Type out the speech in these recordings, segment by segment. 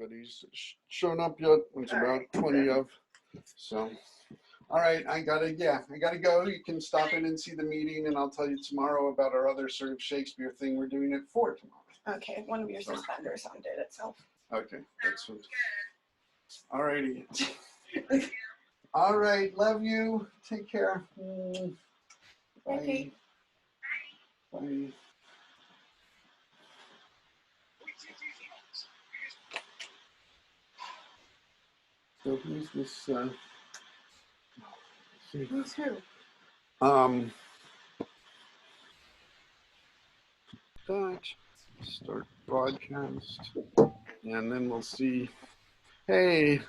nobody's shown up yet. It's about 20 of. So, all right, I gotta go. You can stop in and see the meeting, and I'll tell you tomorrow about our other sort of Shakespeare thing we're doing at 4 tomorrow. Okay, one of your suspenders undid itself. Okay, that's what. All righty. All right, love you. Take care. Bye. Bye. So who's this? Who's who? That start broadcast, and then we'll see. Hey,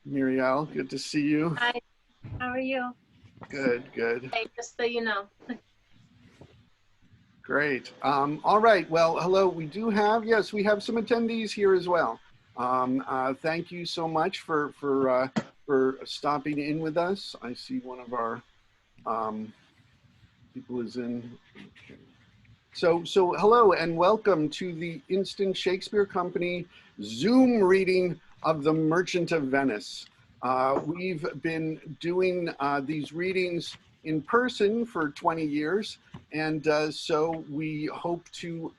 Muriel, good to see you. Hi, how are you? Good. Hey, just so you know. Great. All right. Well, hello. We have some attendees here as well. Thank you so much for stopping in with us. I see one of our people is in. So hello and welcome to the Instant Shakespeare Company Zoom reading of The Merchant of Venice. We've been doing these readings in person for 20 years, and so we hope to,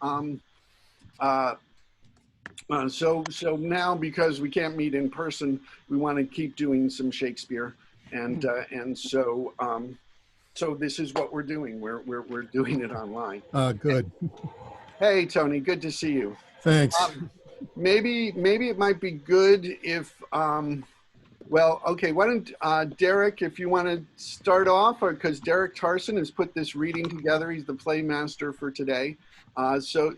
so now because we can't meet in person, we want to keep doing some Shakespeare, and so this is what we're doing. We're doing it online. Good. Hey, Tony, good to see you. Thanks. Maybe it might be good if, well, okay, why don't, Derek, if you want to start off, because Derek Tarson has put this reading together. He's the Playmaster for today. So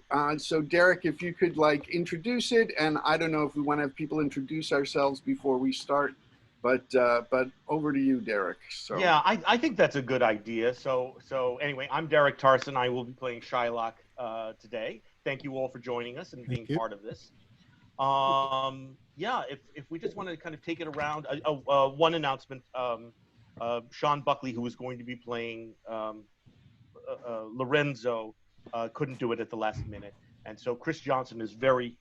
Derek, if you could like introduce it, and I don't know if we want to have people introduce ourselves before we start, but over to you, Derek. So. Yeah, I think that's a good idea. So anyway, I'm Derek Tarson. I will be playing Shylock today. Thank you all for joining us and being part of this. Yeah, if we just want to kind of take it around, one announcement, Sean Buckley, who was going to be playing Lorenzo, couldn't do it at the last minute. And so Chris Johnson has very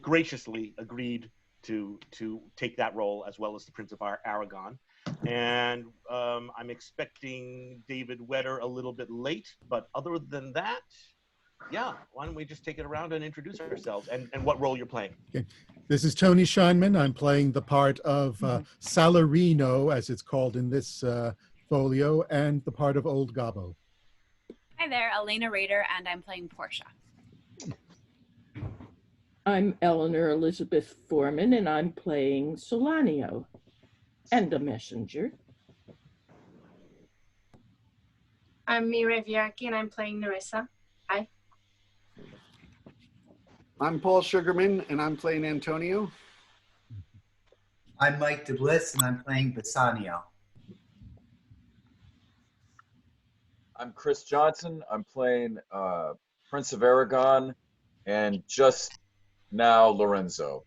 graciously agreed to take that role, as well as the Prince of Aragon. And I'm expecting David Wetter a little bit late, but other than that, yeah, why don't we just take it around and introduce ourselves and what role you're playing. Okay. This is Tony Scheinman. I'm playing the part of Salarino, as it's called in this folio, and the part of Old Gobbo. Hi there, Elena Rader, and I'm playing Portia. I'm Eleanor Elizabeth Foreman, and I'm playing Solanio and the messenger. I'm Mira Vierki, and I'm playing Nerissa. Hi. I'm Paul Sugarman, and I'm playing Antonio. I'm Mike DeBliss, and I'm playing Bassanio. I'm Chris Johnson. I'm playing Prince of Aragon, and just now Lorenzo.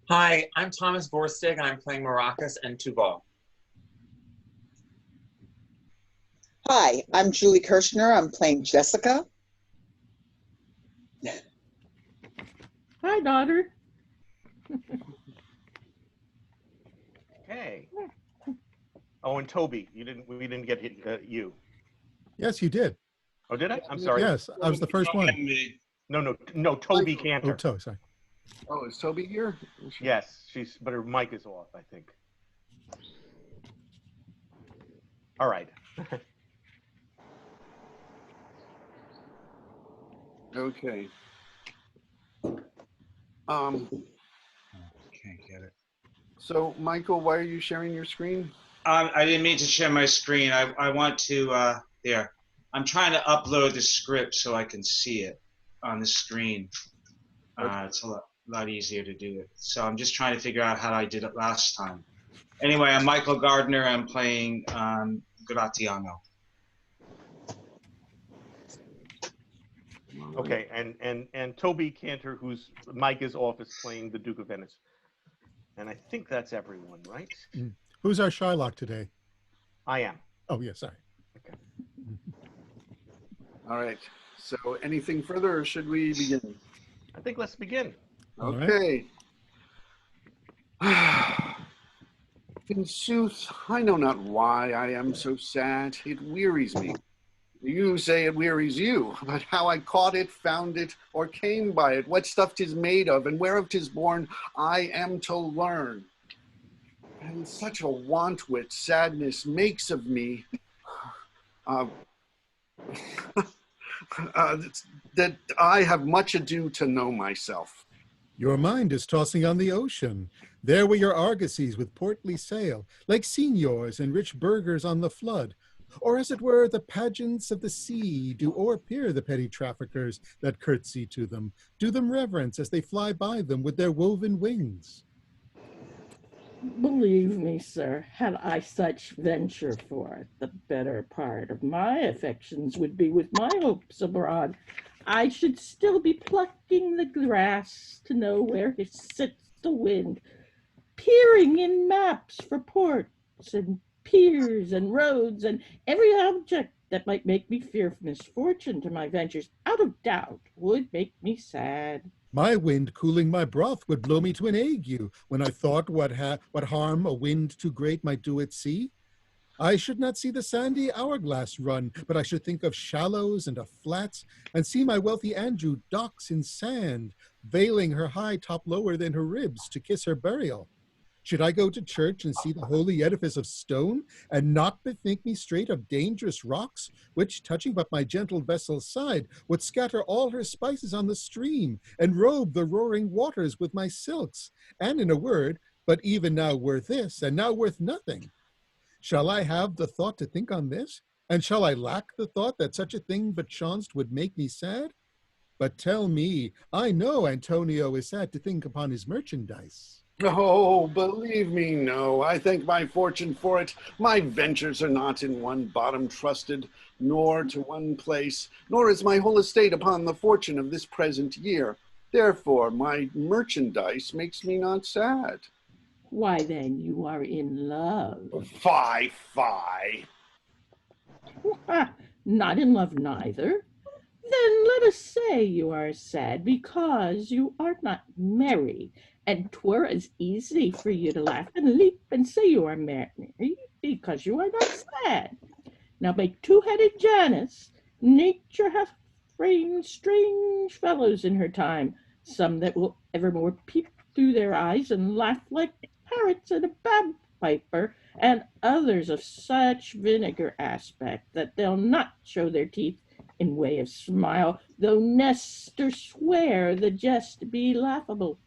Hi, I'm Thomas Borstig, and I'm playing Maracas and Tubal. Hi, I'm Julie Kirshner. I'm playing Jessica. Hi, daughter. Okay. Oh, and Toby, we didn't get you. Yes, you did. Oh, did I? I'm sorry. Yes, I was the first one. No, Toby Cantor. Oh, sorry. Oh, is Toby here? Yes, but her mic is off, I think. All right. Okay. Can't get it. So, Michael, why are you sharing your screen? I didn't mean to share my screen. I want to, there. I'm trying to upload the script so I can see it on the screen. Okay. It's a lot easier to do it. So I'm just trying to figure out how I did it last time. Anyway, I'm Michael Gardner. I'm playing Gratiano. Okay, and Toby Cantor, whose mic is off, is playing the Duke of Venice. And I think that's everyone, right? Who's our Shylock today? I am. Oh, yeah, sorry. Okay. All right. So anything further, or should we begin? I think let's begin. All right. Okay. In sooth, I know not why I am so sad. It wearies me. You say it wearies you, but how I caught it, found it, or came by it, what stuff 'tis made of, and whereof 'tis born, I am to learn. And such a want-wit sadness makes of me uh, that I have much ado to know myself. Your mind is tossing on the ocean. There were your argosies with portly sail, like signors and rich burghers on the flood. Or as it were, the pageants of the sea do o'erpeer the petty traffickers that curtsy to them, do them reverence as they fly by them with their woven wings. Believe me, sir, had I such venture forth, the better part of my affections would be with my hopes abroad. I should still be plucking the grass to know where sits the wind, peering in maps for ports and piers and roads and every object that might make me fear misfortune to my ventures, out of doubt, would make me sad. My wind cooling my broth would blow me to an ague when I thought what harm a wind too great might do at sea. I should not see the sandy hourglass run, but I should think of shallows and of flats, and see my wealthy Andrew docks in sand, veiling her high top lower than her ribs to kiss her burial. Should I go to church and see the holy edifice of stone, and not bethink me straight of dangerous rocks, which, touching but my gentle vessel's side, would scatter all her spices on the stream, and robe the roaring waters with my silks, and in a word, but even now worth this, and now worth nothing? Shall I have the thought to think on this? And shall I lack the thought that such a thing but chanced would make me sad? But tell me, I know Antonio is sad to think upon his merchandise. Oh, believe me, no. I thank my fortune for it. My ventures are not in one bottom trusted, nor to one place, nor is my whole estate upon the fortune of this present year. Therefore, my merchandise makes me not sad. Why then, you are in love. Fie, fie. Not in love neither. Then let us say you are sad because you are not merry, and 'twere as easy for you to laugh and leap and say you are merry because you are not sad. Now by two-headed Janus, nature hath framed strange fellows in her time, some that will evermore peep through their eyes and laugh like parrots at a bagpiper, and others of such vinegar aspect that they'll not show their teeth in way of smile, though Nestor swear the jest be laughable.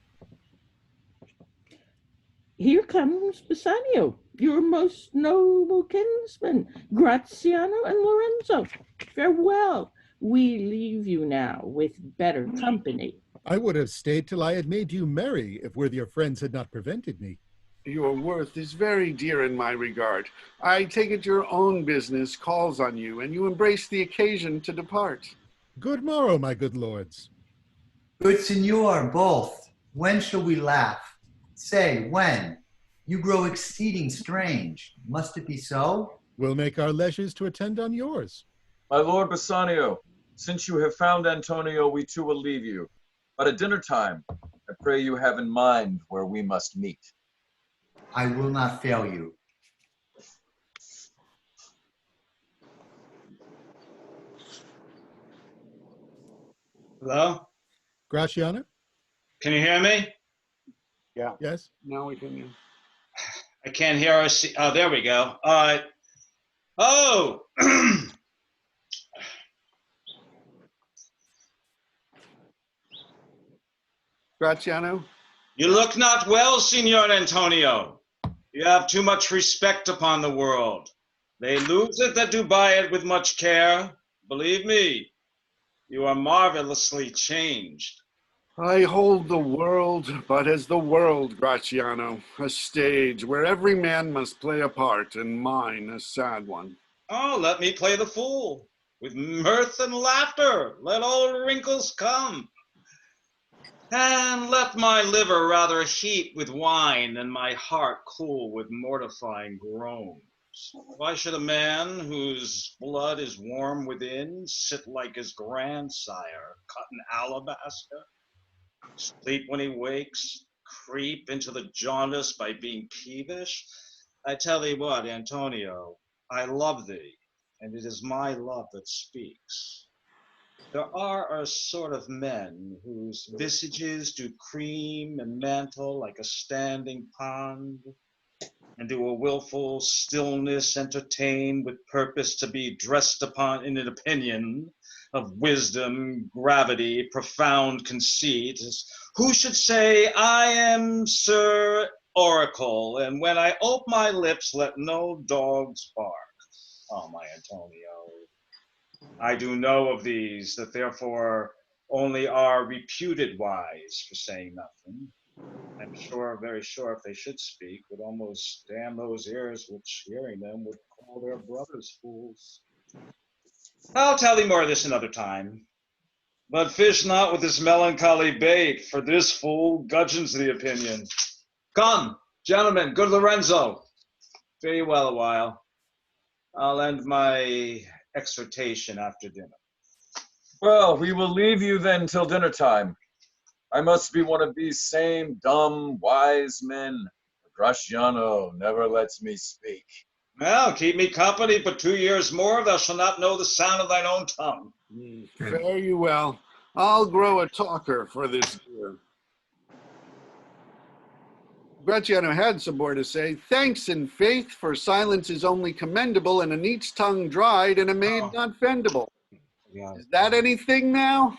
Here comes Bassanio, your most noble kinsman, Graziano and Lorenzo. Farewell. We leave you now with better company. I would have stayed till I had made you merry, if worthier friends had not prevented me. Your worth is very dear in my regard. I take it your own business calls on you, and you embrace the occasion to depart. Good morrow, my good lords. Good signor, both. When shall we laugh? Say, when? You grow exceeding strange. Must it be so? We'll make our leisures to attend on yours. My lord Bassanio, since you have found Antonio, we too will leave you. But at dinner time, I pray you have in mind where we must meet. I will not fail you. Hello? Graziano? Can you hear me? Yeah. Yes? Now we can. I can't hear or see. Oh, there we go. All right. Oh! Graziano? You look not well, Signor Antonio. You have too much respect upon the world. They lose it that do buy it with much care. Believe me, you are marvelously changed. I hold the world, but as the world, Graziano, a stage where every man must play a part, and mine a sad one. Oh, let me play the fool. With mirth and laughter, let all wrinkles come. And let my liver rather heat with wine than my heart cool with mortifying groans. Why should a man whose blood is warm within sit like his grandsire, cut in alabaster? Sleep when he wakes, creep into the jaundice by being peevish. I tell thee what, Antonio, I love thee, and it is my love that speaks. There are a sort of men whose visages do cream and mantle like a standing pond, and do a willful stillness entertain with purpose to be dressed upon in an opinion of wisdom, gravity, profound conceit. Who should say, I am Sir Oracle, and when I ope my lips, let no dogs bark. Oh, my Antonio, I do know of these, that therefore only are reputed wise for saying nothing. I'm sure, very sure, if they should speak, would almost damn those ears which, hearing them, would call their brothers fools. I'll tell thee more of this another time. But fish not with this melancholy bait, for this fool gudgeons the opinion. Come, gentlemen, good Lorenzo, fare you well a while. I'll end my exhortation after dinner. Well, we will leave you then till dinner time. I must be one of these same dumb, wise men. Gratiano never lets me speak. Well, keep me company for 2 years more, thou shalt not know the sound of thine own tongue. Fare you well. I'll grow a talker for this year. Gratiano had some more to say. Thanks in faith, for silence is only commendable, and a neat's tongue dried, and a maid not fendable. Is that anything now?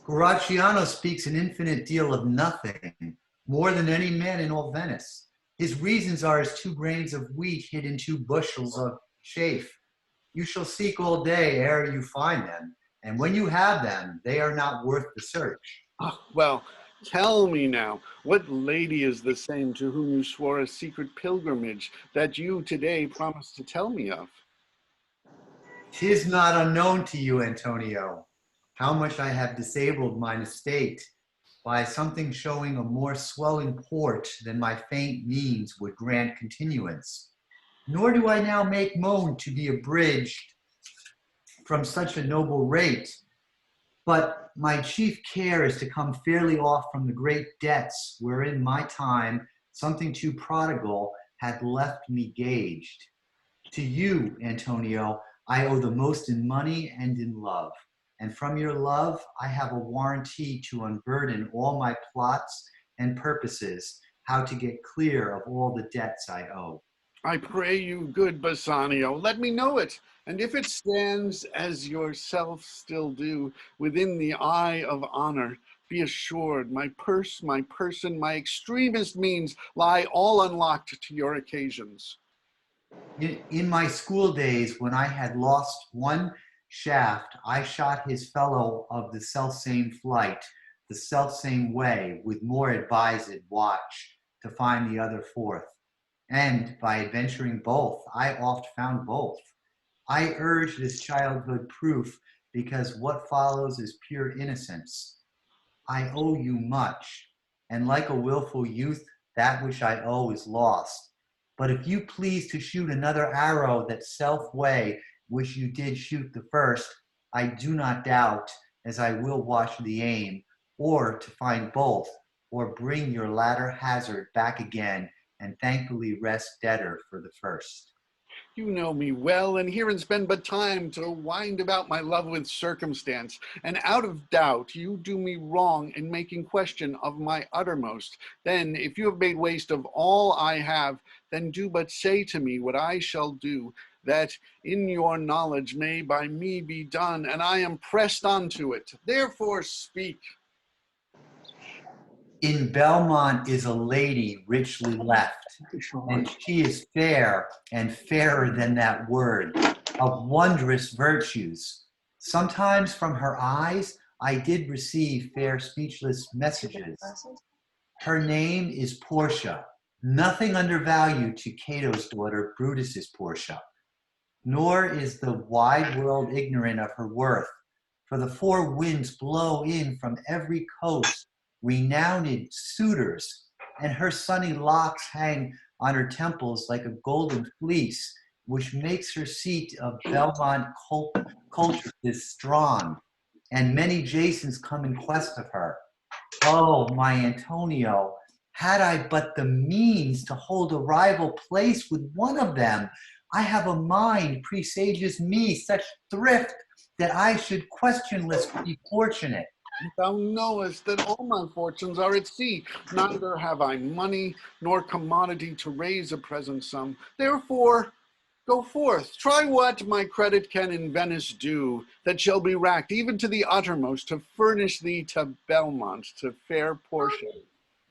Gratiano speaks an infinite deal of nothing, more than any man in all Venice. His reasons are as 2 grains of wheat hid in 2 bushels of chaff. You shall seek all day ere you find them, and when you have them, they are not worth the search. Oh, well, tell me now, what lady is the same to whom you swore a secret pilgrimage that you today promised to tell me of? 'Tis not unknown to you, Antonio, how much I have disabled mine estate by something showing a more swelling port than my faint means would grant continuance. Nor do I now make moan to be abridged from such a noble rate, but my chief care is to come fairly off from the great debts wherein my time, something too prodigal, had left me gauged. To you, Antonio, I owe the most in money and in love. And from your love, I have a warranty to unburden all my plots and purposes, how to get clear of all the debts I owe. I pray you, good Bassanio, let me know it, and if it stands as yourself still do within the eye of honor, be assured my purse, my person, my extremest means lie all unlocked to your occasions. In my school days, when I had lost one shaft, I shot his fellow of the selfsame flight, the selfsame way, with more advised watch, to find the other forth. And by adventuring both, I oft found both. I urge this childhood proof, because what follows is pure innocence. I owe you much, and like a willful youth, that which I owe is lost. But if you please to shoot another arrow that self-way which you did shoot the first, I do not doubt, as I will watch the aim, or to find both, or bring your latter hazard back again, and thankfully rest debtor for the first. You know me well, and herein spend but time to wind about my love with circumstance, and out of doubt you do me wrong in making question of my uttermost. Then, if you have made waste of all I have, then do but say to me what I shall do, that in your knowledge may by me be done, and I am pressed unto it. Therefore speak. In Belmont is a lady richly left, and she is fair and fairer than that word, of wondrous virtues. Sometimes from her eyes I did receive fair speechless messages. Her name is Portia, nothing undervalued to Cato's daughter Brutus's Portia. Nor is the wide world ignorant of her worth, for the 4 winds blow in from every coast renowned suitors, and her sunny locks hang on her temples like a golden fleece, which makes her seat of Belmont culture is strong, and many Jasons come in quest of her. Oh, my Antonio, had I but the means to hold a rival place with one of them, I have a mind presages me such thrift that I should questionless be fortunate. Thou knowest that all my fortunes are at sea. Neither have I money nor commodity to raise a present sum. Therefore, go forth, try what my credit can in Venice do, that shall be racked even to the uttermost, to furnish thee to Belmont, to fair Portia.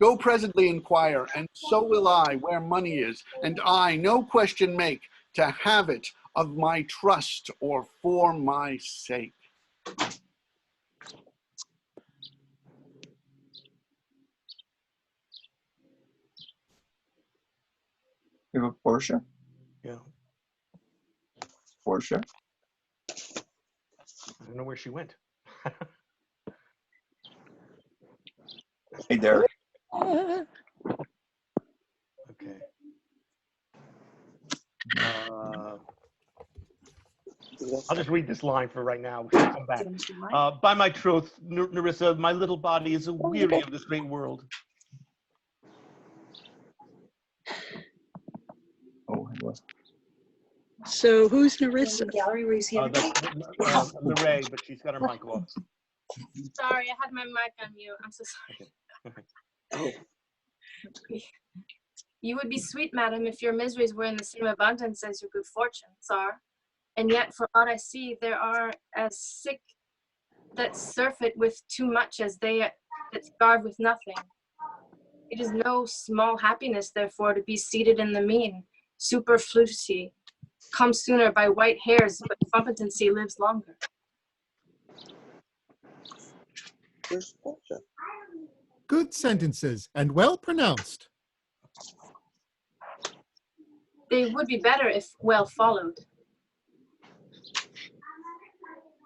Go presently inquire, and so will I, where money is, and I no question make, to have it of my trust or for my sake. You have a Portia? Yeah. Portia? I don't know where she went. Hey, Derek. Okay. I'll just read this line for right now. She'll come back. By my troth, Nerissa, my little body is weary of this great world. Oh, I was. So who's Nerissa? Gallery where you see everything? Lorraine, but she's got her mic off. Sorry, I had my mic on mute. I'm so sorry. You would be sweet, madam, if your miseries were in the same abundance as your good fortunes are. And yet, for aught I see, there are as sick that surfeit with too much as they that starve with nothing. It is no small happiness, therefore, to be seated in the mean. Superfluity comes sooner by white hairs, but competency lives longer. Good sentences, and well pronounced. They would be better if well followed.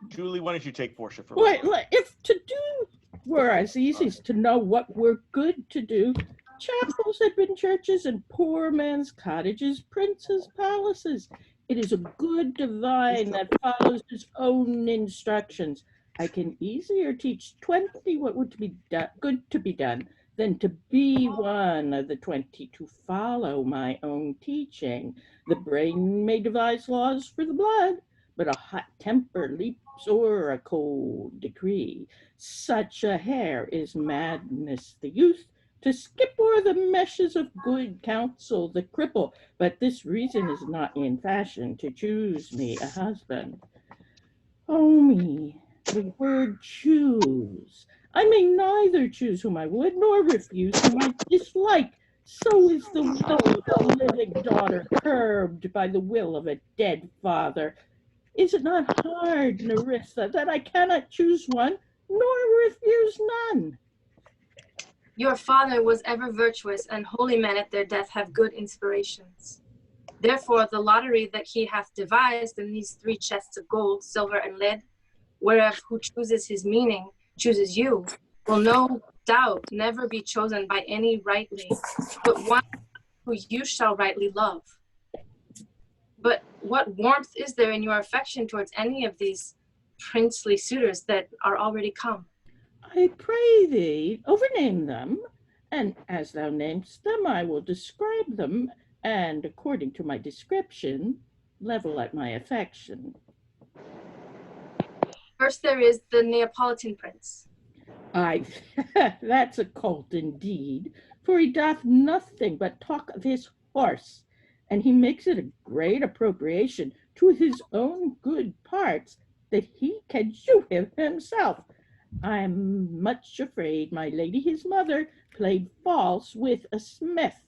Julie, why don't you take Portia for Wait, if to do were as easy as to know what were good to do, chapels had been churches and poor men's cottages, princes' palaces. It is a good divine that follows his own instructions. I can easier teach 20 what would be good to be done than to be one of the 20 to follow my own teaching. The brain may devise laws for the blood, but a hot temper leaps o'er a cold decree. Such a hair is madness the youth, to skip o'er the meshes of good counsel the cripple, but this reason is not in fashion to choose me a husband. Oh me, the word choose. I may neither choose whom I would, nor refuse whom I dislike. So is the will of a living daughter curbed by the will of a dead father. Is it not hard, Nerissa, that I cannot choose one, nor refuse none? Your father was ever virtuous, and holy men at their death have good inspirations. Therefore, the lottery that he hath devised in these 3 chests of gold, silver, and lead, whereof who chooses his meaning, chooses you, will no doubt never be chosen by any rightly, but one who you shall rightly love. But what warmth is there in your affection towards any of these princely suitors that are already come? I pray thee, overname them, and as thou namest them, I will describe them, and according to my description, level at my affection. First there is the Neapolitan prince. That's a colt indeed, for he doth nothing but talk of his horse, and he makes it a great appropriation to his own good parts that he can shoot him himself. I'm much afraid my lady his mother played false with a smith.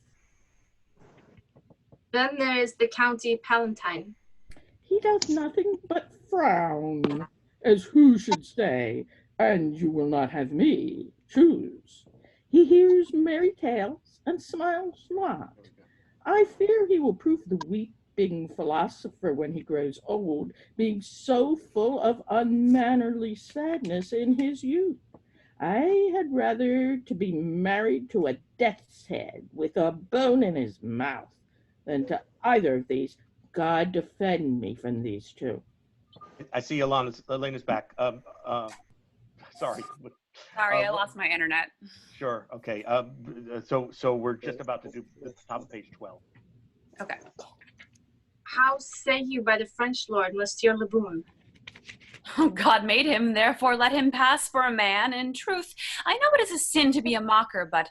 Then there is the County Palatine. He does nothing but frown, as who should say, and you will not have me choose. He hears merry tales and smiles not. I fear he will prove the weeping philosopher when he grows old, being so full of unmannerly sadness in his youth. I had rather to be married to a death's head with a bone in his mouth than to either of these. God defend me from these 2. I see Elena's back. Sorry. Sorry, I lost my internet. Sure. Okay. So we're just about to do the top of page 12. Okay. How say you by the French lord, Monsieur Le Brun? God made him, therefore let him pass for a man. In truth, I know it is a sin to be a mocker, but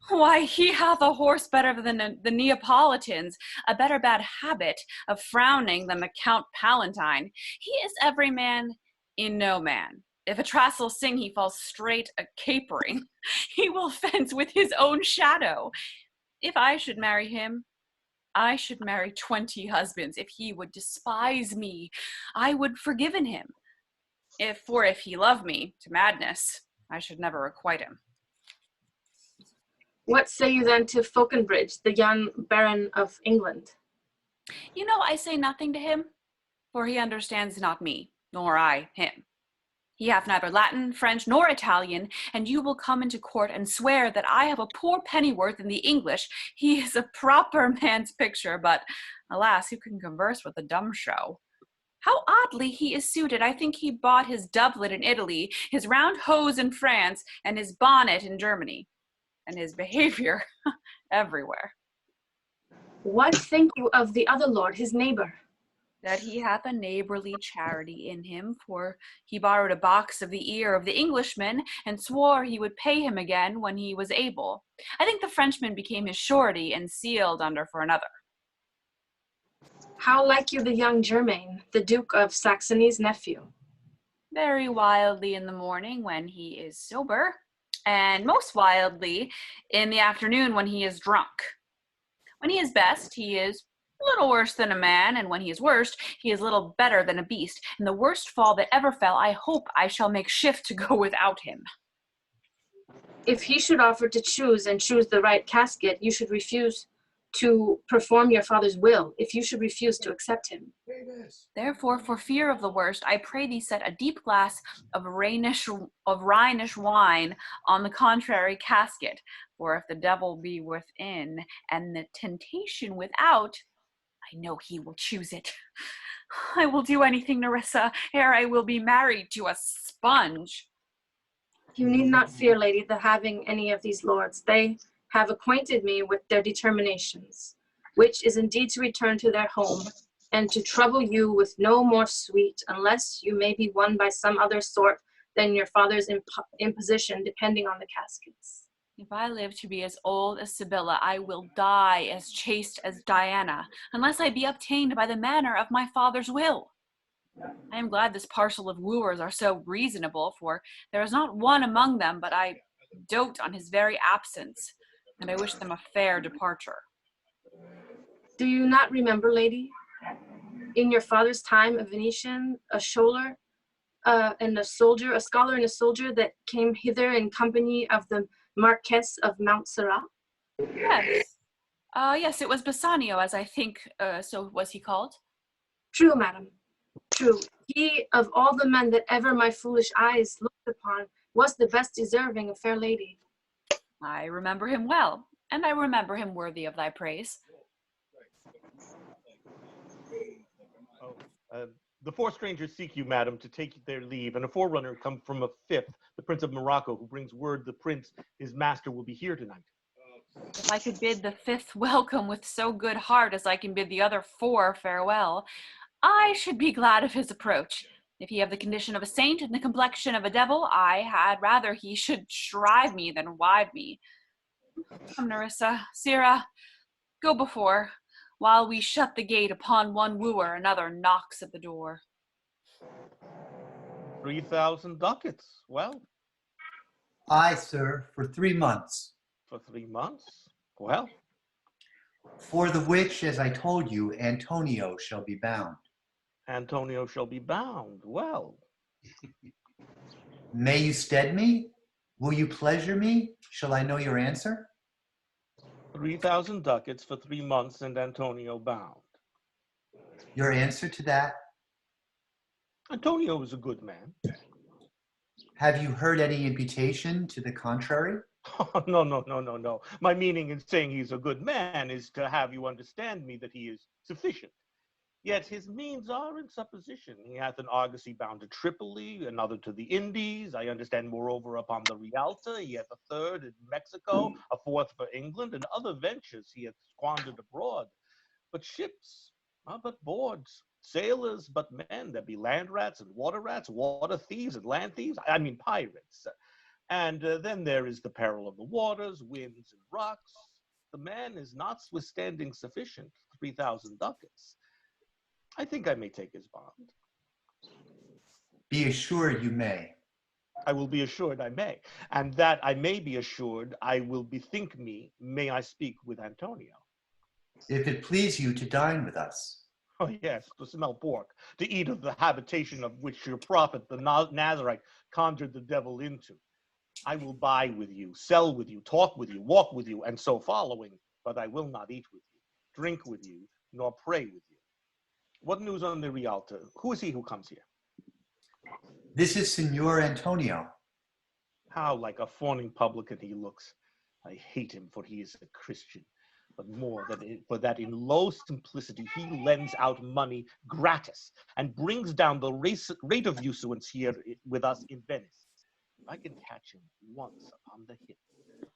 why, he hath a horse better than the Neapolitans, a better bad habit of frowning than the Count Palatine. He is every man in no man. If a trassel sing, he falls straight a capering. He will fence with his own shadow. If I should marry him, I should marry 20 husbands. If he would despise me, I would forgiven him. If he love me to madness, I should never requite him. What say you then to Falconbridge, the young Baron of England? You know, I say nothing to him, for he understands not me, nor I him. He hath neither Latin, French, nor Italian, and you will come into court and swear that I have a poor pennyworth in the English. He is a proper man's picture, but, alas, who can converse with a dumb show? How oddly he is suited. I think he bought his doublet in Italy, his round hose in France, and his bonnet in Germany, and his behavior everywhere. What think you of the other lord, his neighbor? That he hath a neighborly charity in him, for he borrowed a box of the ear of the Englishman, and swore he would pay him again when he was able. I think the Frenchman became his surety, and sealed under for another. How like you the young Germain, the Duke of Saxony's nephew? Very wildly in the morning when he is sober, and most wildly in the afternoon when he is drunk. When he is best, he is little worse than a man, and when he is worst, he is little better than a beast. And the worst fall that ever fell, I hope I shall make shift to go without him. If he should offer to choose and choose the right casket, you should refuse to perform your father's will, if you should refuse to accept him. Therefore, for fear of the worst, I pray thee set a deep glass of Rhenish wine on the contrary casket. For if the devil be within, and the temptation without, I know he will choose it. I will do anything, Nerissa, ere I will be married to a sponge. You need not fear, lady, the having any of these lords. They have acquainted me with their determinations, which is indeed to return to their home, and to trouble you with no more sweet, unless you may be won by some other sort than your father's imposition, depending on the caskets. If I live to be as old as Sibylla, I will die as chaste as Diana, unless I be obtained by the manner of my father's will. I am glad this parcel of wooers are so reasonable, for there is not one among them but I dote on his very absence, and I wish them a fair departure. Do you not remember, lady, in your father's time, a Venetian, a scholar, and a soldier, a scholar and a soldier that came hither in company of the Marquess of Montserrat? Yes. Yes, it was Bassanio, as I think, so was he called? True, madam, true. He, of all the men that ever my foolish eyes looked upon, was the best deserving a fair lady. I remember him well, and I remember him worthy of thy praise. The four strangers seek you, madam, to take their leave, and a forerunner come from a fifth, the Prince of Morocco, who brings word the prince, his master, will be here tonight. If I could bid the fifth welcome with so good heart as I can bid the other four farewell, I should be glad of his approach. If he have the condition of a saint and the complexion of a devil, I had rather he should shrive me than wive me. Come, Nerissa, Sirrah, go before. While we shut the gate upon one wooer, another knocks at the door. 3,000 ducats. Well. Aye, sir, for 3 months. For 3 months? Well. For the which, as I told you, Antonio shall be bound. Antonio shall be bound. Well. May you stead me? Will you pleasure me? Shall I know your answer? 3,000 ducats for 3 months and Antonio bound. Your answer to that? Antonio is a good man. Have you heard any imputation to the contrary? Oh, no. My meaning in saying he's a good man is to have you understand me that he is sufficient. Yet his means are in supposition. He hath an argosy bound to Tripoli, another to the Indies. I understand, moreover, upon the Rialta. He hath a third in Mexico, a fourth for England, and other ventures he hath squandered abroad. But ships are but boards, sailors but men. There be land rats, water thieves, and land thieves. I mean pirates. And then there is the peril of the waters, winds, and rocks. The man is notwithstanding sufficient, 3,000 ducats. I think I may take his bond. Be assured you may. I will be assured I may. And that I may be assured, I will bethink me, may I speak with Antonio. If it please you to dine with us. Oh yes, to smell pork, to eat of the habitation of which your prophet, the Nazarite, conjured the devil into. I will buy with you, sell with you, talk with you, walk with you, and so following, but I will not eat with you, drink with you, nor pray with you. What news on the Rialta? Who is he who comes here? This is Signor Antonio. How like a fawning publican he looks. I hate him, for he is a Christian. But more for that in low simplicity he lends out money gratis and brings down the rate of usance here with us in Venice. If I can catch him once upon the hip,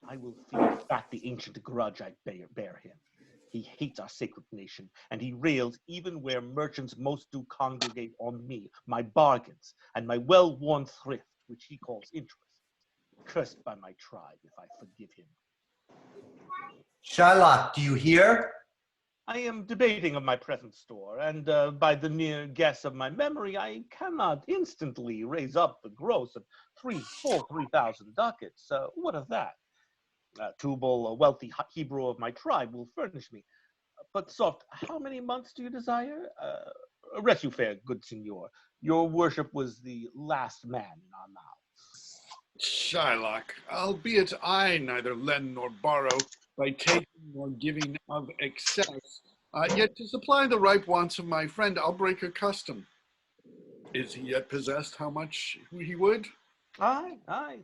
I will feel back the ancient grudge I bear him. He hates our sacred nation, and he rails even where merchants most do congregate on me, my bargains, and my well-worn thrift, which he calls interest. Cursed by my tribe if I forgive him. Shylock, do you hear? I am debating of my present store, and by the mere guess of my memory, I cannot instantly raise up the gross of full 3,000 ducats. What of that? Tubal, a wealthy Hebrew of my tribe, will furnish me. But soft, how many months do you desire? Rest you fair, good signor. Your worship was the last man in our mouths. Shylock, albeit I neither lend nor borrow, by taking or giving of excess, yet to supply the ripe wants of my friend, I'll break a custom. Is he yet possessed how much he would? Aye,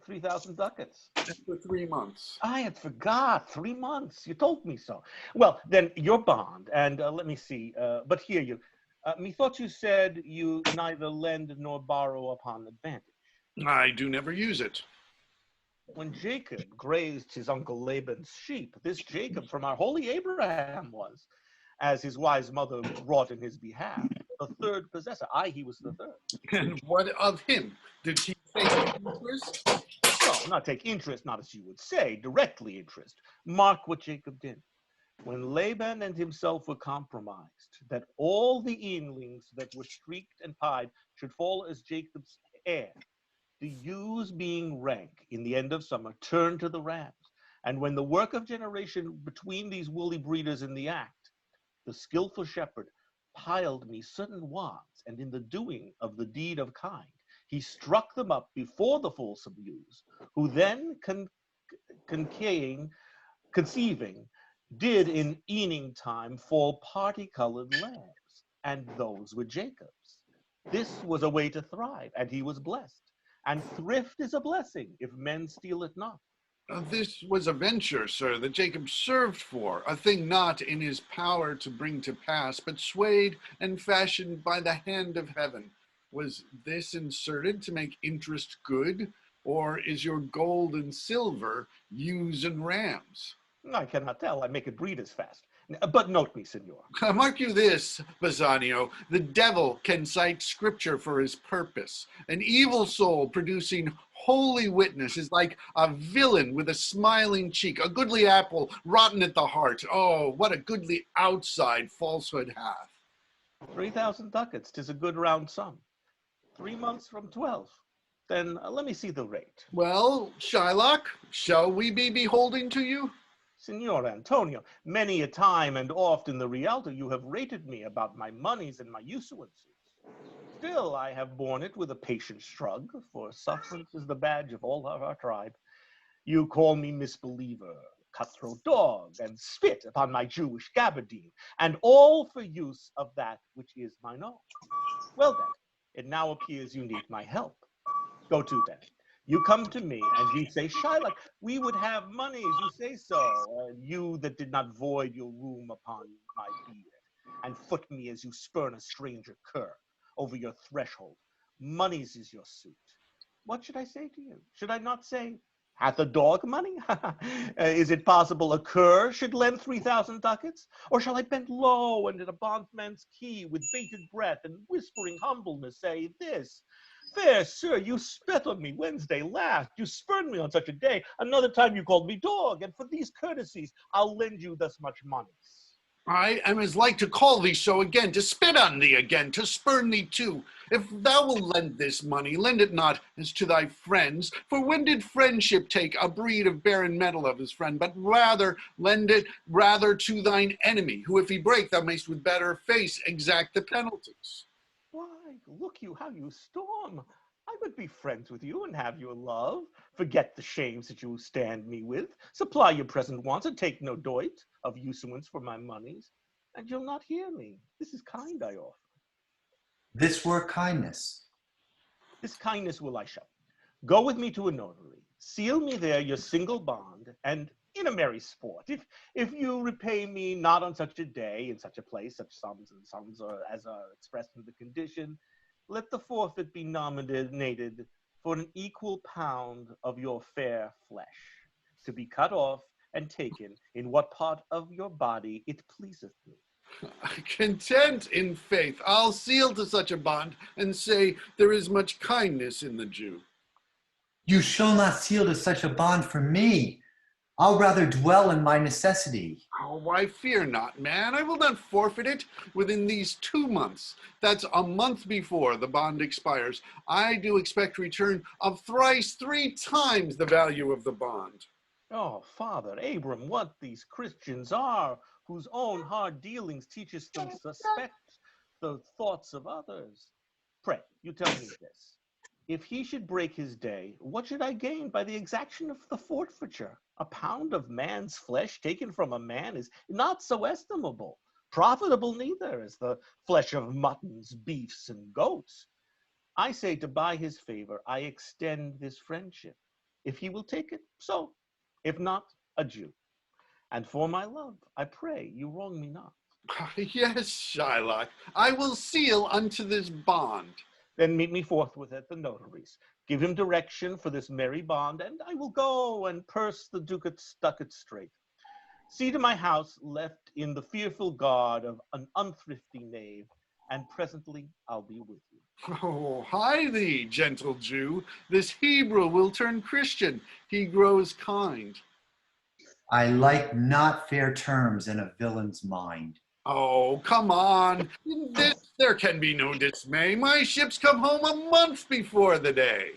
3,000 ducats. For 3 months. I had forgot, 3 months. You told me so. Well, then your bond, and let me see, but hear you. Methought you said you neither lend nor borrow upon advantage. I do never use it. When Jacob grazed his uncle Laban's sheep, this Jacob from our holy Abraham was, as his wise mother wrought in his behalf, the third possessor. Aye, he was the third. And what of him? Did he take interest? No, not take interest, not as you would say, directly interest. Mark what Jacob did. When Laban and himself were compromised, that all the eanlings that were streaked and pied should fall as Jacob's heir, the ewes being rank in the end of summer turned to the rams. And when the work of generation between these woolly breeders in the act, the skillful shepherd piled me certain wads, and in the doing of the deed of kind, he struck them up before the fulsome ewes, who then conceiving, did in eaning time fall party-colored lambs, and those were Jacob's. This was a way to thrive, and he was blessed. And thrift is a blessing if men steal it not. This was a venture, sir, that Jacob served for, a thing not in his power to bring to pass, but swayed and fashioned by the hand of heaven. Was this inserted to make interest good, or is your gold and silver ewes and rams? I cannot tell. I make it breed as fast. But note me, senor. Mark you this, Bassanio, the devil can cite scripture for his purpose. An evil soul producing holy witness is like a villain with a smiling cheek, a goodly apple rotten at the heart. Oh, what a goodly outside falsehood hath. 3,000 ducats, 'tis a good round sum. 3 months from 12. Then let me see the rate. Well, Shylock, shall we be beholding to you? Signor Antonio, many a time and oft in the Rialto you have rated me about my monies and my usuances. Still, I have borne it with a patient shrug, for sufferance is the badge of all of our tribe. You call me misbeliever, cutthroat dog, and spit upon my Jewish gabardine, and all for use of that which is mine own. Well then, it now appears you need my help. Go to then. You come to me and you say, Shylock, we would have monies, you say so, you that did not void your room upon my beard. and foot me as you spurn a stranger cur over your threshold. Money's is your suit. What should I say to you? Should I not say, hath a dog money? Is it possible a cur should lend 3,000 ducats? Or shall I bend low and in a bondman's key with bated breath and whispering humbleness say this? Fair sir, you spat on me Wednesday last. You spurned me on such a day. Another time you called me dog, and for these courtesies, I'll lend you thus much money. I am as like to call thee so again, to spit on thee again, to spurn thee too. If thou wilt lend this money, lend it not as to thy friends, for when did friendship take a breed of barren metal of his friend, but rather lend it rather to thine enemy, who if he break, thou mayst with better face exact the penalties. Why, look you how you storm. I would be friends with you and have your love. Forget the shames that you stand me with. Supply your present wants and take no doit of usance for my monies. And you'll not hear me. This is kind I offer. This were kindness. This kindness will I show. Go with me to a notary. Seal me there your single bond, and in a merry sport, if you repay me not on such a day, in such a place, such sums and sums as are expressed in the condition, let the forfeit be nominated for an equal pound of your fair flesh, to be cut off and taken in what part of your body it pleaseth me. Content in faith, I'll seal to such a bond, and say there is much kindness in the Jew. You shall not seal to such a bond for me. I'll rather dwell in my necessity. Oh, why fear not, man. I will not forfeit it within these 2 months. That's a month before the bond expires. I do expect return of thrice 3 times the value of the bond. Oh, Father Abram, what these Christians are, whose own hard dealings teacheth them suspect the thoughts of others. Pray, you tell me this. If he should break his day, what should I gain by the exaction of the forfeiture? A pound of man's flesh taken from a man is not so estimable, profitable neither as the flesh of muttons, beefs, and goats. I say to buy his favor, I extend this friendship. If he will take it, so. If not, adieu. And for my love, I pray you wrong me not. Yes, Shylock, I will seal unto this bond. Then meet me forthwith at the notary's. Give him direction for this merry bond, and I will go and purse the ducats straight. See to my house left in the fearful guard of an unthrifty knave, and presently I'll be with you. Oh, hie thee, gentle Jew. This Hebrew will turn Christian. He grows kind. I like not fair terms in a villain's mind. Oh, come on. In this there can be no dismay. My ships come home a month before the day.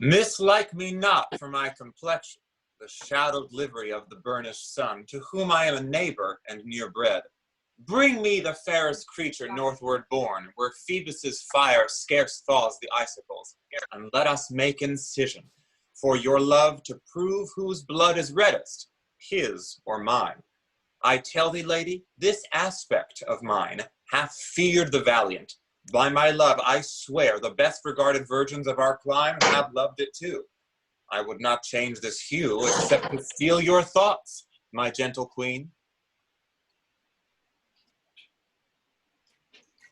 Mislike me not for my complexion, the shadowed livery of the burnished sun, to whom I am a neighbor and near bred. Bring me the fairest creature northward born, where Phoebus's fire scarce thaws the icicles, and let us make incision, for your love to prove whose blood is reddest, his or mine. I tell thee, lady, this aspect of mine hath feared the valiant. By my love, I swear the best regarded virgins of our clime have loved it too. I would not change this hue except to steal your thoughts, my gentle queen.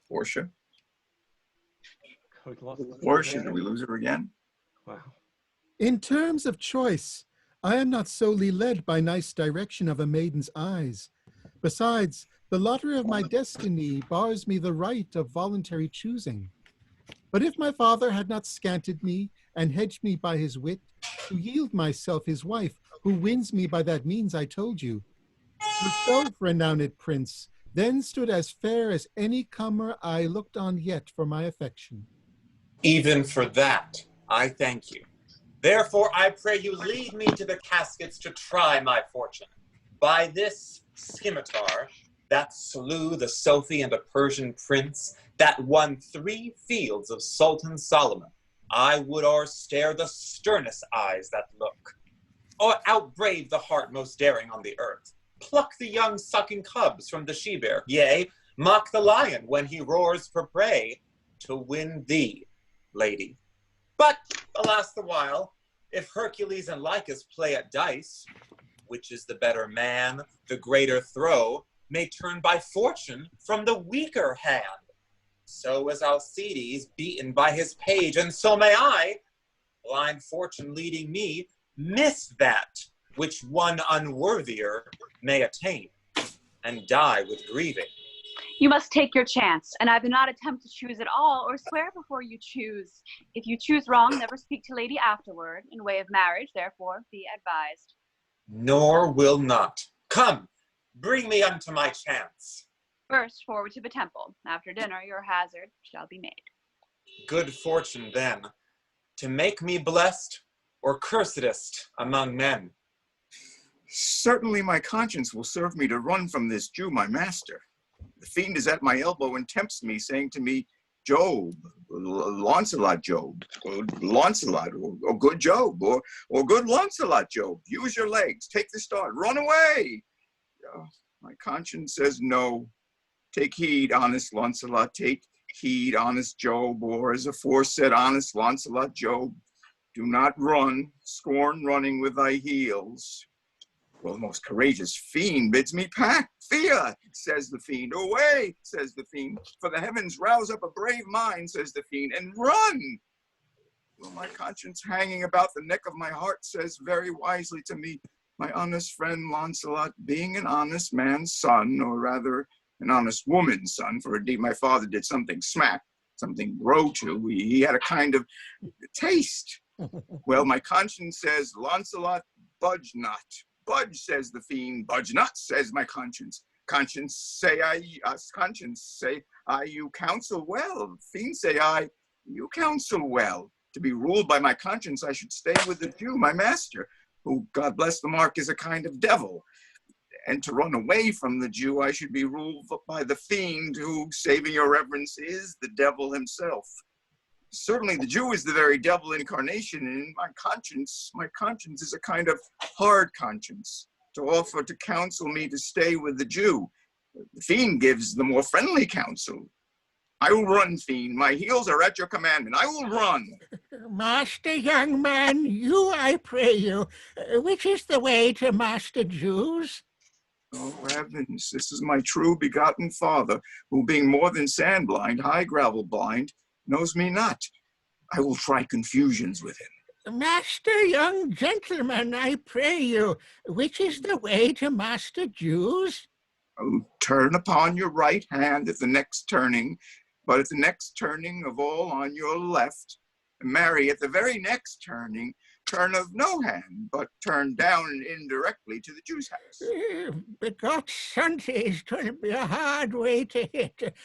Portia? We lost Portia, did we lose her again? Wow. In terms of choice, I am not solely led by nice direction of a maiden's eyes. Besides, the lottery of my destiny bars me the right of voluntary choosing. But if my father had not scanted me and hedged me by his wit, to yield myself his wife, who wins me by that means I told you, yourself, renowned prince, then stood as fair as any comer I looked on yet for my affection. Even for that, I thank you. Therefore, I pray you lead me to the caskets to try my fortune. By this scimitar, that slew the Sophy and a Persian prince, that won 3 fields of Sultan Solomon, I would o'erstare the sternest eyes that look, or outbrave the heart most daring on the earth, pluck the young sucking cubs from the she-bear, yea, mock the lion when he roars for prey, to win thee, lady. But, alas the while, if Hercules and Lycus play at dice, which is the better man, the greater throw, may turn by fortune from the weaker hand. So was Alcides beaten by his page, and so may I, blind fortune leading me, miss that which one unworthier may attain, and die with grieving. You must take your chance, and I do not attempt to choose at all, or swear before you choose. If you choose wrong, never speak to lady afterward. In way of marriage, therefore, be advised. Nor will not. Come, bring me unto my chance. First, forward to the temple. After dinner, your hazard shall be made. Good fortune, then, to make me blessed or cursedest among men. Certainly my conscience will serve me to run from this Jew, my master. The fiend is at my elbow and tempts me, saying to me, Job, Launcelot Job, or Launcelot, or good Job, or good Launcelot Job. Use your legs, take the start, run away. My conscience says no. Take heed, honest Launcelot, take heed, honest Job, or as aforesaid, honest Launcelot Job. Do not run, scorn running with thy heels. Well, the most courageous fiend bids me pack. Fear, says the fiend. Away, says the fiend. For the heavens rouse up a brave mind, says the fiend, and run. Well, my conscience hanging about the neck of my heart says very wisely to me, my honest friend Launcelot, being an honest man's son, or rather an honest woman's son, for indeed my father did something smack, something grow to. He had a kind of taste. Well, my conscience says, Launcelot, budge not. Budge, says the fiend. Budge not, says my conscience. Conscience say I, you counsel well. Fiend say I, you counsel well. To be ruled by my conscience, I should stay with the Jew, my master, who, God bless the mark, is a kind of devil. And to run away from the Jew, I should be ruled by the fiend, who, saving your reverence, is the devil himself. Certainly the Jew is the very devil incarnation, and my conscience is a kind of hard conscience to offer to counsel me to stay with the Jew. The fiend gives the more friendly counsel. I will run, fiend. My heels are at your commandment. I will run. Master, young man, you, I pray you, which is the way to Master Jews? Oh, heavens, this is my true begotten father, who being more than sand blind, high gravel blind, knows me not. I will try confusions with him. Master, young gentleman, I pray you, which is the way to Master Jews? Oh, turn upon your right hand at the next turning, but at the next turning of all on your left, marry at the very next turning, turn of no hand, but turn down and indirectly to the Jew's house. Begot Sundays, 'twill be a hard way to hit.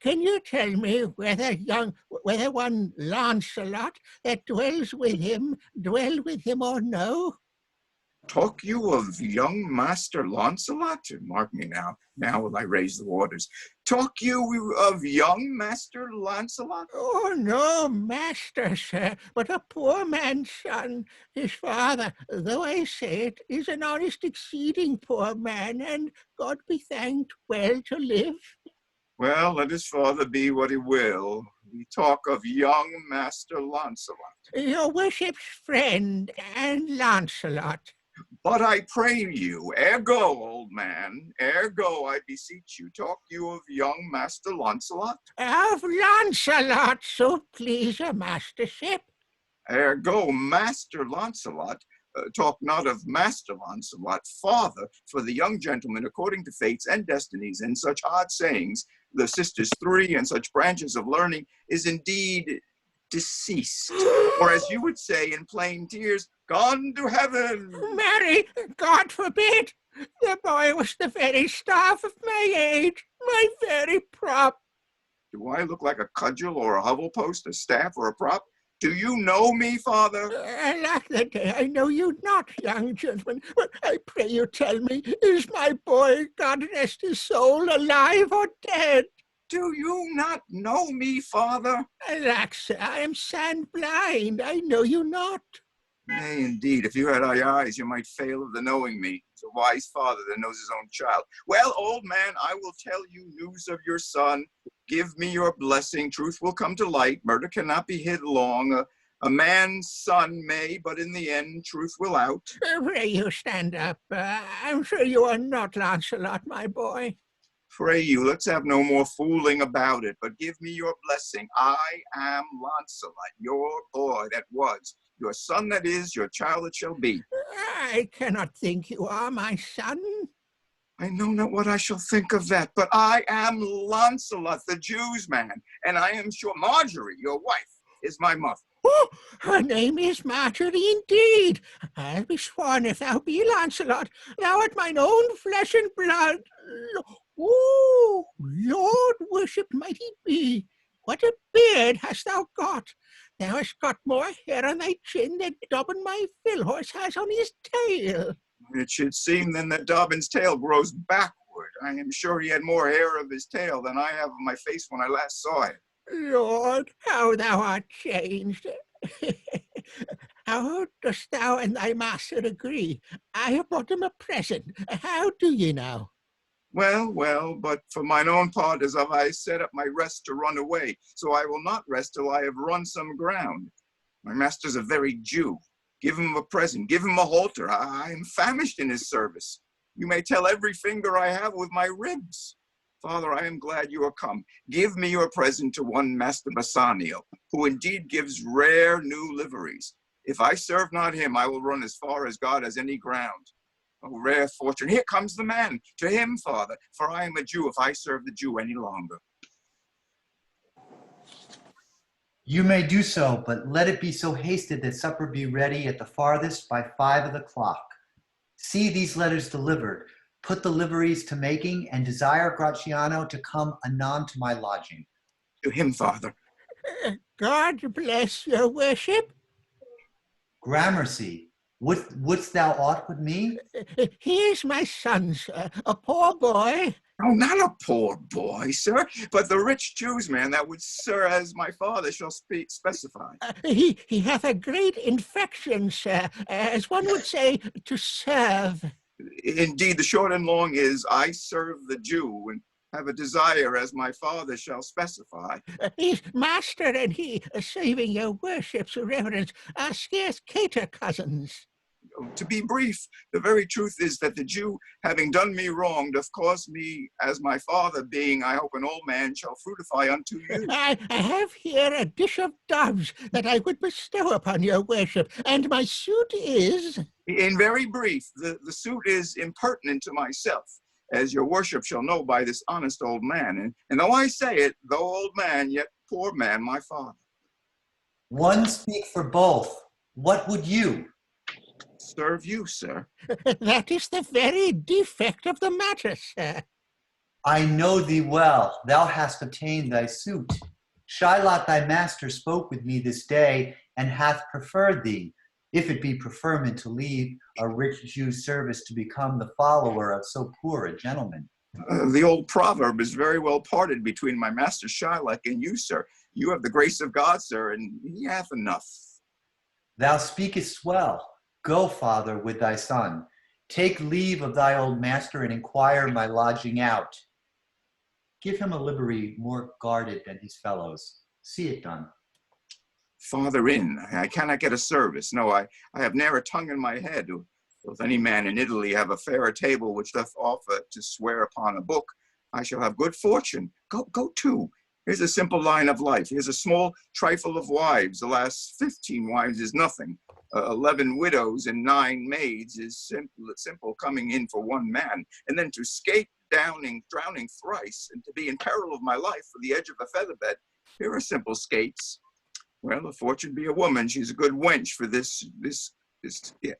Can you tell me whether one Lancelot that dwell with him or no? Talk you of young Master Launcelot? Mark me now will I raise the waters. Talk you of young Master Launcelot? Oh, no, master, sir, but a poor man's son. His father, though I say it, is an honest, exceeding poor man, and God be thanked, well to live. Well, let his father be what he will. We talk of young Master Launcelot. Your worship's friend, and Lancelot. But I pray you, ergo, old man, ergo, I beseech you, talk you of young Master Launcelot? Of Lancelot, so please your mastership. Ergo, Master Launcelot, talk not of Master Launcelot, father, for the young gentleman, according to fates and destinies and such odd sayings, the sisters three and such branches of learning, is indeed deceased, or as you would say in plain tears, gone to heaven. Mary, God forbid! The boy was the very staff of my age, my very prop. Do I look like a cudgel or a hovel post, a staff or a prop? Do you know me, father? Alack the day, I know you not, young gentleman, but I pray you tell me, is my boy, God rest his soul, alive or dead? Do you not know me, father? Alack, sir, I am sand blind, I know you not. Nay, indeed, if you had eyes, you might fail of the knowing me. It's a wise father that knows his own child. Well, old man, I will tell you news of your son. Give me your blessing. Truth will come to light. Murder cannot be hid long. A man's son may, but in the end, truth will out. Pray you stand up. I'm sure you are not Lancelot, my boy. Pray you, let's have no more fooling about it, but give me your blessing. I am Lancelot, your boy that was, your son that is, your child that shall be. I cannot think you are my son. I know not what I shall think of that, but I am Lancelot, the Jew's man, and I am sure Marjorie, your wife, is my mother. Oh, her name is Marjorie indeed. I'll be sworn if thou be Lancelot, thou art mine own flesh and blood. Oh, Lord worshipped might he be. What a beard hast thou got! Thou hast got more hair on thy chin than Dobbin my fill horse has on his tail. It should seem then that Dobbin's tail grows backward. I am sure he had more hair of his tail than I have of my face when I last saw him. Lord, how thou art changed. How dost thou and thy master agree? I have brought him a present. How do ye now? Well, well, but for mine own part, as have I set up my rest to run away, so I will not rest till I have run some ground. My master's a very Jew. Give him a present, give him a halter. I am famished in his service. You may tell every finger I have with my ribs. Father, I am glad you are come. Give me your present to one Master Bassanio, who indeed gives rare new liveries. If I serve not him, I will run as far as God has any ground. Oh, rare fortune. Here comes the man. To him, Father, for I am a Jew if I serve the Jew any longer. You may do so, but let it be so hasted that supper be ready at the farthest by 5 of the clock. See these letters delivered. Put the liveries to making, and desire Gratiano to come anon to my lodging. To him, Father. God bless your worship. Gramercy, wouldst thou aught with me? He is my son, sir, a poor boy. Oh, not a poor boy, sir, but the rich Jew's man that would, sir, as my father shall specify. He hath a great infection, sir, as one would say, to serve. Indeed, the short and long is, I serve the Jew and have a desire as my father shall specify. His master and he, saving your worship's reverence, are scarce cater cousins. To be brief, the very truth is that the Jew, having done me wrong, doth cause me, as my father being, I hope, an old man, shall fruitify unto you. I have here a dish of doves that I would bestow upon your worship, and my suit is... In very brief, the suit is impertinent to myself, as your worship shall know by this honest old man. And though I say it, though old man, yet poor man, my father. One speak for both. What would you? Serve you, sir. That is the very defect of the matter, sir. I know thee well. Thou hast obtained thy suit. Shylock thy master spoke with me this day, and hath preferred thee, if it be preferment to leave a rich Jew's service to become the follower of so poor a gentleman. The old proverb is very well parted between my master Shylock and you, sir. You have the grace of God, sir, and he hath enough. Thou speakest well. Go, father, with thy son. Take leave of thy old master and inquire my lodging out. Give him a livery more guarded than his fellows. See it done. Father in, I cannot get a service. No, I have ne'er a tongue in my head. If any man in Italy have a fairer table which doth offer to swear upon a book, I shall have good fortune. Go to. Here's a simple line of life. Here's a small trifle of wives. The last 15 wives is nothing. 11 widows and 9 maids is simple coming in for one man. And then to escape drowning thrice, and to be in peril of my life for the edge of a feather bed, here are simple skates. Well, if fortune be a woman, she's a good wench for this, yeah.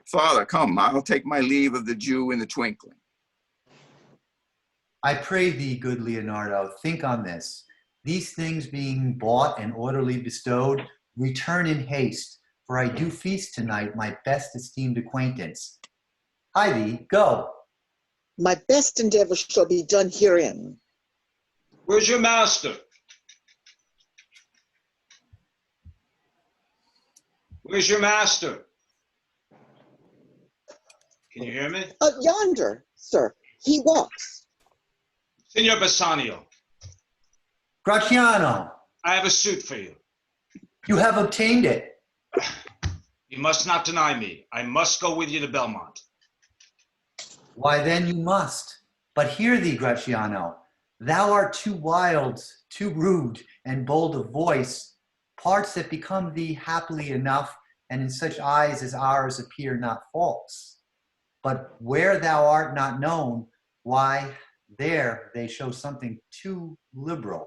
Father, come, I'll take my leave of the Jew in the twinkling. I pray thee, good Leonardo, think on this. These things being bought and orderly bestowed, return in haste, for I do feast tonight my best esteemed acquaintance. Hie thee, go. My best endeavor shall be done herein. Where's your master? Where's your master? Can you hear me? Yonder, sir. He walks. Signor Bassanio. Gratiano. I have a suit for you. You have obtained it. You must not deny me. I must go with you to Belmont. Why then you must. But hear thee, Gratiano. Thou art too wild, too rude, and bold of voice, parts that become thee happily enough, and in such eyes as ours appear not false. But where thou art not known, why, there they show something too liberal.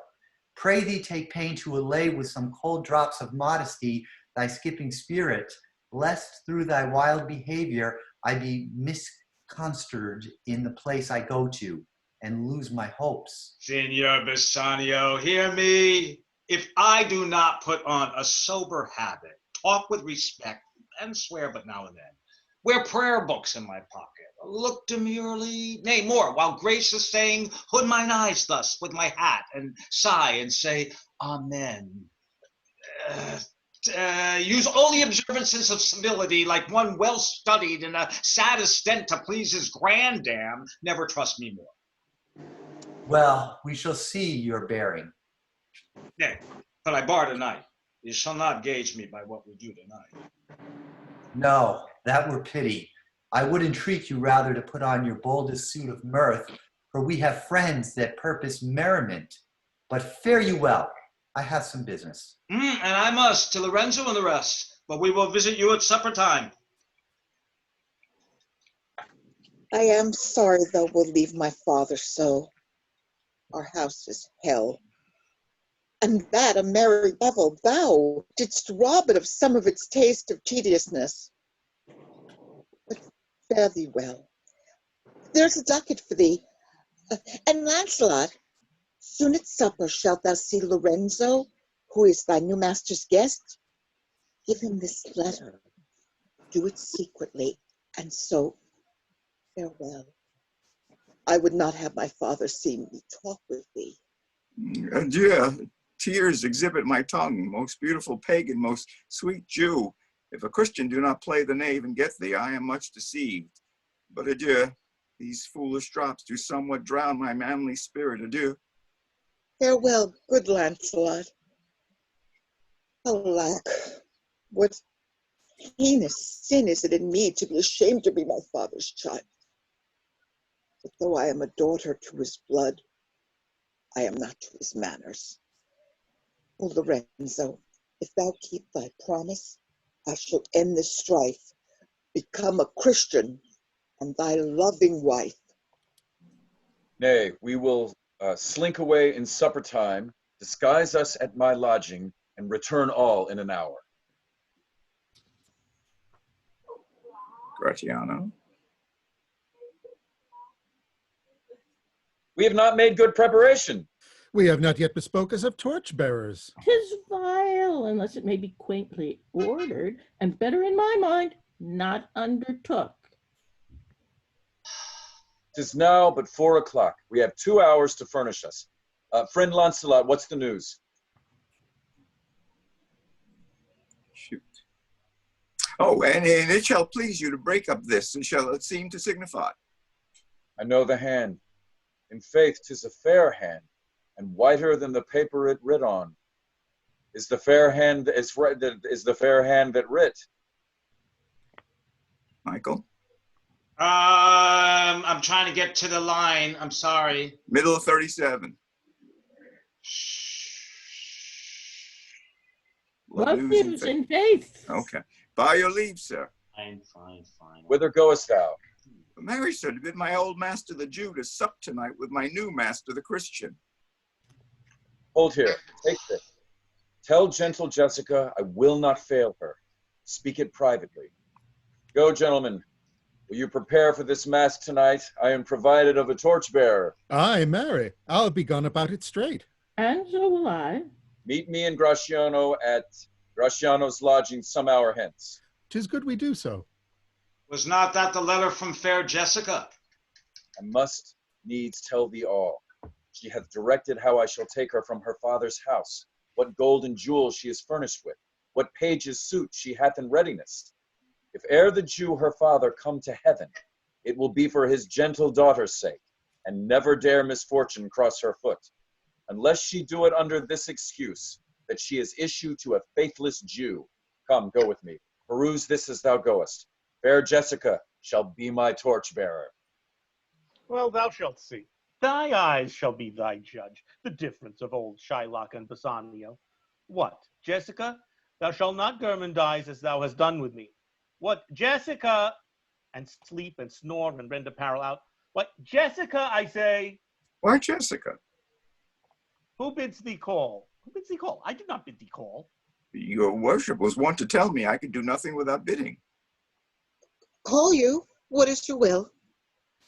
Pray thee take pain to allay with some cold drops of modesty thy skipping spirit, lest through thy wild behavior I be misconstrued in the place I go to, and lose my hopes. Signor Bassanio, hear me. If I do not put on a sober habit, talk with respect, and swear but now and then, wear prayer books in my pocket, look demurely, nay more, while grace is saying, hood mine eyes thus with my hat, and sigh and say, Amen. Use all the observances of civility like one well studied in a sad extent to please his grandam, never trust me more. Well, we shall see your bearing. Nay, but I bar tonight. You shall not gauge me by what we do tonight. No, that were pity. I would entreat you rather to put on your boldest suit of mirth, for we have friends that purpose merriment. But fare you well. I have some business. And I must, to Lorenzo and the rest, but we will visit you at supper time. I am sorry thou wilt leave my father so. Our house is hell. And that a merry devil, thou didst rob it of some of its taste of tediousness. But fare thee well. There's a ducat for thee. And Lancelot, soon at supper shalt thou see Lorenzo, who is thy new master's guest. Give him this letter. Do it secretly, and so farewell. I would not have my father see me talk with thee. Adieu. Tears exhibit my tongue, most beautiful pagan, most sweet Jew. If a Christian do not play the knave and get thee, I am much deceived. But adieu. These foolish drops do somewhat drown my manly spirit. Adieu. Farewell, good Lancelot. Alack, what heinous sin is it in me to be ashamed to be my father's child? But though I am a daughter to his blood, I am not to his manners. O Lorenzo, if thou keep thy promise, I shall end this strife, become a Christian, and thy loving wife. Nay, we will slink away in supper time, disguise us at my lodging, and return all in an hour. Gratiano. We have not made good preparation. We have not yet bespoke us of torchbearers. 'Tis vile, unless it may be quaintly ordered, and better in my mind, not undertook. 'Tis now but 4 o'clock. We have 2 hours to furnish us. Friend Lancelot, what's the news? Shoot. Oh, and it shall please you to break up this, and shall it seem to signify? I know the hand. In faith, 'tis a fair hand, and whiter than the paper it writ on. Is the fair hand that writ? Michael? I'm trying to get to the line. I'm sorry. Middle of 37. Love news and faith. Okay. By your leave, sir. Fine. Whither goest thou? Mary, sir, to bid my old master the Jew to sup tonight with my new master the Christian. Hold here, take this. Tell gentle Jessica I will not fail her. Speak it privately. Go, gentlemen. Will you prepare for this mass tonight? I am provided of a torchbearer. Aye, marry. I'll be gone about it straight. And so will I. Meet me and Gratiano at Gratiano's lodging some hour hence. 'Tis good we do so. Was not that the letter from fair Jessica? I must needs tell thee all. She hath directed how I shall take her from her father's house, what gold and jewels she is furnished with, what page's suit she hath in readiness. If e'er the Jew her father come to heaven, it will be for his gentle daughter's sake, and never dare misfortune cross her foot. Unless she do it under this excuse, that she is issue to a faithless Jew. Come, go with me. Peruse this as thou goest. Fair Jessica shall be my torchbearer. Well, thou shalt see. Thy eyes shall be thy judge, the difference of old Shylock and Bassanio. What, Jessica? Thou shalt not gormandize as thou hast done with me. What, Jessica? And sleep and snore and rend apparel out. What, Jessica, I say? Why, Jessica? Who bids thee call? Who bids thee call? I did not bid thee call. Your worship was wont to tell me I could do nothing without bidding. Call you? What is your will?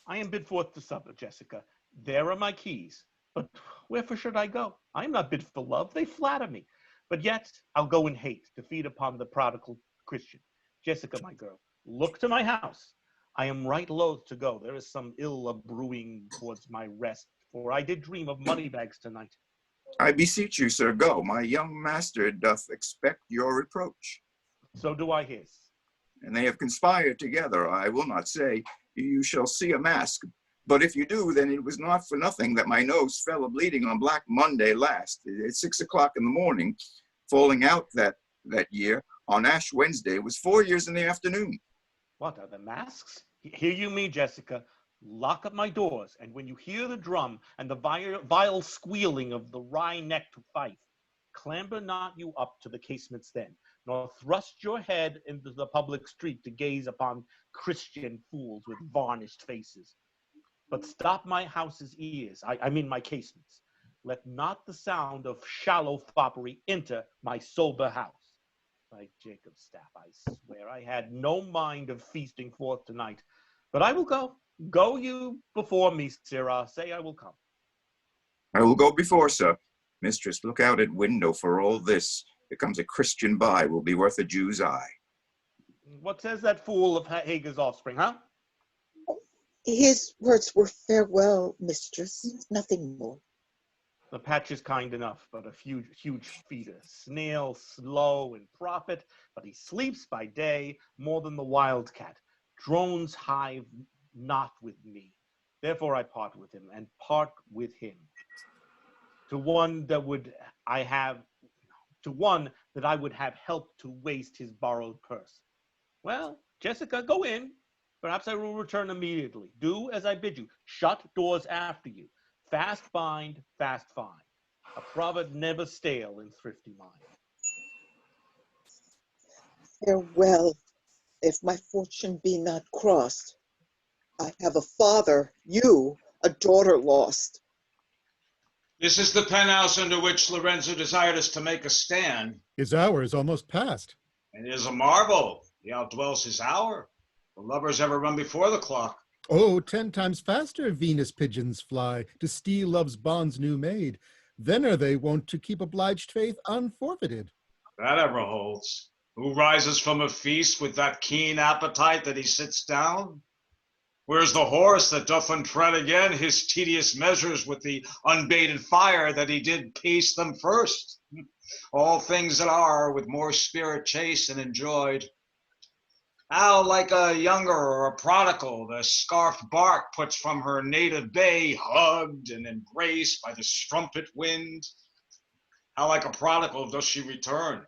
I am bid forth to supper, Jessica. There are my keys. But wherefore should I go? I am not bid for love. They flatter me. But yet I'll go in hate to feed upon the prodigal Christian. Jessica, my girl, look to my house. I am right loath to go. There is some ill a-brewing towards my rest, for I did dream of money bags tonight. I beseech you, sir, go. My young master doth expect your reproach. So do I his. And they have conspired together. I will not say. You shall see a mask. But if you do, then it was not for nothing that my nose fell a-bleeding on Black Monday last, at 6 o'clock in the morning, falling out that year. On Ash Wednesday was 4 years in the afternoon. What are the masks? Hear you me, Jessica? Lock up my doors, and when you hear the drum and the vile squealing of the wry-necked fife, clamber not you up to the casements then, nor thrust your head into the public street to gaze upon Christian fools with varnished faces. But stop my house's ears, I mean my casements. Let not the sound of shallow foppery enter my sober house. By Jacob's staff, I swear I had no mind of feasting forth tonight. But I will go. Go you before me, sirrah. Say I will come. I will go before, sir. Mistress, look out at window for all this. There comes a Christian by, will be worth a Jew's eye. What says that fool of Hagar's offspring, huh? His words were farewell, mistress, nothing more. The patch is kind enough, but a huge feeder. Snail, slow in profit, but he sleeps by day more than the wildcat. Drones hive not with me. Therefore I part with him, and part with him. To one that I would have helped to waste his borrowed purse. Well, Jessica, go in. Perhaps I will return immediately. Do as I bid you. Shut doors after you. Fast bind, fast find. A proverb never stale in thrifty mind. Farewell, if my fortune be not crossed. I have a father, you, a daughter lost. This is the penthouse under which Lorenzo desired us to make a stand. His hour is almost past. And it is a marvel. He outdwells his hour. The lovers ever run before the clock. Oh, 10 times faster Venus pigeons fly to steal love's bonds new made. Then are they wont to keep obliged faith unforfeited. That ever holds. Who rises from a feast with that keen appetite that he sits down? Where's the horse that doth untread again his tedious measures with the unbated fire that he did pace them first? All things that are with more spirit chased and enjoyed. How like a younger or a prodigal the scarfed bark puts from her native bay, hugged and embraced by the strumpet wind. How like a prodigal does she return,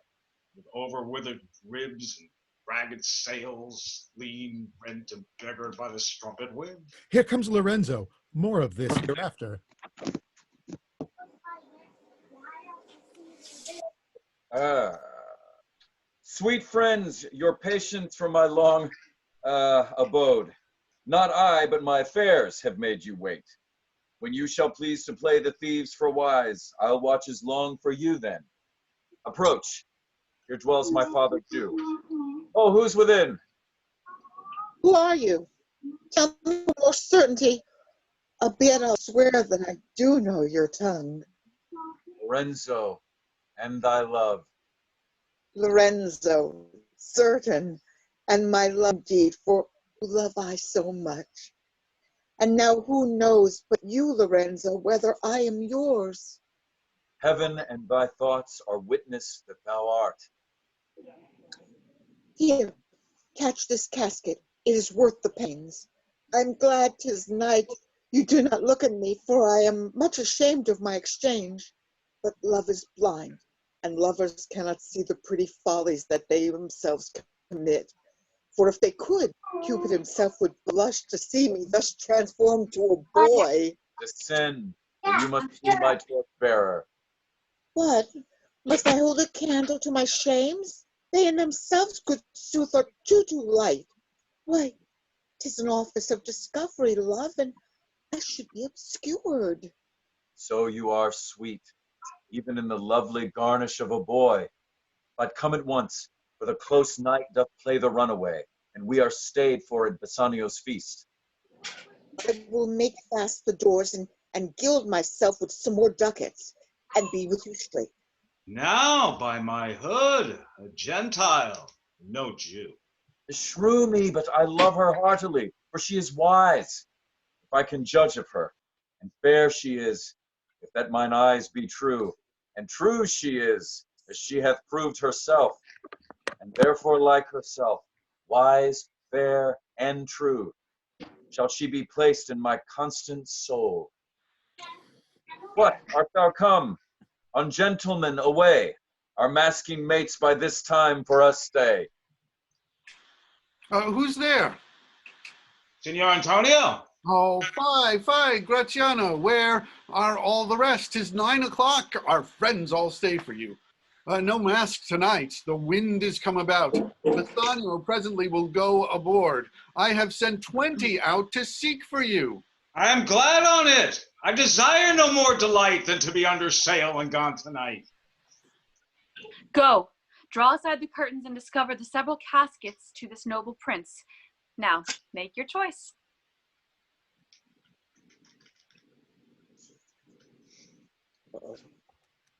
with over-withered ribs and ragged sails, lean, rent, and beggared by the strumpet wind. Here comes Lorenzo. More of this hereafter. Sweet friends, your patience for my long abode. Not I, but my affairs have made you wait. When you shall please to play the thieves for wise, I'll watch as long for you then. Approach. Here dwells my father Jew. Oh, who's within? Who are you? Tell me with more certainty. Albeit I'll swear that I do know your tongue. Lorenzo, and thy love. Lorenzo, certain, and my love deed, for who love I so much. And now who knows but you, Lorenzo, whether I am yours? Heaven and thy thoughts are witness that thou art. Here, catch this casket. It is worth the pains. I'm glad 'tis night. You do not look at me, for I am much ashamed of my exchange. But love is blind. and lovers cannot see the pretty follies that they themselves commit. For if they could, Cupid himself would blush to see me thus transformed to a boy. Descend, or you must be my torch-bearer. What? Must I hold a candle to my shames? They in themselves, good sooth, are too light. Why, 'tis an office of discovery, love, and I should be obscured. So you are sweet, even in the lovely garnish of a boy. But come at once, for the close night doth play the runaway, and we are stayed for at Bassanio's feast. I will make fast the doors and gild myself with some more ducats, and be with you straight. Now, by my hood, a Gentile, no Jew. Beshrew me, but I love her heartily, for she is wise, if I can judge of her, and fair she is, if that mine eyes be true, and true she is, as she hath proved herself, and therefore like herself, wise, fair, and true, shall she be placed in my constant soul. What, art thou come? Ungentlemen, away! Our masking mates by this time for us stay. Who's there? Signor Antonio? Oh, fie, Graziano, where are all the rest? 'Tis 9 o'clock. Our friends all stay for you. No mask tonight. The wind is come about. Bassanio presently will go aboard. I have sent 20 out to seek for you. I am glad on it. I desire no more delight than to be under sail and gone tonight. Go, draw aside the curtains and discover the several caskets to this noble prince. Now, make your choice.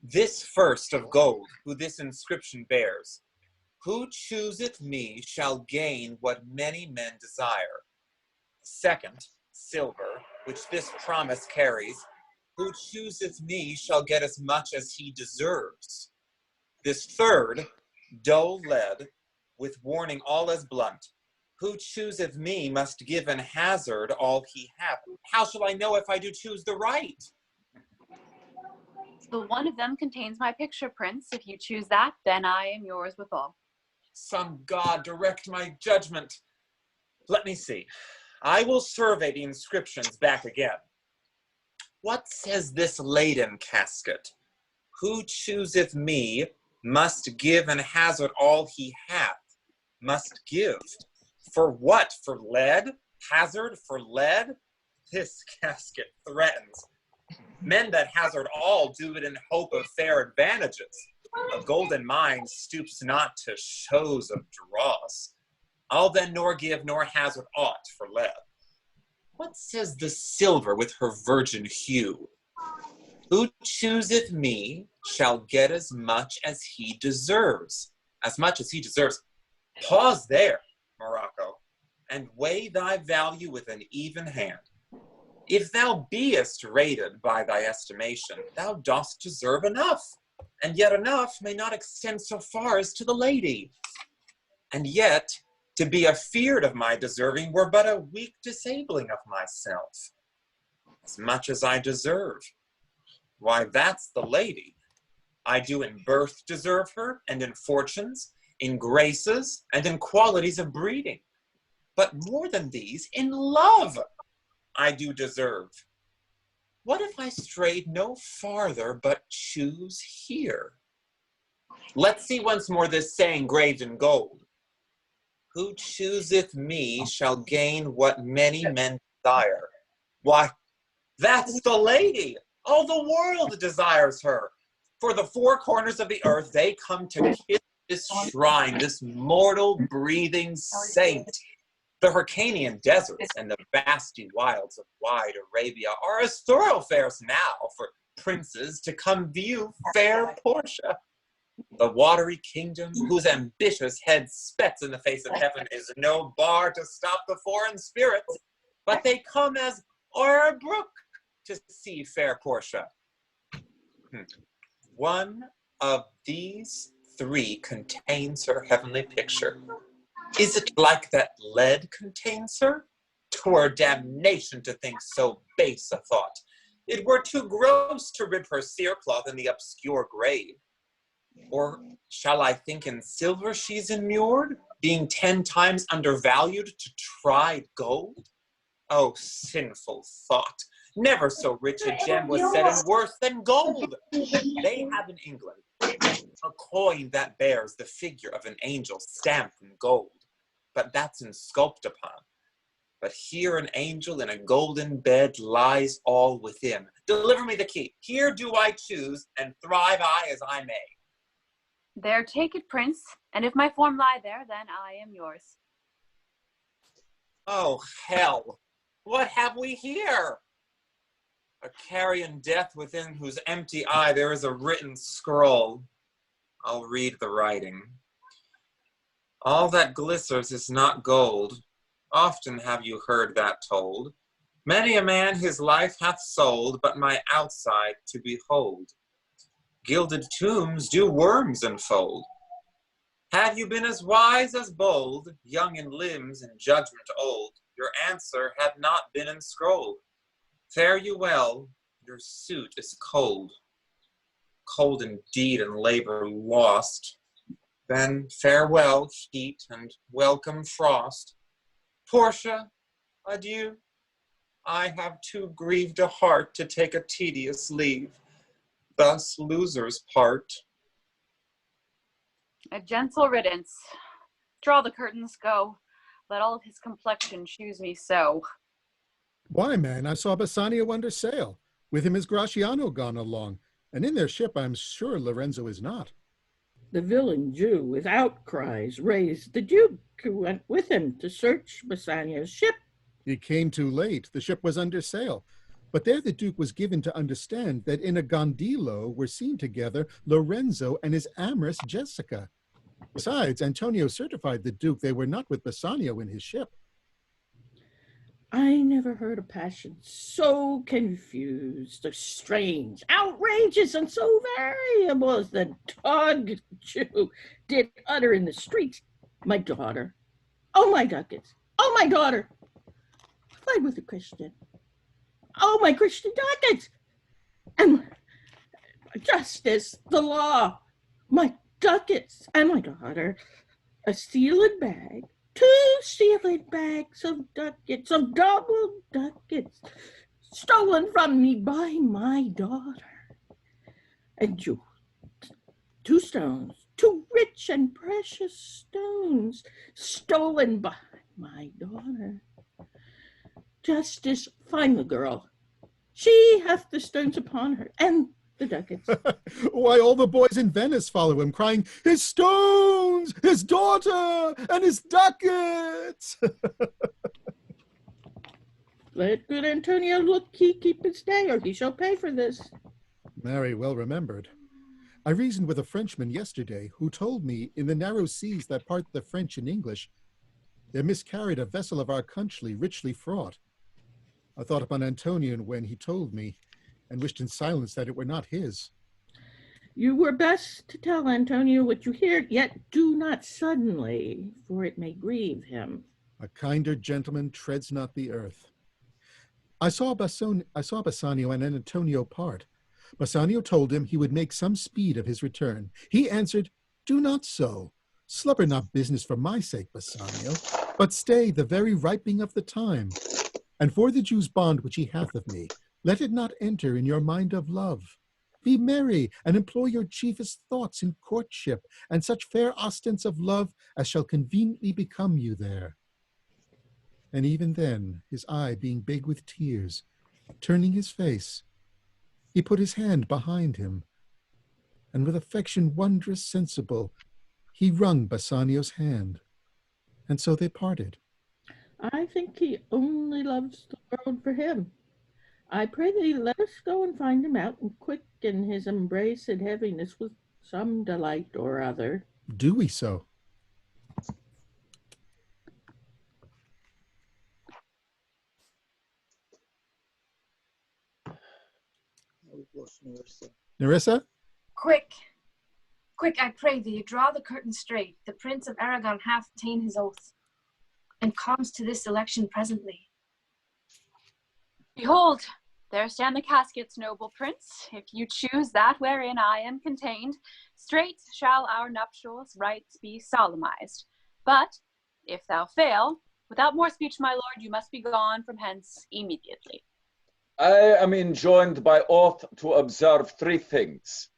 This first of gold, who this inscription bears, who chooseth me shall gain what many men desire. Second, silver, which this promise carries, who chooseth me shall get as much as he deserves. This third, dull lead, with warning all as blunt, who chooseth me must give and hazard all he hath. How shall I know if I do choose the right? The one of them contains my picture, Prince. If you choose that, then I am yours withal. Some god direct my judgment. Let me see. I will survey the inscriptions back again. What says this laden casket? Who chooseth me must give and hazard all he hath. Must give. For what? For lead? Hazard for lead? This casket threatens. Men that hazard all do it in hope of fair advantages. A golden mind stoops not to shows of dross. I'll then nor give nor hazard aught for lead. What says the silver with her virgin hue? Who chooseth me shall get as much as he deserves. As much as he deserves. Pause there, Morocco, and weigh thy value with an even hand. If thou beest rated by thy estimation, thou dost deserve enough, and yet enough may not extend so far as to the lady. And yet, to be afeard of my deserving were but a weak disabling of myself. As much as I deserve. Why, that's the lady. I do in birth deserve her, and in fortunes, in graces, and in qualities of breeding. But more than these, in love I do deserve. What if I strayed no farther but choose here? Let's see once more this saying graved in gold. Who chooseth me shall gain what many men desire. Why, that's the lady. All the world desires her. For the four corners of the earth, they come to kiss this shrine, this mortal breathing saint. The Hyrcanian deserts and the vasty wilds of wide Arabia are as thoroughfares now for princes to come view fair Portia. The watery kingdom, whose ambitious head spets in the face of heaven, is no bar to stop the foreign spirits, but they come as o'er a brook to see fair Portia. One of these three contains her heavenly picture. Is it like that lead contains her? 'Twere damnation to think so base a thought. It were too gross to rib her cerecloth in the obscure grave. Or shall I think in silver she's immured, being 10 times undervalued to tried gold? Oh, sinful thought! Never so rich a gem was said, and worse than gold. They have in England a coin that bears the figure of an angel stamped in gold, but that's in sculpt upon. But here an angel in a golden bed lies all within. Deliver me the key. Here do I choose, and thrive I as I may. There take it, Prince, and if my form lie there, then I am yours. Oh, hell! What have we here? A carrion death within whose empty eye there is a written scroll. I'll read the writing. All that glisters is not gold. Often have you heard that told. Many a man his life hath sold, but my outside to behold. Gilded tombs do worms enfold. Had you been as wise as bold, young in limbs and judgment old, your answer had not been enscrolled. Fare you well, your suit is cold. Cold indeed and labor lost. Then farewell, heat, and welcome frost. Portia, adieu. I have too grieved a heart to take a tedious leave. Thus losers part. A gentle riddance. Draw the curtains, go. Let all of his complexion choose me so. Why, man, I saw Bassanio under sail. With him is Gratiano gone along, and in their ship I'm sure Lorenzo is not. The villain Jew, with outcries, raised the Duke, who went with him to search Bassanio's ship. He came too late. The ship was under sail. But there the Duke was given to understand that in a gondolo were seen together Lorenzo and his amorous Jessica. Besides, Antonio certified the Duke they were not with Bassanio in his ship. I never heard a passion so confused, so strange, outrageous, and so variable as the dog Jew did utter in the streets. My daughter, oh my ducats, oh my daughter, fled with a Christian. Oh my Christian ducats, and justice, the law, my ducats, and my daughter, a sealed bag. 2 sealed bags of ducats, of double ducats, stolen from me by my daughter. And jewels, 2 stones, 2 rich and precious stones, stolen by my daughter. Justice, find the girl. She hath the stones upon her, and the ducats. Why, all the boys in Venice follow him, crying, his stones, his daughter, and his ducats. Let good Antonio look he keep his day, or he shall pay for this. Marry, well remembered. I reasoned with a Frenchman yesterday, who told me in the narrow seas that part the French and English, there miscarried a vessel of our country richly fraught. I thought upon Antonio when he told me, and wished in silence that it were not his. You were best to tell Antonio what you hear, yet do not suddenly, for it may grieve him. A kinder gentleman treads not the earth. I saw Bassanio and Antonio part. Bassanio told him he would make some speed of his return. He answered, do not so. Slubber not business for my sake, Bassanio, but stay the very ripening of the time. And for the Jew's bond which he hath of me, let it not enter in your mind of love. Be merry, and employ your chiefest thoughts in courtship, and such fair ostents of love as shall conveniently become you there. And even then, his eye being big with tears, turning his face, he put his hand behind him, and with affection wondrous sensible, he wrung Bassanio's hand, and so they parted. I think he only loves the world for him. I pray thee, let us go and find him out, and quicken his embrace and heaviness with some delight or other. Do we so? Nerissa? Quick, I pray thee, draw the curtain straight. The Prince of Aragon hath ta'en his oath, and comes to this election presently. Behold, There stand the caskets, noble prince. If you choose that wherein I am contained, straight shall our nuptials rites be solemnized. But if thou fail, without more speech, my lord, you must be gone from hence immediately. I am enjoined by oath to observe 3 things.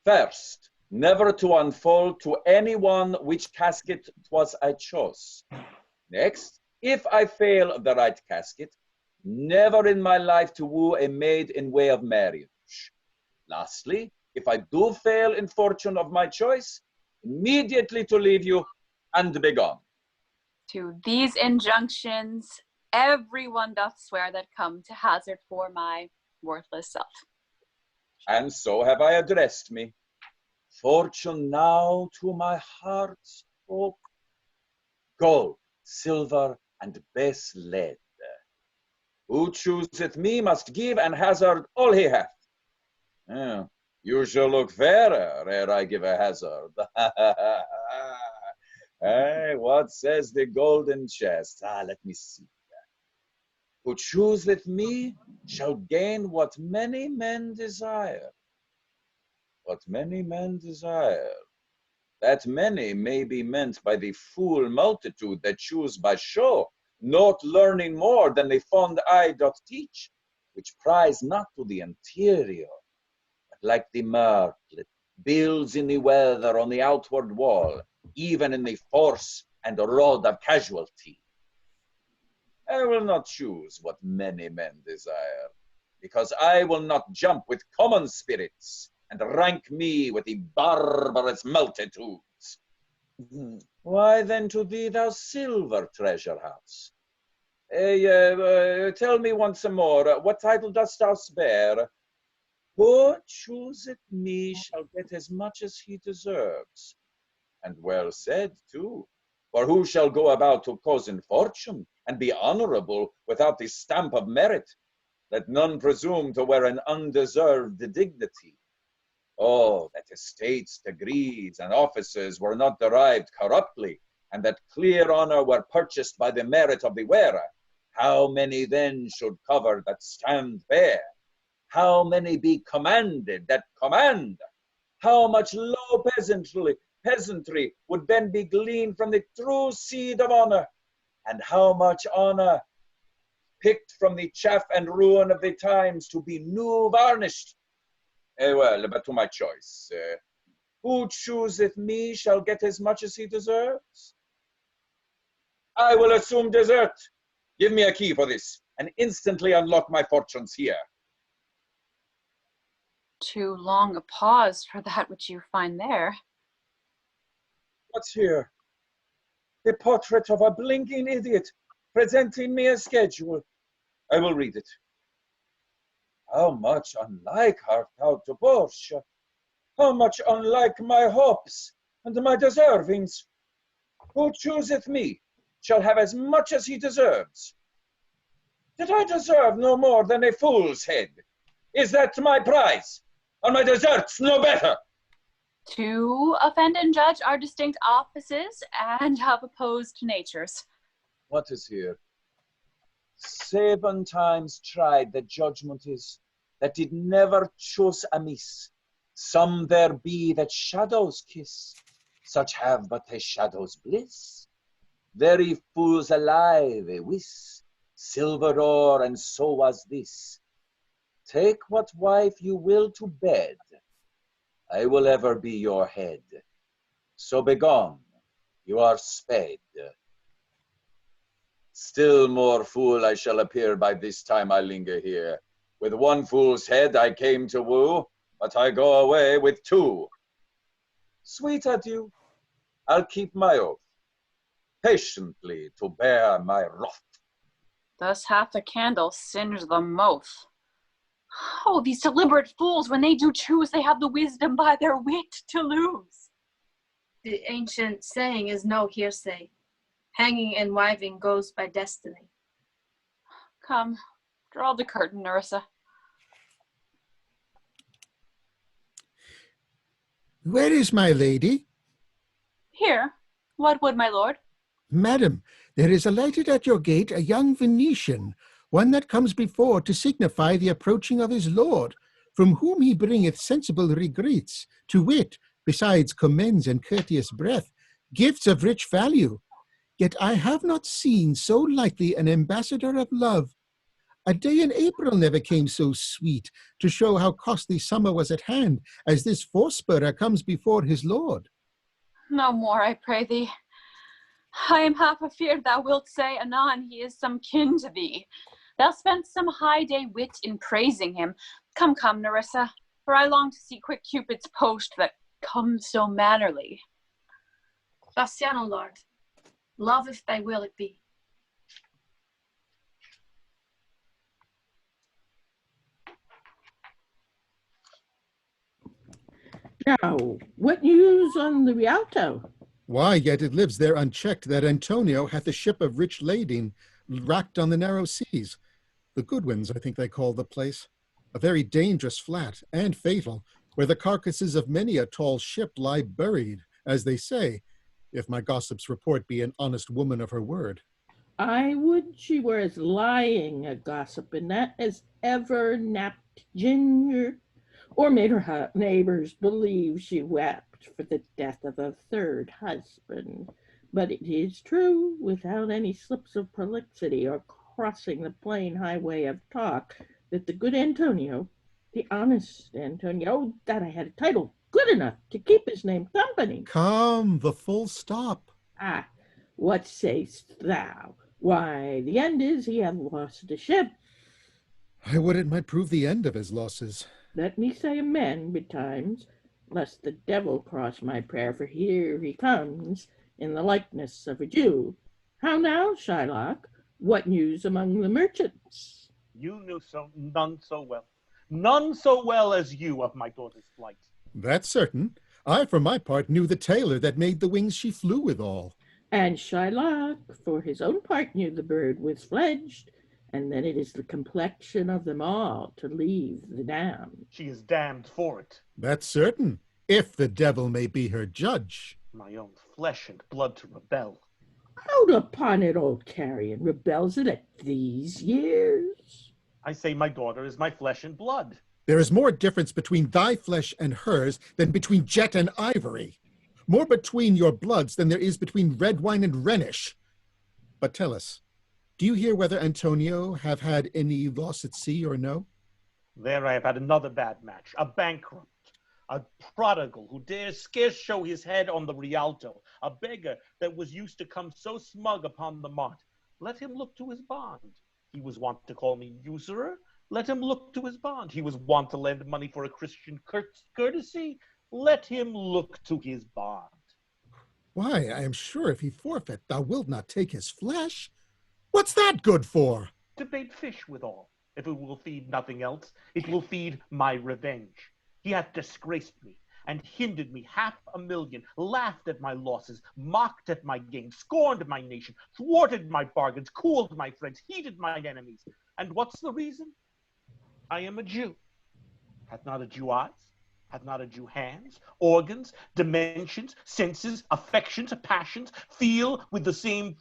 First, never to unfold to anyone which casket 'twas I chose. Next, if I fail the right casket, never in my life to woo a maid in way of marriage. Lastly, if I do fail in fortune of my choice, immediately to leave you and be gone. To these injunctions, everyone doth swear that come to hazard for my worthless self. And so have I addressed me. Fortune now to my heart's hope. Gold, silver, and base lead. Who chooseth me must give and hazard all he hath. You shall look fairer ere I give a hazard. Hey, what says the golden chest? Let me see. Who chooseth me shall gain what many men desire. What many men desire. That many may be meant by the fool multitude that choose by show, not learning more than the fond eye doth teach, which prize not to the interior, but like the martlet, builds in the weather on the outward wall, even in the force and rod of casualty. I will not choose what many men desire, because I will not jump with common spirits, and rank me with the barbarous multitudes. Why then to thee, thou silver treasure house? Tell me once more, what title dost thou bear? Who chooseth me shall get as much as he deserves. And well said, too. For who shall go about to cozen fortune, and be honorable without the stamp of merit? Let none presume to wear an undeserved dignity. Oh, that estates, degrees, and offices were not derived corruptly, and that clear honor were purchased by the merit of the wearer. How many then should cover that stand bare? How many be commanded that command? How much low peasantry would then be gleaned from the true seed of honor? And how much honor picked from the chaff and ruin of the times to be new varnished? Well, but to my choice. Who chooseth me shall get as much as he deserves. I will assume desert. Give me a key for this, and instantly unlock my fortunes here. Too long a pause for that which you find there. What's here? The portrait of a blinking idiot, presenting me a schedule. I will read it. How much unlike art thou to Portia? How much unlike my hopes and my deservings? Who chooseth me shall have as much as he deserves. Did I deserve no more than a fool's head? Is that my prize? Are my deserts no better? To offend and judge are distinct offices and of opposed natures. What is here? 7 times tried the judgment is, that did never choose amiss. Some there be that shadows kiss, such have but a shadow's bliss. Very fools alive, wis, silver ore, and so was this. Take what wife you will to bed, I will ever be your head. So begone, you are sped. Still more fool I shall appear by this time I linger here. With 1 fool's head I came to woo, but I go away with 2. Sweet adieu, I'll keep my oath, patiently to bear my wrath. Thus hath the candle singed the mouth. Oh, these deliberate fools, when they do choose, they have the wisdom by their wit to lose. The ancient saying is no hearsay. Hanging and wiving goes by destiny. Come, draw the curtain, Nerissa. Where is my lady? Here, what would my lord? Madam, there is alighted at your gate a young Venetian, one that comes before to signify the approaching of his Lord, from whom he bringeth sensible regrets, to wit, besides commends and courteous breath, gifts of rich value. Yet I have not seen so likely an ambassador of love. A day in April never came so sweet, to show how costly summer was at hand, as this forespurrer comes before his Lord. No more, I pray thee. I am half afeard thou wilt say anon he is some kin to thee. Thou spent some high day wit in praising him. Come, come, Nerissa, for I long to see quick Cupid's post that comes so mannerly. Bastiano, Lord, love if thy will it be. Now, what news on the Rialto? Why, yet it lives there unchecked that Antonio hath a ship of rich lading wracked on the narrow seas. The Goodwins, I think they call the place. A very dangerous flat, and fatal, where the carcasses of many a tall ship lie buried, as they say, if my gossip's report be an honest woman of her word. I would she were as lying a gossip in that as ever napped ginger, or made her neighbors believe she wept for the death of a third husband. But it is true, without any slips of prolixity or crossing the plain highway of talk, that the good Antonio, the honest Antonio, that I had a title good enough to keep his name company. Come, the full stop. Ah, what say'st thou? Why, the end is he hath lost a ship. I would it might prove the end of his losses. Let me say amen betimes, lest the devil cross my prayer, for here he comes in the likeness of a Jew. How now, Shylock? What news among the merchants? You knew none so well as you of my daughter's flight. That's certain. I, for my part, knew the tailor that made the wings she flew withal. And Shylock, for his own part, knew the bird was fledged, and then it is the complexion of them all to leave the dam. She is damned for it. That's certain, if the devil may be her judge. My own flesh and blood to rebel. Out upon it, old carrion, rebels it at these years? I say my daughter is my flesh and blood. There is more difference between thy flesh and hers than between jet and ivory. More between your bloods than there is between red wine and Rhenish. But tell us, do you hear whether Antonio have had any loss at sea or no? There I have had another bad match, a bankrupt, a prodigal who dares scarce show his head on the Rialto, a beggar that was used to come so smug upon the mart. Let him look to his bond. He was wont to call me usurer. Let him look to his bond. He was wont to lend money for a Christian courtesy. Let him look to his bond. Why, I am sure if he forfeit, thou wilt not take his flesh. What's that good for? To bait fish withal. If it will feed nothing else, it will feed my revenge. He hath disgraced me, and hindered me 500,000, laughed at my losses, mocked at my gains, scorned my nation, thwarted my bargains, cooled my friends, heated mine enemies. And what's the reason? I am a Jew. Hath not a Jew eyes? Hath not a Jew hands, organs, dimensions, senses, affections, passions, feed with the same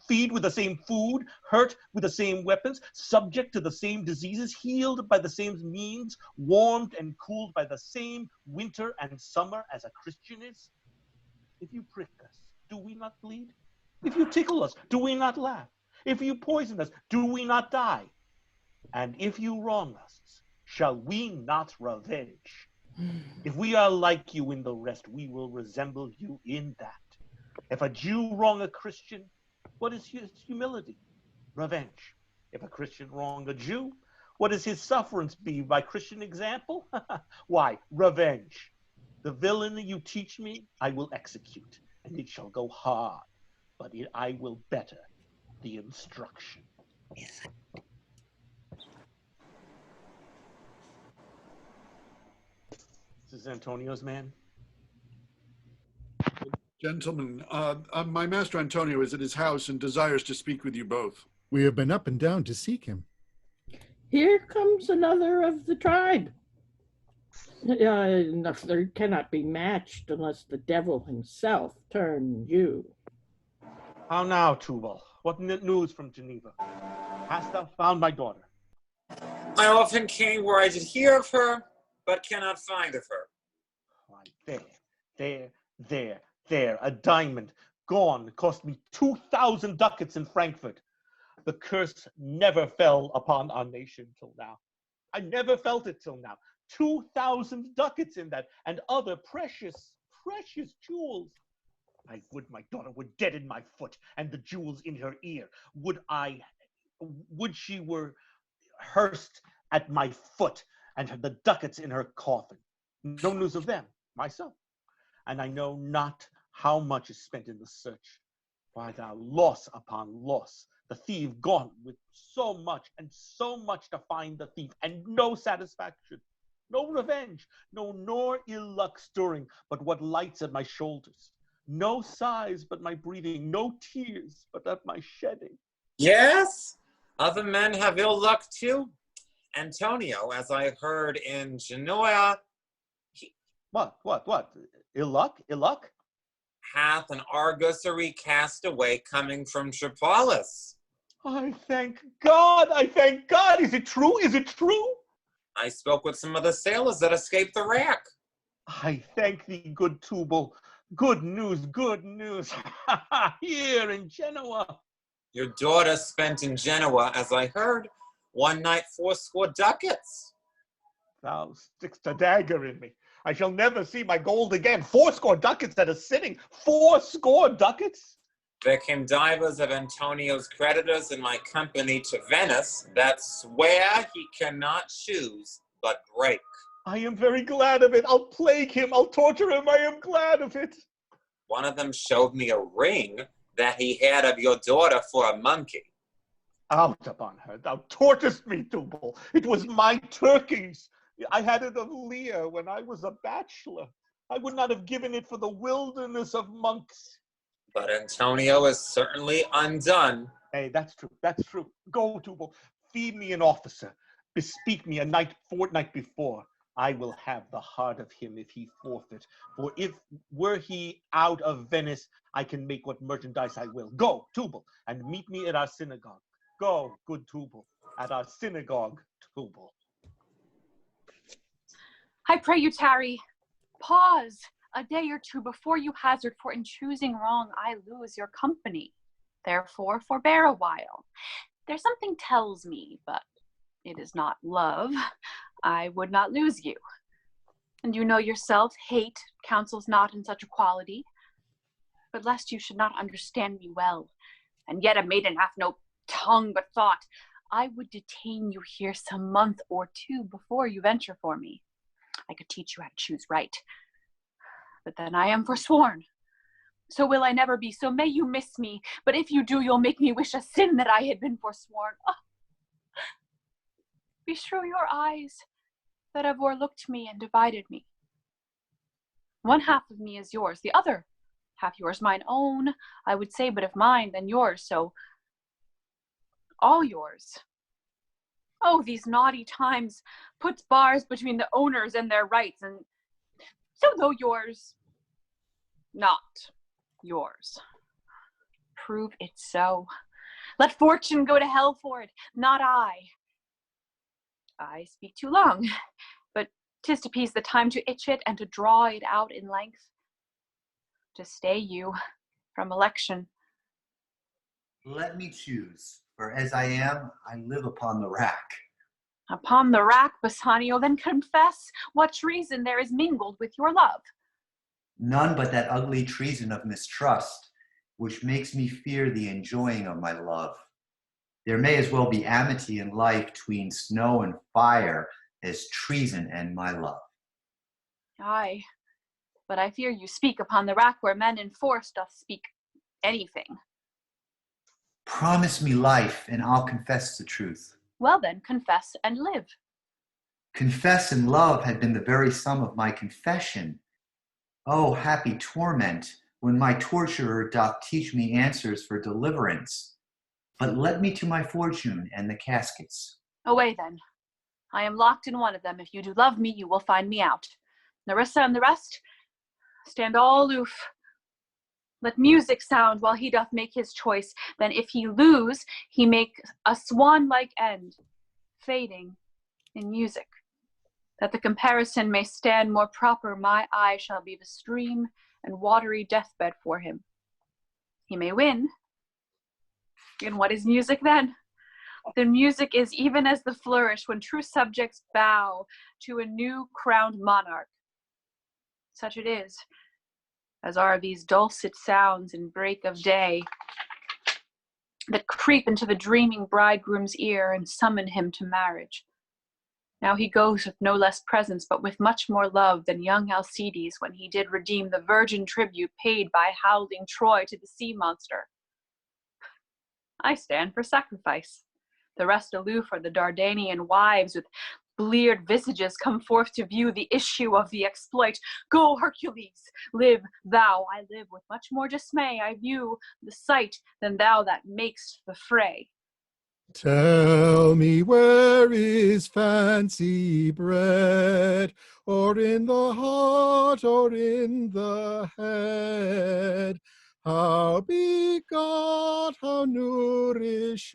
food, hurt with the same weapons, subject to the same diseases, healed by the same means, warmed and cooled by the same winter and summer as a Christian is? If you prick us, do we not bleed? If you tickle us, do we not laugh? If you poison us, do we not die? And if you wrong us, shall we not revenge? If we are like you in the rest, we will resemble you in that. If a Jew wrong a Christian, what is his humility? Revenge. If a Christian wrong a Jew, what is his sufferance be by Christian example? Why, revenge. The villainy you teach me, I will execute, and it shall go hard, but I will better the instruction. This is Antonio's man. Gentlemen, my master Antonio is at his house and desires to speak with you both. We have been up and down to seek him. Here comes another of the tribe. There cannot be matched unless the devil himself turn you. How now, Tubal? What news from Geneva? Hast thou found my daughter? I often came where I did hear of her, but cannot find of her. Why, there, a diamond, gone, cost me 2,000 ducats in Frankfurt. The curse never fell upon our nation till now. I never felt it till now. 2,000 ducats in that, and other precious, precious jewels. I would my daughter were dead in my foot, and the jewels in her ear. Would she were hearsed at my foot, and the ducats in her coffin. No news of them, myself. And I know not how much is spent in the search. Why, thou loss upon loss. The thief gone with so much to find the thief, and no satisfaction, no revenge, no nor ill luck stirring, but what lights at my shoulders. No sighs but my breathing, no tears but at my shedding. Yes, other men have ill luck too. Antonio, as I heard in Genoa, What? Ill luck? Hath an argosary cast away coming from Tripolis. I thank God. Is it true? I spoke with some of the sailors that escaped the wreck. I thank thee, good Tubal. Good news. Here in Genoa. Your daughter spent in Genoa, as I heard, one night 80 ducats. Thou stickst a dagger in me. I shall never see my gold again. 80 ducats at a sitting. 80 ducats? There came divers of Antonio's creditors in my company to Venice that swear he cannot choose but break. I am very glad of it. I'll plague him. I'll torture him. I am glad of it. One of them showed me a ring that he had of your daughter for a monkey. Out upon her. Thou torturest me, Tubal. It was my turkeys. I had it of Leah when I was a bachelor. I would not have given it for the wilderness of monks. But Antonio is certainly undone. Hey, that's true. Go, Tubal. Feed me an officer. Bespeak me a fortnight before. I will have the heart of him if he forfeit. For if were he out of Venice, I can make what merchandise I will. Go, Tubal, and meet me at our synagogue. Go, good Tubal, at our synagogue, Tubal. I pray you tarry. Pause a day or two before you hazard, for in choosing wrong I lose your company. Therefore forbear a while. There's something tells me, but it is not love. I would not lose you. And you know yourself, hate counsels not in such a quality. But lest you should not understand me well, and yet a maiden hath no tongue but thought, I would detain you here some month or two before you venture for me. I could teach you how to choose right. But then I am forsworn. So will I never be, so may you miss me. But if you do, you'll make me wish a sin that I had been forsworn. Oh. Beshrew your eyes that have o'erlooked me and divided me. One half of me is yours, the other half yours, mine own, I would say, but if mine, then yours, so all yours. Oh, these naughty times puts bars between the owners and their rights, and so though yours, not yours. Prove it so. Let fortune go to hell for it, not I. I speak too long, but 'tis to peace the time to itch it and to draw it out in length, to stay you from election. Let me choose, for as I am, I live upon the rack. Upon the rack, Bassanio, then confess what treason there is mingled with your love. None but that ugly treason of mistrust, which makes me fear the enjoying of my love. There may as well be amity in life between snow and fire as treason and my love. Aye, but I fear you speak upon the rack where men in force doth speak anything. Promise me life, and I'll confess the truth. Well then, confess and live. Confess and love had been the very sum of my confession. Oh, happy torment, when my torturer doth teach me answers for deliverance. But let me to my fortune and the caskets. Away then. I am locked in one of them. If you do love me, you will find me out. Nerissa and the rest, stand all aloof. Let music sound while he doth make his choice. Then if he lose, he make a swan-like end, fading in music. That the comparison may stand more proper, my eye shall be the stream and watery deathbed for him. He may win. And what is music then? The music is even as the flourish when true subjects bow to a new crowned monarch. Such it is, as are these dulcet sounds in break of day that creep into the dreaming bridegroom's ear and summon him to marriage. Now he goes with no less presence, but with much more love than young Alcides when he did redeem the virgin tribute paid by howling Troy to the sea monster. I stand for sacrifice. The rest aloof are the Dardanian wives with bleared visages come forth to view the issue of the exploit. Go, Hercules, live thou. I live with much more dismay. I view the sight than thou that makes the fray. Tell me, where is fancy bred, or in the heart, or in the head? How begot, how nourished?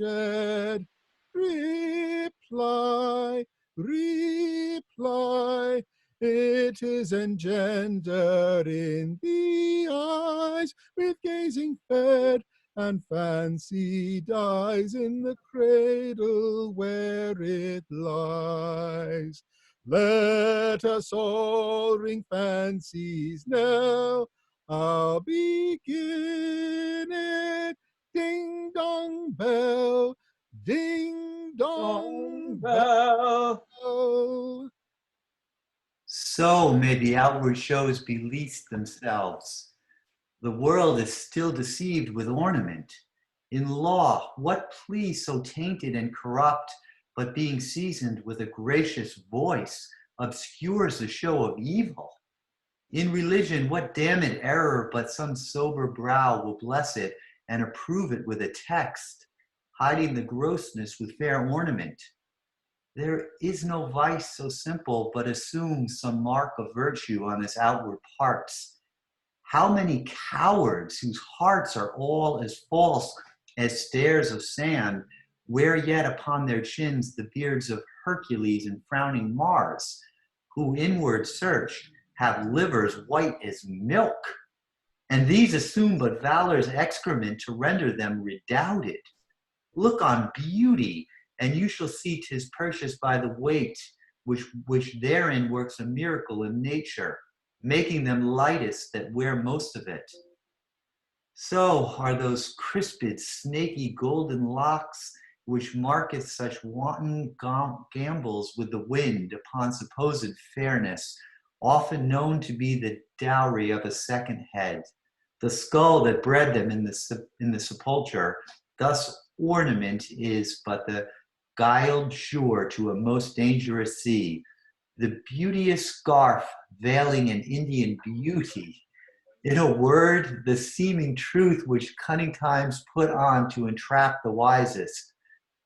Reply, reply. It is engendered in the eyes, with gazing fed, and fancy dies in the cradle where it lies. Let us all ring fancy's knell. I'll begin it. Ding dong bell, ding dong bell. So may the outward shows be least themselves. The world is still deceived with ornament. In law, what plea so tainted and corrupt, but being seasoned with a gracious voice, obscures the show of evil? In religion, what damned error but some sober brow will bless it and approve it with a text, hiding the grossness with fair ornament? There is no vice so simple, but assumes some mark of virtue on its outward parts. How many cowards whose hearts are all as false as stairs of sand, wear yet upon their chins the beards of Hercules and frowning Mars, who inward search have livers white as milk, and these assume but valor's excrement to render them redoubted. Look on beauty, and you shall see 'tis purchased by the weight, which therein works a miracle in nature, making them lightest that wear most of it. So are those crisped, snaky, golden locks, which marketh such wanton gambols with the wind upon supposed fairness, often known to be the dowry of a second head, the skull that bred them in the sepulchre. Thus ornament is but the guiled shore to a most dangerous sea, the beauteous scarf veiling an Indian beauty. In a word, the seeming truth which cunning times put on to entrap the wisest.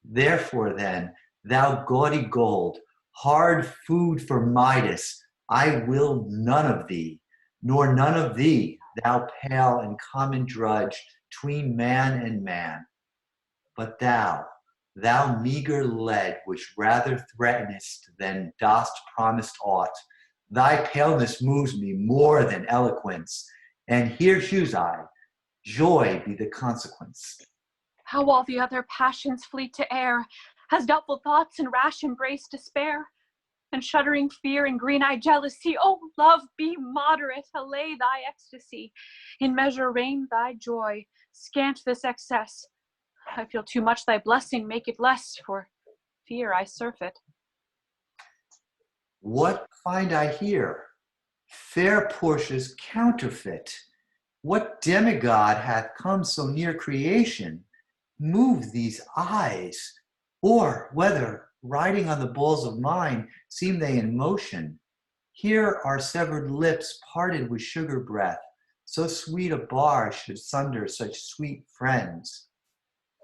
Therefore then, thou gaudy gold, hard food for Midas, I will none of thee, nor none of thee, thou pale and common drudge, tween man and man. But thou meager lead, which rather threatenest than dost promise aught, thy paleness moves me more than eloquence, and here choose I, joy be the consequence. How all the other passions fleet to air, has doubtful thoughts and rash embrace despair, and shuddering fear and green-eyed jealousy. Oh, love, be moderate, allay thy ecstasy, in measure reign thy joy, scant this excess. I feel too much thy blessing, make it less, for fear I surfeit. What find I here? Fair Portia's counterfeit. What demigod hath come so near creation, moved these eyes? Or whether, riding on the bulls of mine, seem they in motion? Here are severed lips parted with sugar breath, so sweet a bar should sunder such sweet friends.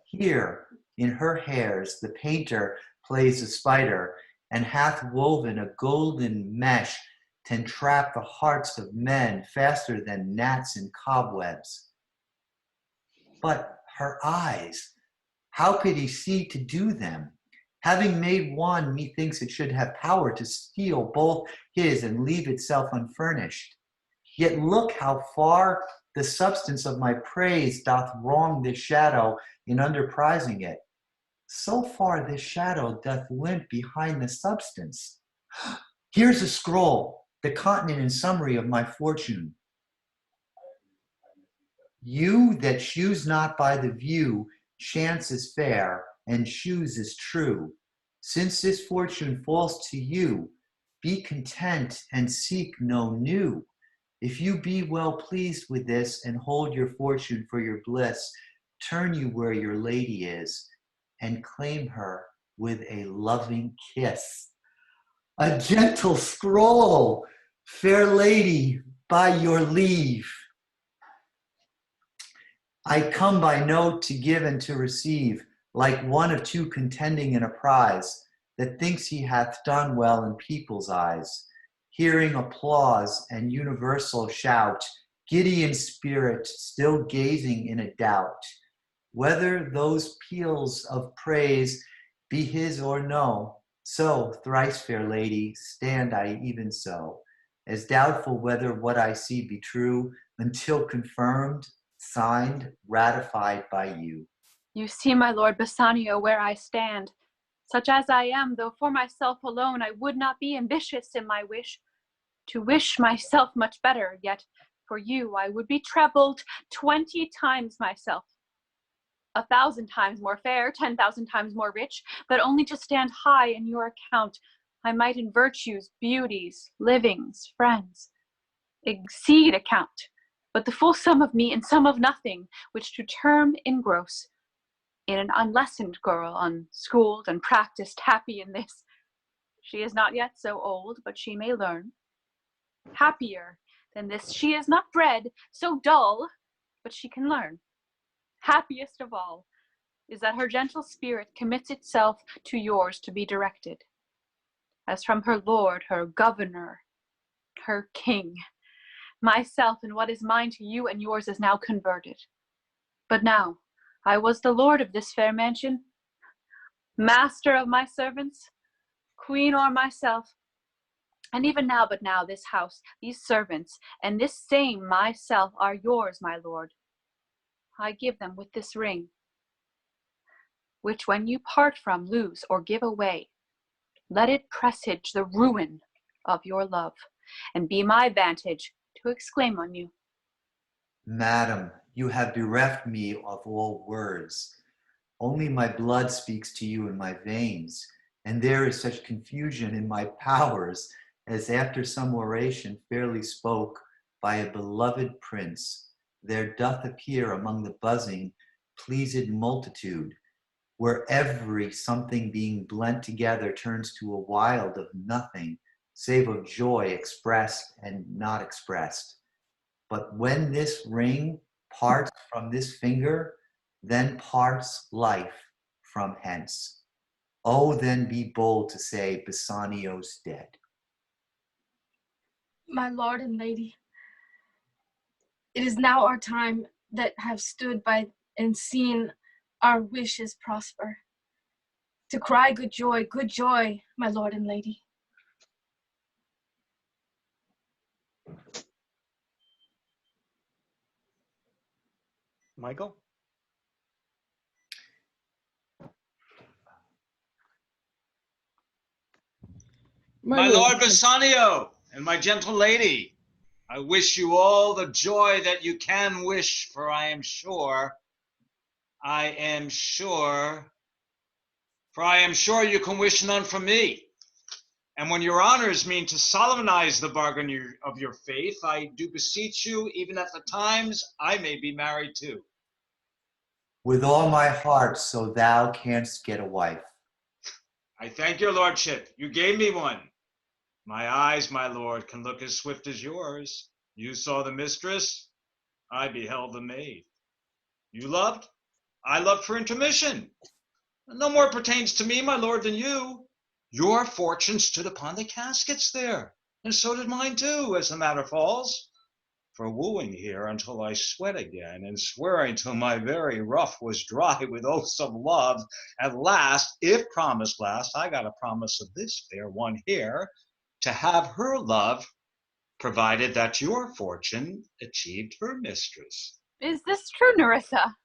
Here, in her hairs, the painter plays a spider, and hath woven a golden mesh to entrap the hearts of men faster than gnats in cobwebs. But her eyes, how could he see to do them? Having made one, methinks it should have power to steal both his and leave itself unfurnished. Yet look how far the substance of my praise doth wrong this shadow in underprizing it. So far this shadow doth limp behind the substance. Here's a scroll, the continent and summary of my fortune. You that choose not by the view, chance is fair, and choose is true. Since this fortune falls to you, be content and seek no new. If you be well pleased with this and hold your fortune for your bliss, turn you where your lady is and claim her with a loving kiss. A gentle scroll, fair lady, by your leave. I come by note to give and to receive, like one of two contending in a prize, that thinks he hath done well in people's eyes. Hearing applause and universal shout, giddy in spirit, still gazing in a doubt, whether those peals of praise be his or no. So, thrice fair lady, stand I even so, as doubtful whether what I see be true, until confirmed, signed, ratified by you. You see, my lord Bassanio, where I stand. Such as I am, though for myself alone I would not be ambitious in my wish, to wish myself much better, yet for you I would be trebled 20 times myself, 1,000 times more fair, 10,000 times more rich, but only to stand high in your account, I might in virtues, beauties, livings, friends, exceed account, but the full sum of me and sum of nothing, which to term engross, in an unlessoned girl, unschooled and practiced, happy in this. She is not yet so old, but she may learn. Happier than this, she is not bred so dull, but she can learn. Happiest of all is that her gentle spirit commits itself to yours to be directed, as from her lord, her governor, her king, myself and what is mine to you and yours is now converted. But now, I was the lord of this fair mansion, master of my servants, queen o'er myself, and even now, but now, this house, these servants, and this same myself are yours, my lord. I give them with this ring, which when you part from, lose, or give away, let it presage the ruin of your love, and be my vantage to exclaim on you. Madam, you have bereft me of all words. Only my blood speaks to you in my veins, and there is such confusion in my powers as after some oration fairly spoke by a beloved prince, there doth appear among the buzzing, pleased multitude, where every something being blent together turns to a wild of nothing, save of joy expressed and not expressed. But when this ring parts from this finger, then parts life from hence. Oh, then be bold to say Bassanio's dead. My lord and lady, it is now our time that have stood by and seen our wishes prosper, to cry good joy, my lord and lady. Michael? My lord Bassanio and my gentle lady, I wish you all the joy that you can wish, for I am sure you can wish none from me. And when your honors mean to solemnize the bargain of your faith, I do beseech you, even at the times I may be married too. With all my heart, so thou canst get a wife. I thank your lordship. You gave me one. My eyes, my lord, can look as swift as yours. You saw the mistress, I beheld the maid. You loved, I loved for intermission. No more pertains to me, my lord, than you. Your fortune stood upon the caskets there, and so did mine too, as the matter falls. for wooing here until I sweat again, and swearing till my very ruff was dry with oaths of love. At last, if promised last, I got a promise of this fair one here, to have her love, provided that your fortune achieved her mistress. Is this true, Nerissa?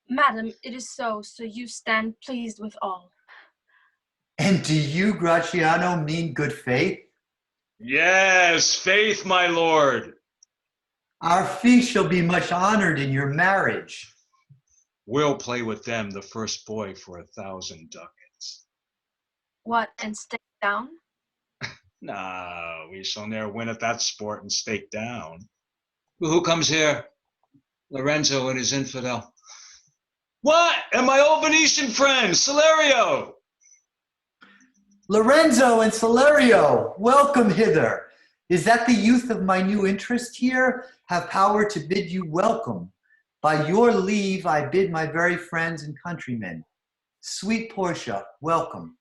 Madam, it is so you stand pleased with all. And do you, Graciano, mean good faith? Yes, faith, my lord. Our fee shall be much honored in your marriage. We'll play with them the first boy for 1,000 ducats. What, and stake down? Nah, we shall ne'er win at that sport and stake down. Who comes here? Lorenzo and his infidel. What? And my old Venetian friend, Celerio. Lorenzo and Celerio, welcome hither. Is that the youth of my new interest here? Have power to bid you welcome. By your leave, I bid my very friends and countrymen. Sweet Portia, welcome.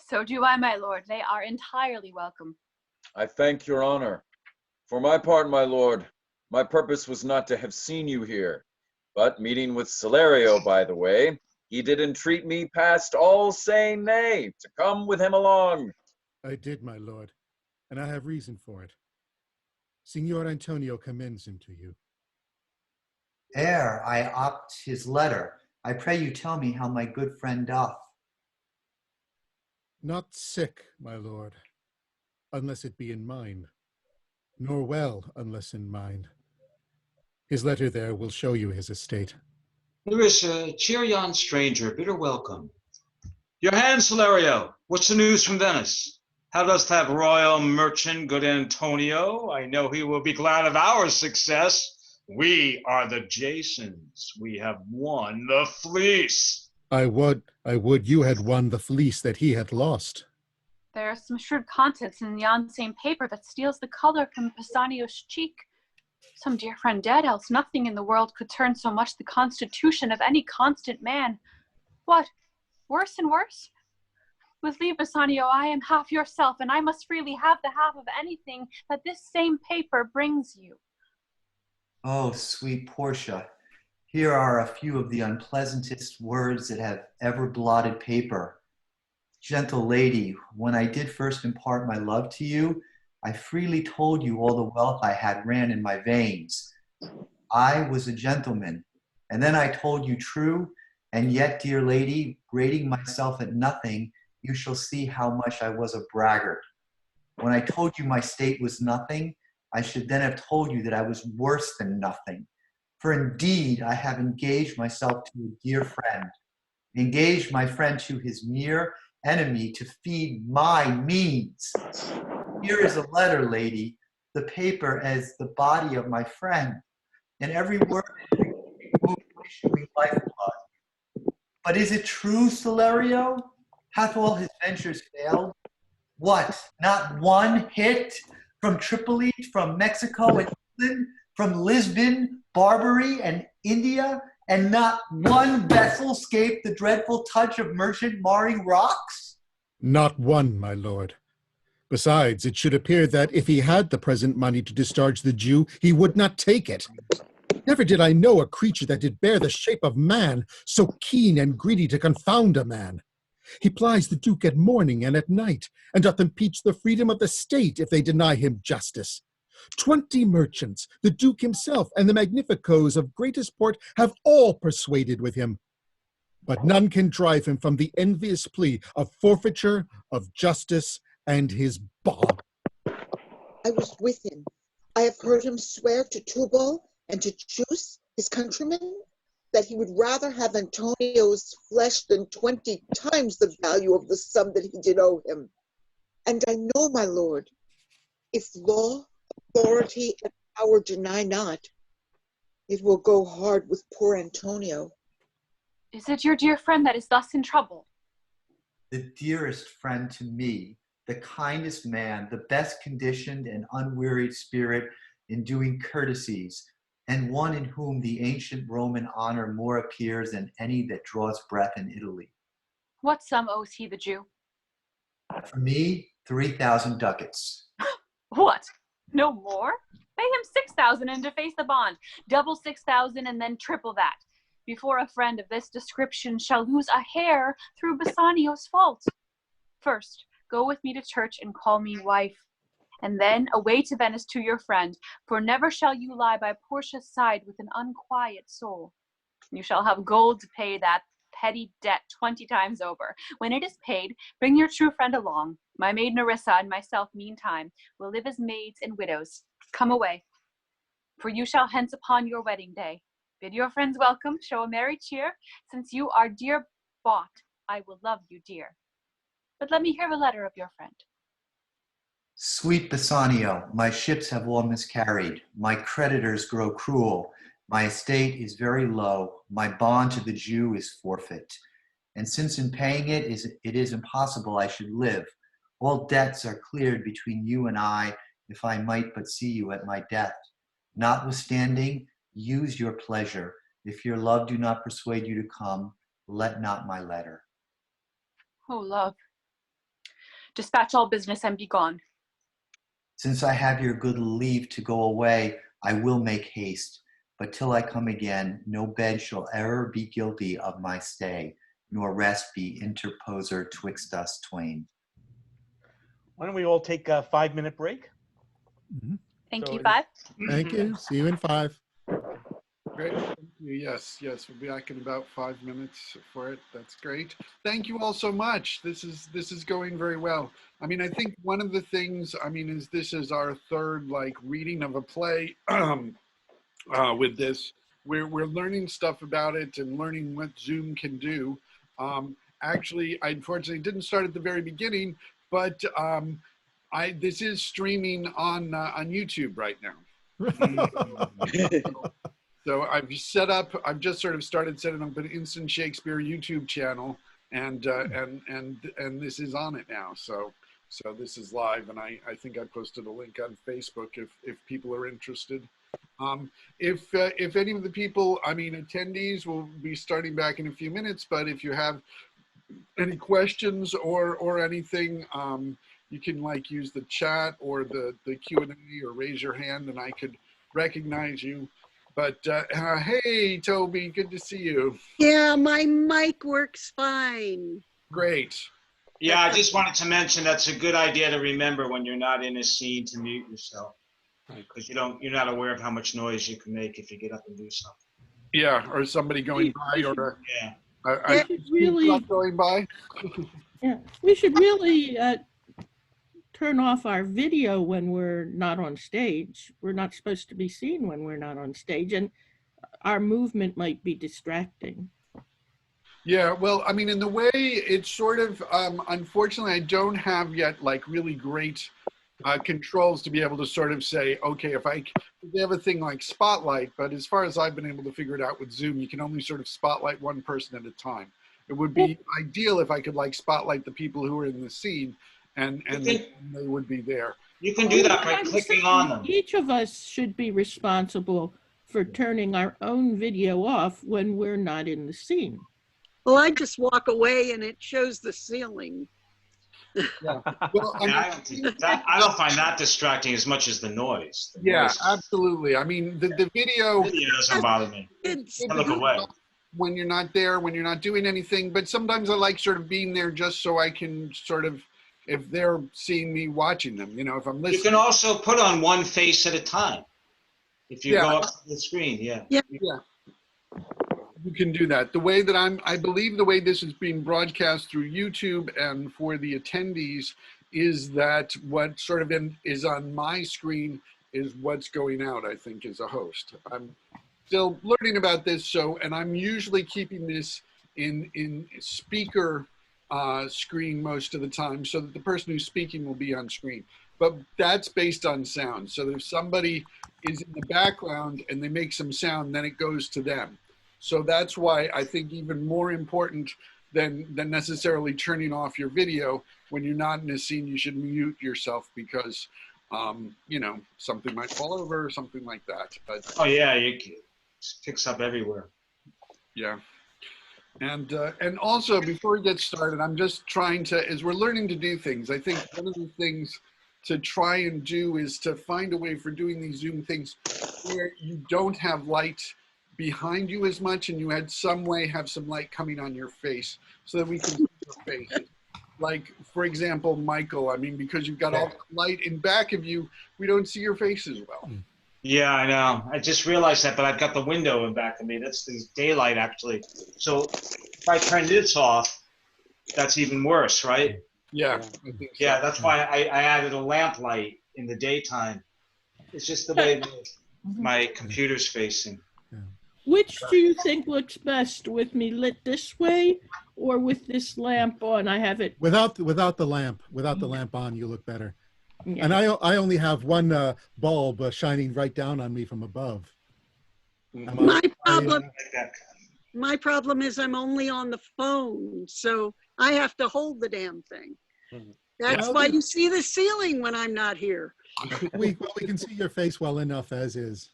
So do I, my lord. They are entirely welcome. I thank your honor. For my part, my lord, my purpose was not to have seen you here, but meeting with Celerio, by the way, he did entreat me past all saying nay to come with him along. I did, my lord, and I have reason for it. Signor Antonio commends him to you. Ere I opt his letter, I pray you tell me how my good friend doth. Not sick, my lord, unless it be in mind, nor well unless in mind. His letter there will show you his estate. Larissa, cheer yon stranger, bid her welcome. Your hand, Celerio. What's the news from Venice? How dost have royal merchant good Antonio? I know he will be glad of our success. We are the Jasons. We have won the fleece. I would you had won the fleece that he had lost. There are some shrewd contents in yon same paper that steals the color from Bassanio's cheek. Some dear friend dead, else nothing in the world could turn so much the constitution of any constant man. What, worse and worse? With leave, Bassanio, I am half yourself, and I must freely have the half of anything that this same paper brings you. Oh, sweet Portia, here are a few of the unpleasantest words that have ever blotted paper. Gentle lady, when I did first impart my love to you, I freely told you all the wealth I had ran in my veins. I was a gentleman, and then I told you true, and yet, dear lady, rating myself at nothing, you shall see how much I was a braggart. When I told you my state was nothing, I should then have told you that I was worse than nothing. For indeed, I have engaged myself to a dear friend, engaged my friend to his mere enemy to feed my means. Here is a letter, lady, the paper as the body of my friend, and every word issuing lifeblood. But is it true, Celerio? Hath all his ventures failed? What, not one hit from Tripoli, from Mexico and England, from Lisbon, Barbary, and India, and not one vessel escaped the dreadful touch of merchant marring rocks? Not one, my lord. Besides, it should appear that if he had the present money to discharge the Jew, he would not take it. Never did I know a creature that did bear the shape of man, so keen and greedy to confound a man. He plies the Duke at morning and at night, and doth impeach the freedom of the state if they deny him justice. 20 merchants, the Duke himself, and the magnificos of greatest port have all persuaded with him. But none can drive him from the envious plea of forfeiture, of justice, and his bond. I was with him. I have heard him swear to Tubal and to Chus, his countrymen, that he would rather have Antonio's flesh than 20 times the value of the sum that he did owe him. And I know, my lord, if law, authority, and power deny not, it will go hard with poor Antonio. Is it your dear friend that is thus in trouble? The dearest friend to me, the kindest man, the best conditioned and unwearied spirit in doing courtesies, and one in whom the ancient Roman honor more appears than any that draws breath in Italy. What sum owes he the Jew? For me, 3,000 ducats. What? No more? Pay him 6,000 and deface the bond. Double 6,000 and then triple that. Before a friend of this description shall lose a hair through Bassanio's fault. First, go with me to church and call me wife. And then away to Venice to your friend, for never shall you lie by Portia's side with an unquiet soul. You shall have gold to pay that petty debt 20 times over. When it is paid, bring your true friend along. My maid Nerissa and myself, meantime, will live as maids and widows. Come away, for you shall hence upon your wedding day. Bid your friends welcome, show a merry cheer. Since you are dear bought, I will love you dear. But let me hear the letter of your friend. Sweet Bassanio, my ships have all miscarried. My creditors grow cruel. My estate is very low. My bond to the Jew is forfeit. And since in paying it is impossible I should live, all debts are cleared between you and I, if I might but see you at my death. Notwithstanding, use your pleasure. If your love do not persuade you to come, let not my letter. Oh, love. Dispatch all business and be gone. Since I have your good leave to go away, I will make haste. But till I come again, no bed shall ever be guilty of my stay, nor rest be interposer twixt us twain. Why don't we all take a 5-minute break? Thank So you, it- 5. Thank you. See you in 5. Great. Thank you. Yes, yes. We'll be back in about 5 minutes for it. That's great. Thank you all so much. This is going very well. I mean, I think one of the things, I mean, is this is our third reading of a play with this. We're learning stuff about it and learning what Zoom can do. Actually, I unfortunately didn't start at the very beginning, but this is streaming on YouTube right now. So I've just sort of started setting up an Instant Shakespeare YouTube channel, and this is on it now. So this is live, and I think I posted a link on Facebook if people are interested. If any of the people, I mean, attendees will be starting back in a few minutes, but if you have any questions or anything, you can use the chat or the Q&A or raise your hand and I could recognize you. But hey, Toby, good to see you. Yeah, my mic works fine. Great. Yeah, I just wanted to mention that's a good idea to remember when you're not in a scene to mute yourself, because you're not aware of how much noise you can make if you get up and do something. Yeah, or somebody going by, or yeah, really going by. Yeah, we should really turn off our video when we're not on stage. We're not supposed to be seen when we're not on stage, and our movement might be distracting. Yeah, well, I mean, in the way it's sort of, unfortunately, I don't have yet really great controls to be able to sort of say, okay, if they have a thing like Spotlight, but as far as I've been able to figure it out with Zoom, you can only sort of spotlight one person at a time. It would be ideal if I could spotlight the people who are in the scene and they would be there. You can do that by clicking on them. Each of us should be responsible for turning our own video off when we're not in the scene. Well, I just walk away and it shows the ceiling. Yeah. Well, I don't find that distracting as much as the noise. The Yeah, noise. absolutely. I mean, the video doesn't bother me. I look away. When you're not there, when you're not doing anything, but sometimes I like sort of being there just so I can sort of, if they're seeing me watching them, if I'm listening. You can also put on one face at a time. If you go up to the screen, yeah. You can do that. The way that I believe the way this is being broadcast through YouTube and for the attendees is that what sort of is on my screen is what's going out, I think, as a host. I'm still learning about this, and I'm usually keeping this in speaker screen most of the time so that the person who's speaking will be on screen. But that's based on sound. So if somebody is in the background and they make some sound, then it goes to them. So that's why I think even more important than necessarily turning off your video, when you're not in a scene, you should mute yourself because, something might fall over or something like that. But, oh yeah, it picks up everywhere. Yeah. And also, before we get started, I'm just trying to, as we're learning to do things, I think one of the things to try and do is to find a way for doing these Zoom things where you don't have light behind you as much, and you had some way have some light coming on your face so that we can see your faces. Like, for example, Michael, I mean, because you've got all the light in back of you, we don't see your face as well. Yeah, I know. I just realized that, but I've got the window in back of me. That's the daylight, actually. So if I turn this off, that's even worse, right? Yeah, I think so. Yeah, that's why I added a lamp light in the daytime. It's just the way my computer's facing. Which do you think looks best, with me lit this way or with this lamp on? I have it Without the lamp on, you look better. Yeah. And I only have one bulb shining right down on me from above. My problem is I'm only on the phone, so I have to hold the damn thing. That's why you see the ceiling when I'm not here. we can see your face well enough as is.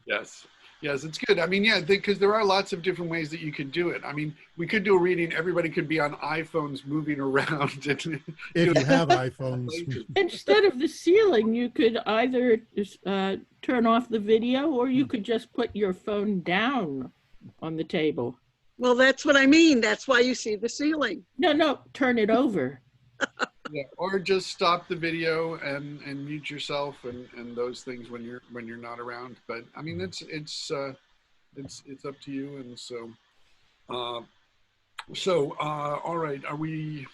Yes. Yes, it's good. I mean, yeah, because there are lots of different ways that you could do it. I mean, we could do a reading. Everybody could be on iPhones moving around. If you have iPhones. Instead of the ceiling, you could either turn off the video, or you could just put your phone down on the table. Well, that's what I mean. That's why you see the ceiling. No, turn it over. Yeah, or just stop the video and mute yourself and those things when you're not around. But I mean, it's up to you. And so all right, are we?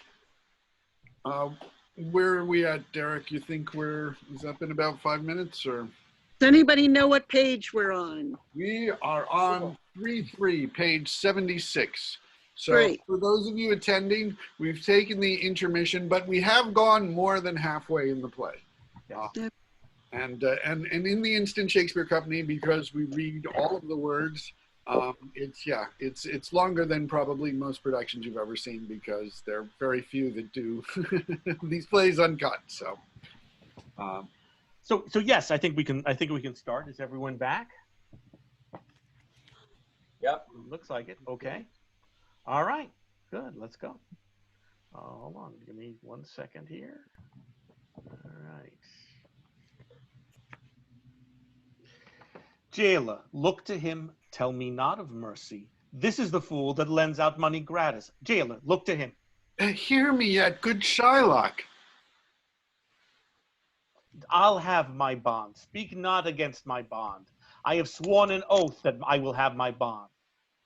Where are we at, Derek? You think is that been about 5 minutes or? Does anybody know what page we're on? We are on 3.3, page 76. So Great. For those of you attending, we've taken the intermission, but we have gone more than halfway in the play. And in the Instant Shakespeare Company, because we read all of the words, it's longer than probably most productions you've ever seen, because there are very few that do these plays uncut. So yes, I think we can start. Is everyone back? Yep. Looks like it. Okay. All right, good, let's go. Hold on, give me 1 second here. All right. Jailer, look to him, tell me not of mercy. This is the fool that lends out money gratis. Jailer, look to him. Hear me yet, good Shylock. I'll have my bond. Speak not against my bond. I have sworn an oath that I will have my bond.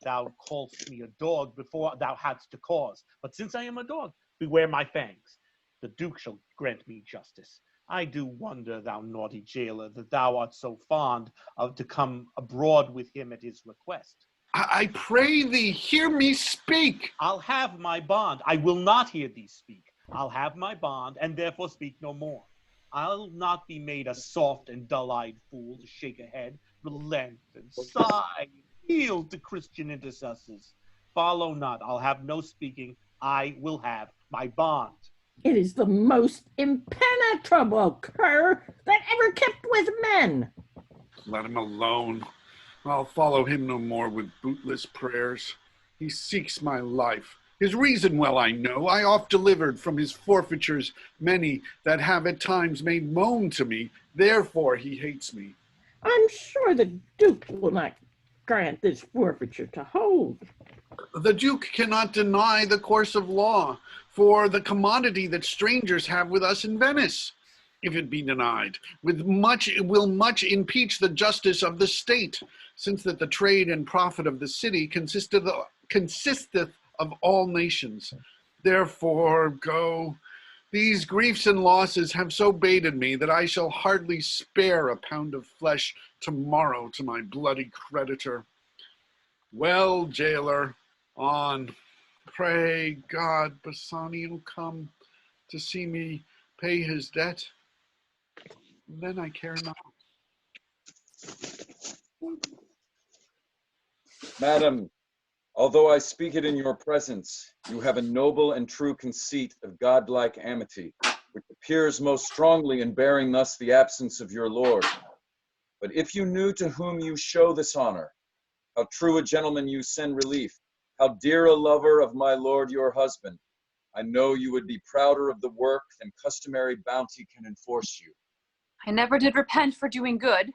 Thou callst me a dog before thou hadst a cause. But since I am a dog, beware my fangs. The Duke shall grant me justice. I do wonder, thou naughty jailer, that thou art so fond of to come abroad with him at his request. I pray thee, hear me speak. I'll have my bond. I will not hear thee speak. I'll have my bond, and therefore speak no more. I'll not be made a soft and dull-eyed fool to shake a head, relent, and sigh. Yield to Christian intercessors. Follow not. I'll have no speaking. I will have my bond. It is the most impenetrable cur that ever kept with men. Let him alone. I'll follow him no more with bootless prayers. He seeks my life. His reason well I know. I oft delivered from his forfeitures many that have at times made moan to me. Therefore he hates me. I'm sure the Duke will not grant this forfeiture to hold. The Duke cannot deny the course of law for the commodity that strangers have with us in Venice. If it be denied, it will much impeach the justice of the state, since that the trade and profit of the city consisteth of all nations. Therefore go. These griefs and losses have so baited me that I shall hardly spare a pound of flesh tomorrow to my bloody creditor. Well, jailer, on. Pray God Bassanio come to see me pay his debt. Then I care not. Madam, although I speak it in your presence, you have a noble and true conceit of godlike amity, which appears most strongly in bearing thus the absence of your lord. But if you knew to whom you show this honor, how true a gentleman you send relief, how dear a lover of my lord your husband, I know you would be prouder of the work than customary bounty can enforce you. I never did repent for doing good,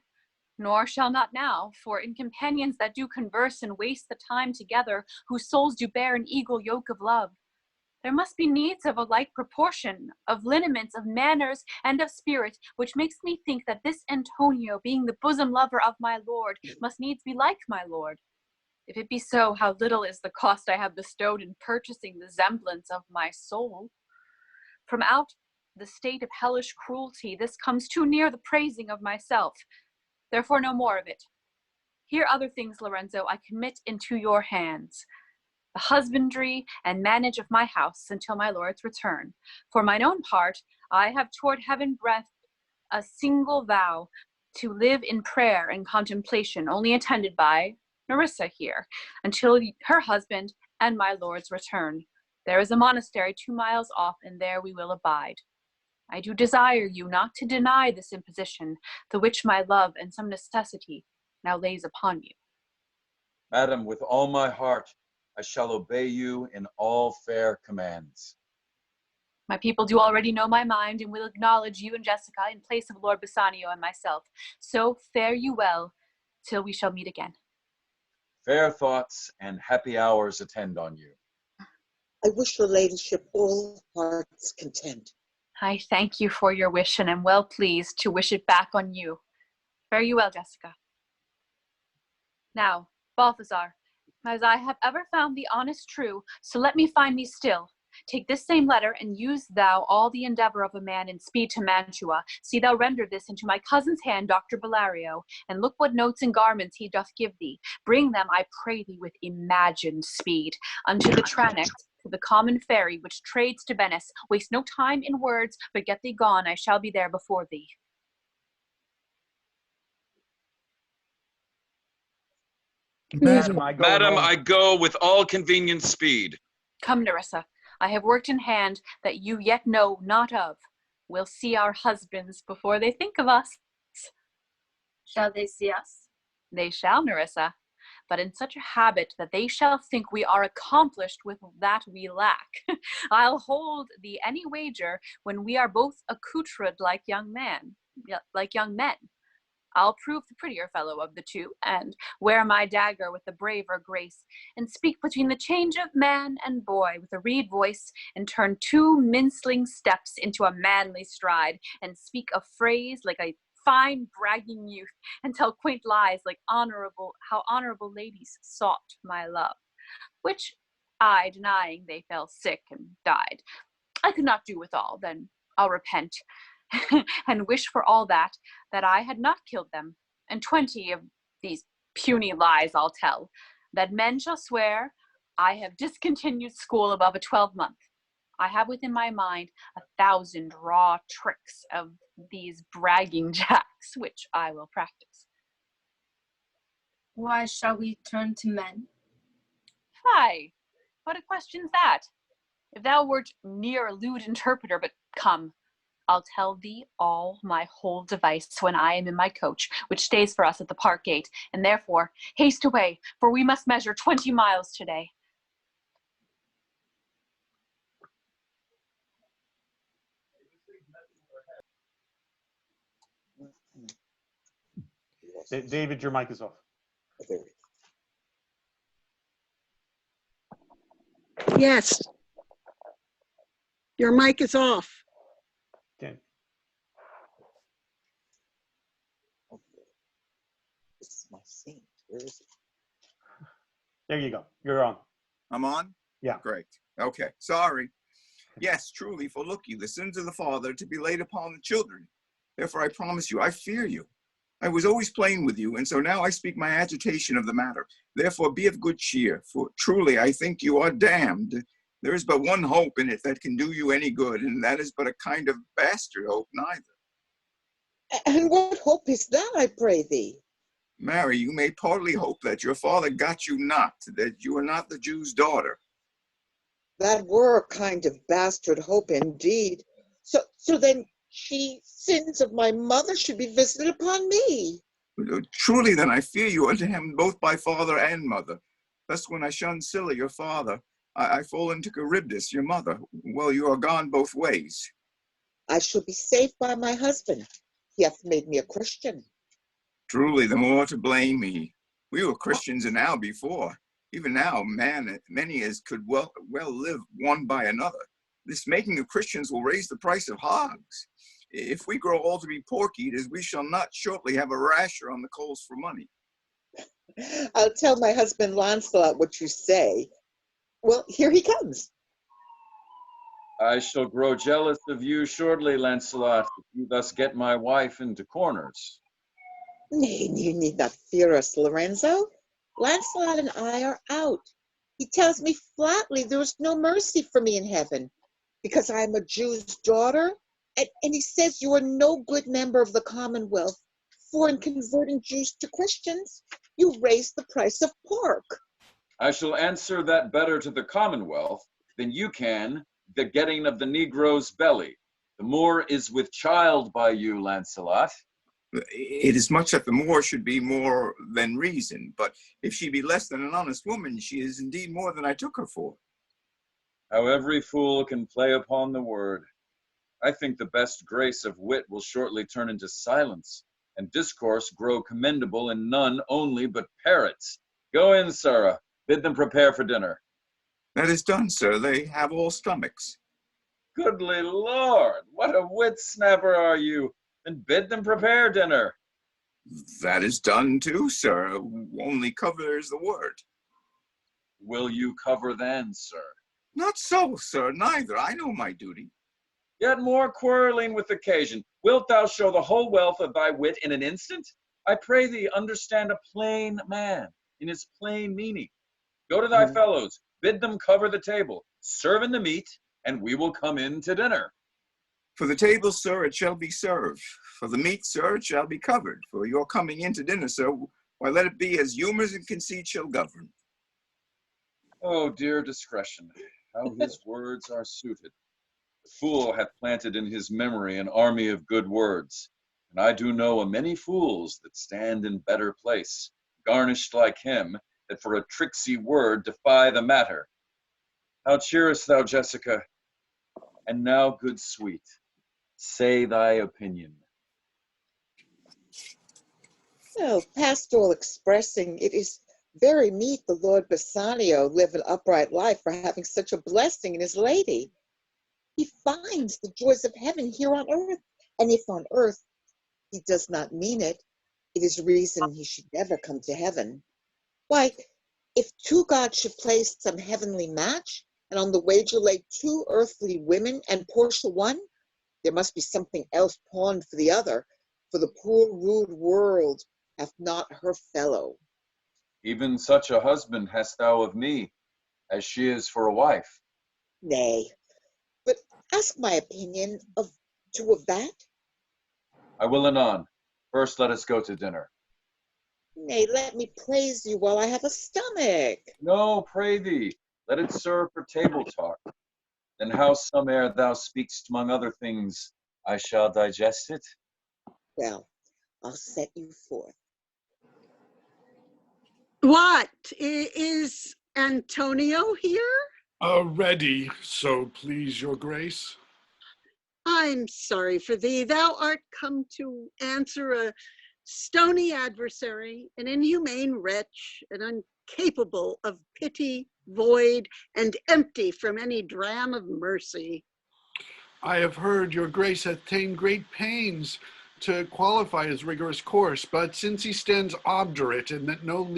nor shall not now, for in companions that do converse and waste the time together, whose souls do bear an equal yoke of love, there must be needs of a like proportion, of lineaments, of manners, and of spirit, which makes me think that this Antonio, being the bosom lover of my lord, must needs be like my lord. If it be so, how little is the cost I have bestowed in purchasing the semblance of my soul. From out the state of hellish cruelty, this comes too near the praising of myself. Therefore no more of it. Here other things, Lorenzo, I commit into your hands. The husbandry and manage of my house until my lord's return. For mine own part, I have toward heaven breathed a single vow to live in prayer and contemplation, only attended by Nerissa here, until her husband and my lord's return. There is a monastery 2 miles off, and there we will abide. I do desire you not to deny this imposition, the which my love and some necessity now lays upon you. Madam, with all my heart, I shall obey you in all fair commands. My people do already know my mind and will acknowledge you and Jessica in place of Lord Bassanio and myself. So fare you well till we shall meet again. Fair thoughts and happy hours attend on you. I wish your ladyship all heart's content. I thank you for your wish and am well pleased to wish it back on you. Fare you well, Jessica. Now, Balthazar, as I have ever found thee honest true, so let me find thee still. Take this same letter, and use thou all the endeavor of a man in speed to Mantua. See thou render this into my cousin's hand, Dr. Bellario, and look what notes and garments he doth give thee. Bring them, I pray thee, with imagined speed, unto the Tranect, to the common ferry, which trades to Venice. Waste no time in words, but get thee gone, I shall be there before thee. Madam, I go with all convenient speed. Come, Nerissa, I have worked in hand that you yet know not of. We'll see our husbands before they think of us. Shall they see us? They shall, Nerissa, but in such a habit that they shall think we are accomplished with that we lack. I'll hold thee any wager when we are both accoutred like young men. I'll prove the prettier fellow of the two, and wear my dagger with the braver grace, and speak between the change of man and boy with a reed voice, and turn 2 mincing steps into a manly stride, and speak a phrase like a fine bragging youth, and tell quaint lies like how honorable ladies sought my love, which I, denying they fell sick and died. I could not do withal, then I'll repent, and wish for all that I had not killed them, and 20 of these puny lies I'll tell, that men shall swear I have discontinued school above a 12-month. I have within my mind 1,000 raw tricks of these bragging jacks, which I will practice. Why shall we turn to men? Fie, what a question's that? If thou wert near a lewd interpreter, but come, I'll tell thee all my whole device when I am in my coach, which stays for us at the park gate, and therefore haste away, for we must measure 20 miles today. David, your mic is off. Yes. Your mic is off. Okay. This is my saint. Where is it? There you go. You're on. I'm on? Yeah. Great. Okay. Sorry. Yes, truly, for look you, the sins of the father to be laid upon the children. Therefore, I promise you, I fear you. I was always plain with you, and so now I speak my agitation of the matter. Therefore, be of good cheer, for truly I think you are damned. There is but one hope in it that can do you any good, and that is but a kind of bastard hope neither. And what hope is that, I pray thee? Mary, you may partly hope that your father got you not, that you are not the Jew's daughter. That were a kind of bastard hope indeed. So then sins of my mother should be visited upon me. Truly then I fear you are damned both by father and mother. Thus when I shunned Scylla, your father, I fall into Charybdis, your mother. Well, you are gone both ways. I shall be saved by my husband. He hath made me a Christian. Truly, the more to blame me. We were Christians and now before. Even now, many as could well live one by another. This making of Christians will raise the price of hogs. If we grow all to be pork eaters, we shall not shortly have a rasher on the coals for money. I'll tell my husband Lancelot what you say. Well, here he comes. I shall grow jealous of you shortly, Lancelot, if you thus get my wife into corners. Nay, you need not fear us, Lorenzo. Lancelot and I are out. He tells me flatly there is no mercy for me in heaven because I am a Jew's daughter, and he says you are no good member of the Commonwealth, for in converting Jews to Christians, you raise the price of pork. I shall answer that better to the Commonwealth than you can the getting of the Negro's belly. The Moor is with child by you, Lancelot. It is much that the Moor should be more than reason, but if she be less than an honest woman, she is indeed more than I took her for. How every fool can play upon the word. I think the best grace of wit will shortly turn into silence, and discourse grow commendable in none only but parrots. Go in, sirrah, bid them prepare for dinner. That is done, sir. They have all stomachs. Goodly Lord, what a wit snapper are you! And bid them prepare dinner. That is done too, sir. Only cover is the word. Will you cover then, sir? Not so, sir, neither. I know my duty. Yet more quarreling with occasion. Wilt thou show the whole wealth of thy wit in an instant? I pray thee understand a plain man in his plain meaning. Go to thy fellows, bid them cover the table, serve in the meat, and we will come in to dinner. For the table, sir, it shall be served. For the meat, sir, it shall be covered. For your coming into dinner, sir, why let it be as humors and conceit shall govern. Oh, dear discretion, how his words are suited. The fool hath planted in his memory an army of good words, and I do know a many fools that stand in better place, garnished like him, that for a tricksy word defy the matter. How cheerest thou, Jessica? And now, good sweet, say thy opinion. No, pastoral expressing, it is very meet the Lord Bassanio live an upright life for having such a blessing in his lady. He finds the joys of heaven here on earth, and if on earth he does not mean it, it is reason he should never come to heaven. Why, if two gods should play some heavenly match, and on the wager lay two earthly women and Portia one, there must be something else pawned for the other, for the poor rude world hath not her fellow. Even such a husband hast thou of me, as she is for a wife. Nay, but ask my opinion of that. I will anon. First let us go to dinner. Nay, let me praise you while I have a stomach. No, pray thee, let it serve for table talk. Then howsome'er thou speak'st among other things, I shall digest it. Well, I'll set you forth. What? Is Antonio here? Ready, so please your grace. I'm sorry for thee. Thou art come to answer a stony adversary, an inhumane wretch, and incapable of pity, void, and empty from any dram of mercy. I have heard your grace hath ta'en great pains to qualify his rigorous course, but since he stands obdurate and that no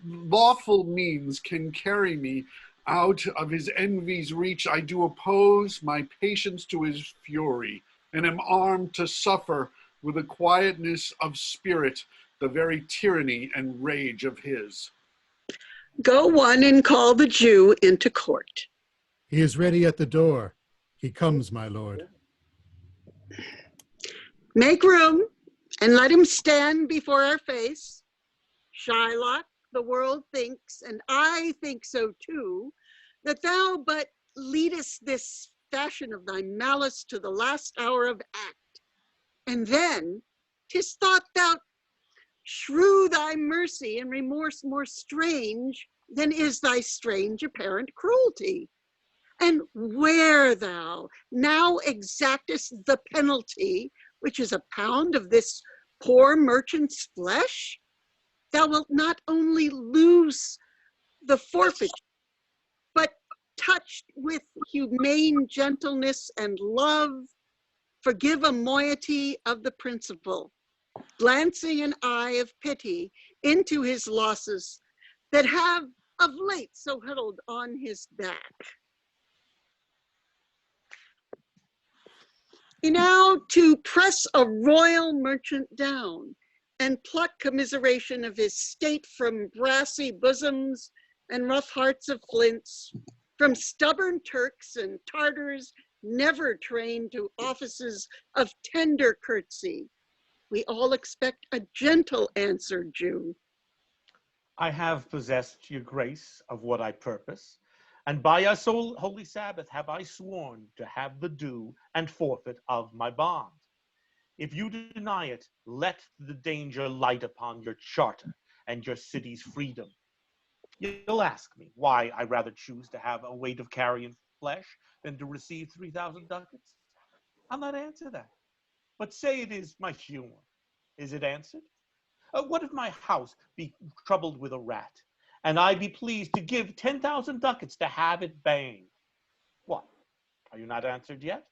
lawful means can carry me out of his envy's reach, I do oppose my patience to his fury, and am armed to suffer with a quietness of spirit the very tyranny and rage of his. Go one and call the Jew into court. He is ready at the door. He comes, my lord. Make room and let him stand before our face. Shylock, the world thinks, and I think so too, that thou but leadest this fashion of thy malice to the last hour of act. And then 'tis thought thou shrew thy mercy and remorse more strange than is thy strange apparent cruelty. And where thou now exactest the penalty, which is a pound of this poor merchant's flesh, thou wilt not only lose the forfeit, but touched with humane gentleness and love, forgive a moiety of the principal, glancing an eye of pity into his losses that have of late so huddled on his back. Now to press a royal merchant down and pluck commiseration of his state from brassy bosoms and rough hearts of flints, from stubborn Turks and Tartars never trained to offices of tender courtesy. We all expect a gentle answer, Jew. I have possessed your grace of what I purpose, and by our holy Sabbath have I sworn to have the due and forfeit of my bond. If you deny it, let the danger light upon your charter and your city's freedom. You'll ask me why I rather choose to have a weight of carrion flesh than to receive 3,000 ducats. I'll not answer that, but say it is my humor. Is it answered? What if my house be troubled with a rat, and I be pleased to give 10,000 ducats to have it banged? What, are you not answered yet?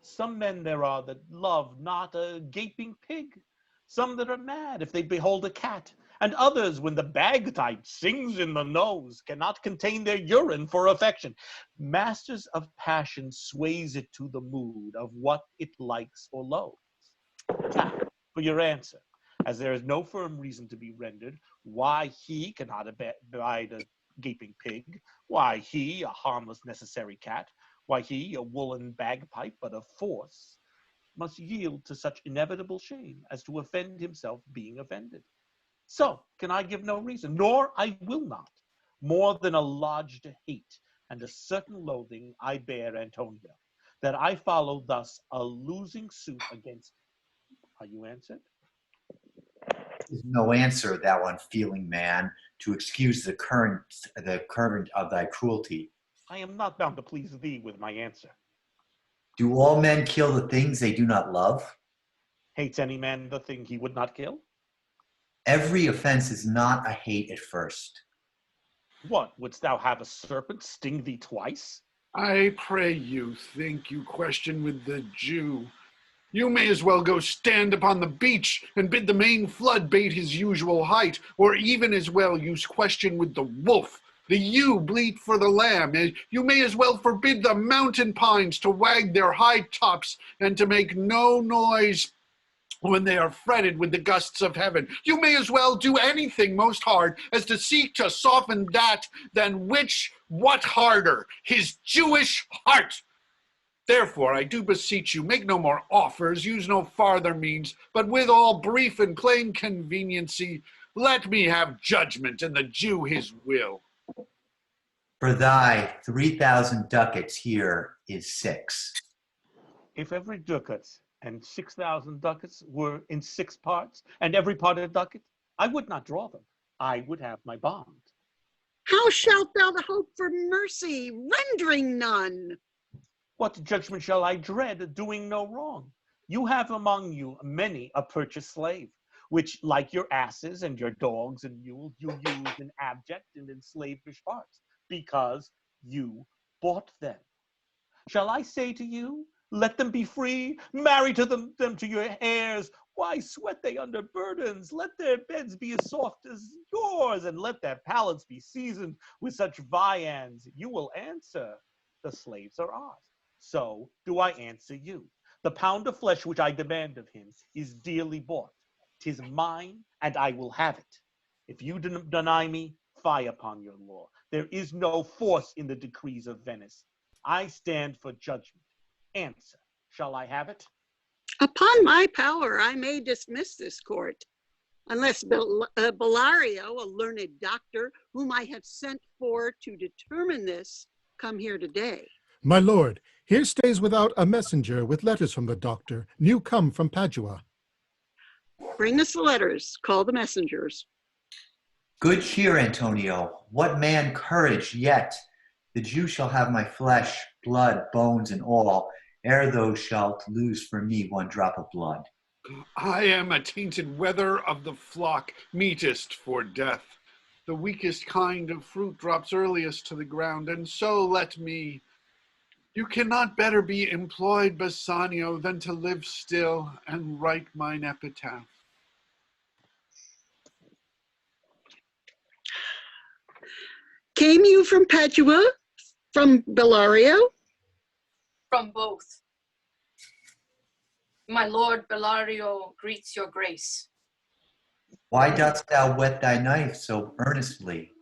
Some men there are that love not a gaping pig, some that are mad if they behold a cat, and others, when the bagpipe sings in the nose, cannot contain their urine for affection. Masters of passion sways it to the mood of what it likes or loathes. Now, for your answer, as there is no firm reason to be rendered why he cannot abide a gaping pig, why he, a harmless necessary cat, why he, a woolen bagpipe, but of force, must yield to such inevitable shame as to offend himself being offended. So can I give no reason, nor I will not, more than a lodged hate and a certain loathing I bear Antonio, that I follow thus a losing suit against him. Are you answered? There's no answer, thou unfeeling man, to excuse the current of thy cruelty. I am not bound to please thee with my answer. Do all men kill the things they do not love? Hates any man the thing he would not kill? Every offense is not a hate at first. What, wouldst thou have a serpent sting thee twice? I pray you think you question with the Jew. You may as well go stand upon the beach and bid the main flood bait his usual height, or even as well use question with the wolf. The ewe bleat for the lamb, and you may as well forbid the mountain pines to wag their high tops and to make no noise when they are fretted with the gusts of heaven. You may as well do anything most hard as to seek to soften that than which what harder, his Jewish heart. Therefore, I do beseech you, make no more offers, use no farther means, but with all brief and plain conveniency, let me have judgment and the Jew his will. For thy 3,000 ducats here is 6. If every ducat and 6,000 ducats were in 6 parts, and every part a ducat, I would not draw them. I would have my bond. How shalt thou hope for mercy, rendering none? What judgment shall I dread, doing no wrong? You have among you many a purchased slave, which, like your asses and your dogs and mules, you use in abject and in slavish parts, because you bought them. Shall I say to you, let them be free, marry to them to your heirs? Why sweat they under burdens? Let their beds be as soft as yours, and let their palates be seasoned with such viands. You will answer, the slaves are ours. So do I answer you. The pound of flesh which I demand of him is dearly bought. 'Tis mine, and I will have it. If you deny me, fie upon your law. There is no force in the decrees of Venice. I stand for judgment. Answer, shall I have it? Upon my power, I may dismiss this court, unless Bellario, a learned doctor, whom I have sent for to determine this, come here today. My lord, here stays without a messenger with letters from the doctor, new come from Padua. Bring us the letters, call the messengers. Good cheer, Antonio. What man courage yet The Jew shall have my flesh, blood, bones, and all, ere thou shalt lose for me one drop of blood. I am a tainted wether of the flock, meetest for death. The weakest kind of fruit drops earliest to the ground, and so let me. You cannot better be employed, Bassanio, than to live still and write mine epitaph. Came you from Padua? From Bellario? From both. My lord Bellario greets your grace. Why dost thou whet thy knife so earnestly?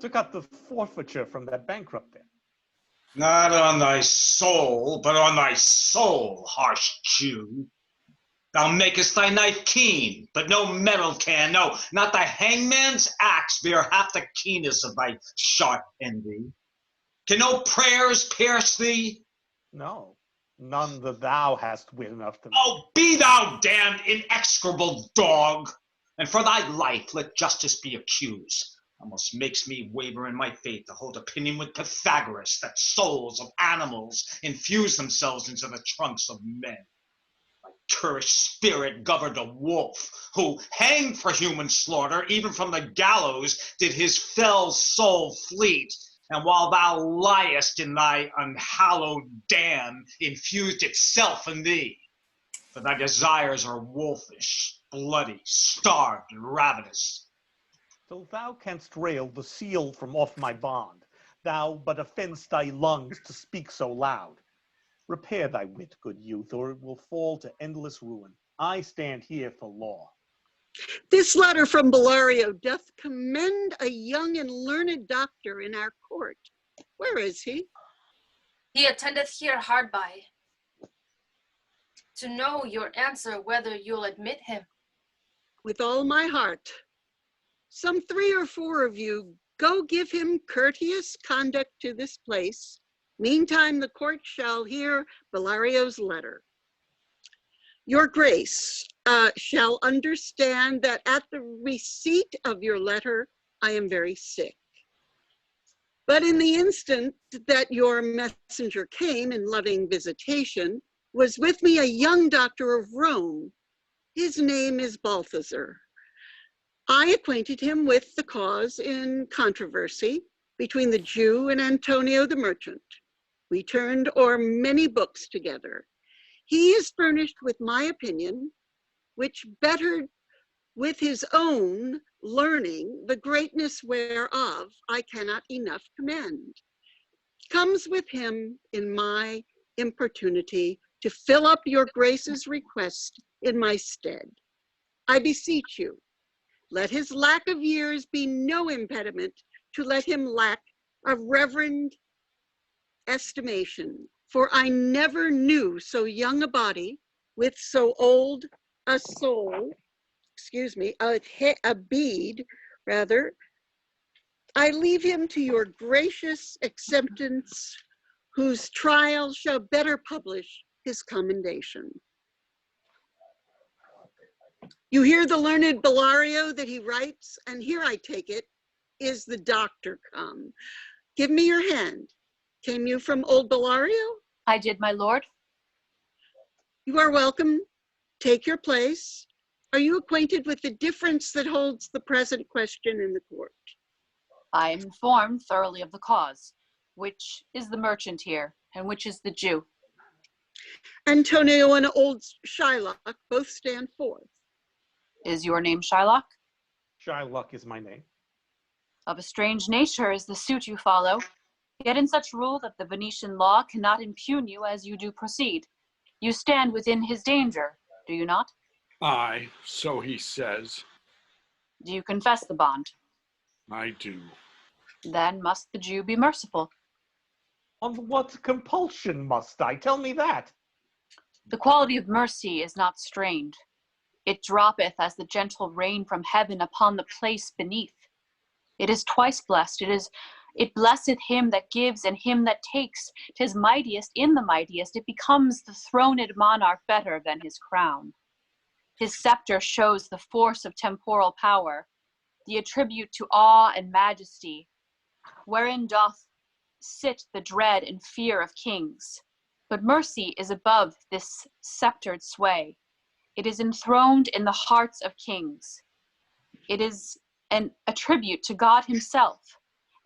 To cut the forfeiture from that bankrupt debt. Not on thy soul, but on thy soul, harsh Jew. Thou makest thy knife keen, but no metal can, no, not thy hangman's axe bear half the keenness of thy sharp envy. Can no prayers pierce thee? No, none that thou hast wit enough to. Oh, be thou damned inexorable dog! And for thy life let justice be accused. Almost makes me waver in my faith to hold opinion with Pythagoras that souls of animals infuse themselves into the trunks of men. My currish spirit governed a wolf, who, hanged for human slaughter, even from the gallows, did his fell soul fleet, and while thou liest in thy unhallowed dam, infused itself in thee. For thy desires are wolfish, bloody, starved, and ravenous. Till thou canst rail the seal from off my bond, thou but offend'st thy lungs to speak so loud. Repair thy wit, good youth, or it will fall to endless ruin. I stand here for law. This letter from Bellario doth commend a young and learned doctor in our court. Where is he? He attendeth here hard by. To know your answer whether you'll admit him. With all my heart. Some 3 or 4 of you go give him courteous conduct to this place. Meantime, the court shall hear Bellario's letter. Your Grace shall understand that at the receipt of your letter, I am very sick. But in the instant that your messenger came in loving visitation, was with me a young doctor of Rome. His name is Balthazar. I acquainted him with the cause in controversy between the Jew and Antonio the merchant. We turned o'er many books together. He is furnished with my opinion, which bettered with his own learning, the greatness whereof I cannot enough commend. Comes with him in my importunity to fill up your Grace's request in my stead. I beseech you, let his lack of years be no impediment to let him lack a reverend estimation, for I never knew so young a body with so old a soul, a bead rather. I leave him to your gracious acceptance, whose trial shall better publish his commendation. You hear the learned Bellario that he writes, and here I take it, is the doctor come. Give me your hand. Came you from old Bellario? I did, my lord. You are welcome. Take your place. Are you acquainted with the difference that holds the present question in the court? I am informed thoroughly of the cause. Which is the merchant here, and which is the Jew? Antonio and old Shylock both stand forth. Is your name Shylock? Shylock is my name. Of a strange nature is the suit you follow, yet in such rule that the Venetian law cannot impugn you as you do proceed. You stand within his danger, do you not? Aye, so he says. Do you confess the bond? I do. Then must the Jew be merciful. On what compulsion must I? Tell me that. The quality of mercy is not strained. It droppeth as the gentle rain from heaven upon the place beneath. It is twice blessed. It blesseth him that gives and him that takes. 'Tis mightiest in the mightiest. It becomes the throned monarch better than his crown. His scepter shows the force of temporal power, the attribute to awe and majesty, wherein doth sit the dread and fear of kings. But mercy is above this sceptered sway. It is enthroned in the hearts of kings. It is a tribute to God himself,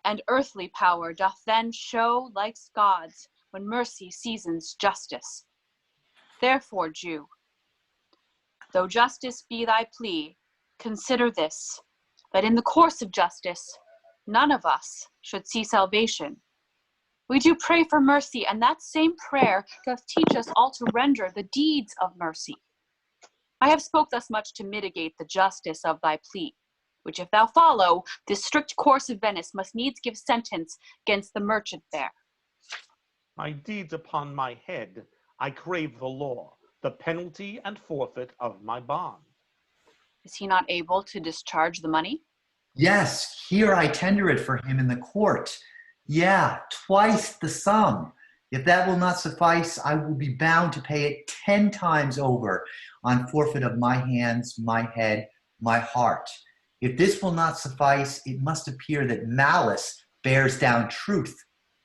and earthly power doth then show like God's when mercy seasons justice. Therefore, Jew, though justice be thy plea, consider this, that in the course of justice, none of us should see salvation. We do pray for mercy, and that same prayer doth teach us all to render the deeds of mercy. I have spoke thus much to mitigate the justice of thy plea, which if thou follow, this strict course of Venice must needs give sentence against the merchant there. My deeds upon my head, I crave the law, the penalty and forfeit of my bond. Is he not able to discharge the money? Yes, here I tender it for him in the court. Yeah, twice the sum. If that will not suffice, I will be bound to pay it 10 times over on forfeit of my hands, my head, my heart. If this will not suffice, it must appear that malice bears down truth.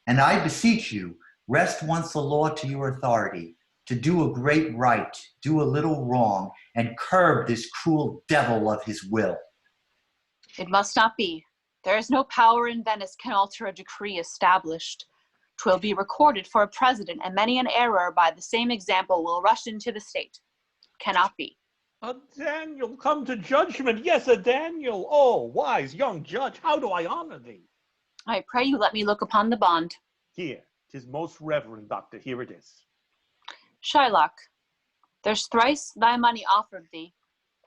And I beseech you, rest once the law to your authority, to do a great right, do a little wrong, and curb this cruel devil of his will. It must not be. There is no power in Venice can alter a decree established. 'Twill be recorded for a president, and many an error by the same example will rush into the state. Cannot be. A Daniel, come to judgment. Yes, a Daniel. Oh, wise young judge, how do I honor thee? I pray you let me look upon the bond. Here, 'tis most reverend, doctor, here it is. Shylock, there's thrice thy money offered thee.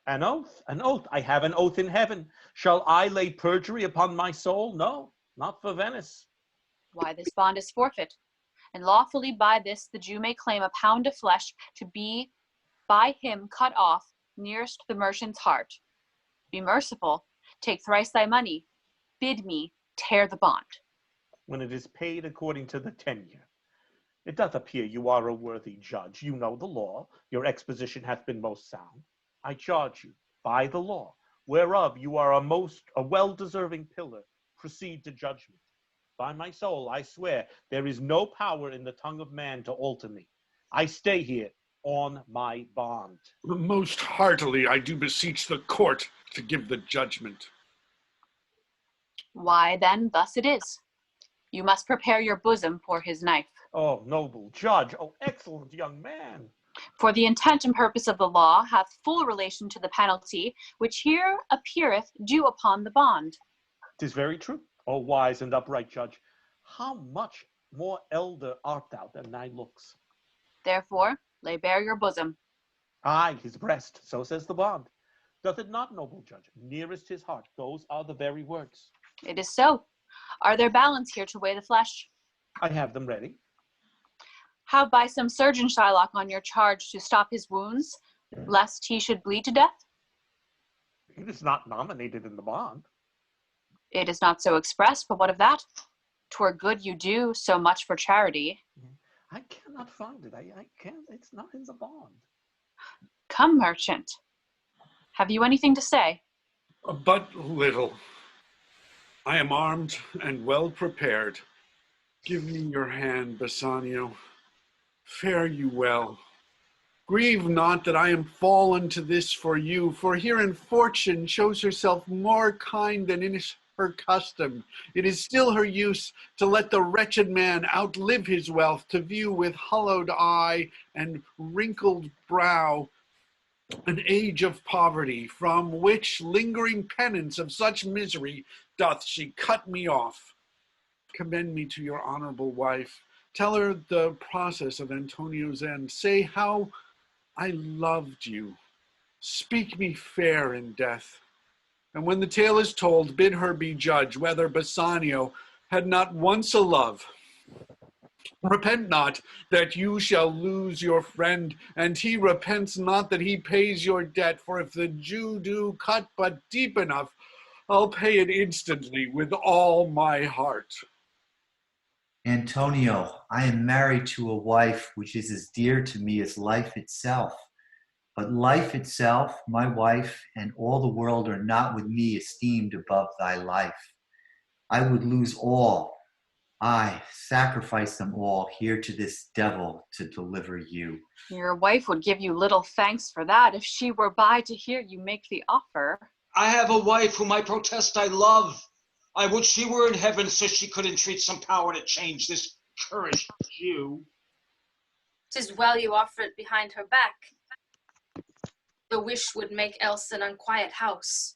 An oath, I have an oath in heaven. Shall I lay perjury upon my soul? No, not for Venice. Why, this bond is forfeit, and lawfully by this the Jew may claim a pound of flesh to be by him cut off nearest the merchant's heart. Be merciful, take thrice thy money, bid me tear the bond. When it is paid according to the tenure. It doth appear you are a worthy judge. You know the law. Your exposition hath been most sound. I charge you, by the law, whereof you are a well-deserving pillar, proceed to judgment. By my soul, I swear, there is no power in the tongue of man to alter me. I stay here on my bond. Most heartily I do beseech the court to give the judgment. Why, then, thus it is. You must prepare your bosom for his knife. Oh, noble judge, oh, excellent young man. For the intent and purpose of the law hath full relation to the penalty, which here appeareth due upon the bond. 'Tis very true, O wise and upright judge. How much more elder art thou than thy looks? Therefore, lay bare your bosom. Aye, his breast, so says the bond. Doth it not, noble judge? Nearest his heart, those are the very words. It is so. Are there balance here to weigh the flesh? I have them ready. Have by some surgeon, Shylock, on your charge to stop his wounds, lest he should bleed to death? It is not nominated in the bond. It is not so expressed, but what of that? 'Twere good you do so much for charity. I cannot find it. I can't. It's not in the bond. Come, merchant. Have you anything to say? But little. I am armed and well prepared. Give me your hand, Bassanio. Fare you well. Grieve not that I am fallen to this for you, for herein fortune shows herself more kind than in her custom. It is still her use to let the wretched man outlive his wealth, to view with hollowed eye and wrinkled brow an age of poverty, from which lingering penance of such misery doth she cut me off. Commend me to your honorable wife. Tell her the process of Antonio's end. Say how I loved you. Speak me fair in death. And when the tale is told, bid her be judge whether Bassanio had not once a love. Repent not that you shall lose your friend, and he repents not that he pays your debt. For if the Jew do cut but deep enough, I'll pay it instantly with all my heart. Antonio, I am married to a wife which is as dear to me as life itself. But life itself, my wife, and all the world are not with me esteemed above thy life. I would lose all I sacrifice them all here to this devil to deliver you. Your wife would give you little thanks for that if she were by to hear you make the offer. I have a wife whom I protest I love. I would she were in heaven so she could entreat some power to change this currish Jew. 'Tis well you offer it behind her back. The wish would make else an unquiet house.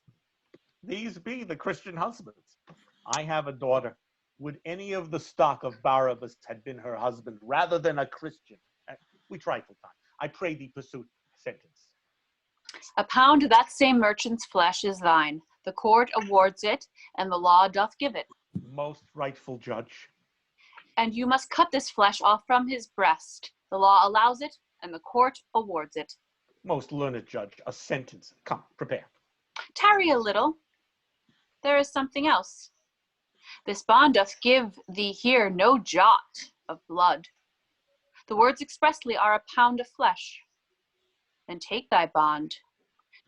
These be the Christian husbands. I have a daughter. Would any of the stock of Barabbas had been her husband rather than a Christian? We trifle time. I pray thee pursue sentence. A pound of that same merchant's flesh is thine. The court awards it, and the law doth give it. Most rightful judge. And you must cut this flesh off from his breast. The law allows it, and the court awards it. Most learned judge, a sentence. Come, prepare. Tarry a little. There is something else. This bond doth give thee here no jot of blood. The words expressly are a pound of flesh. Then take thy bond.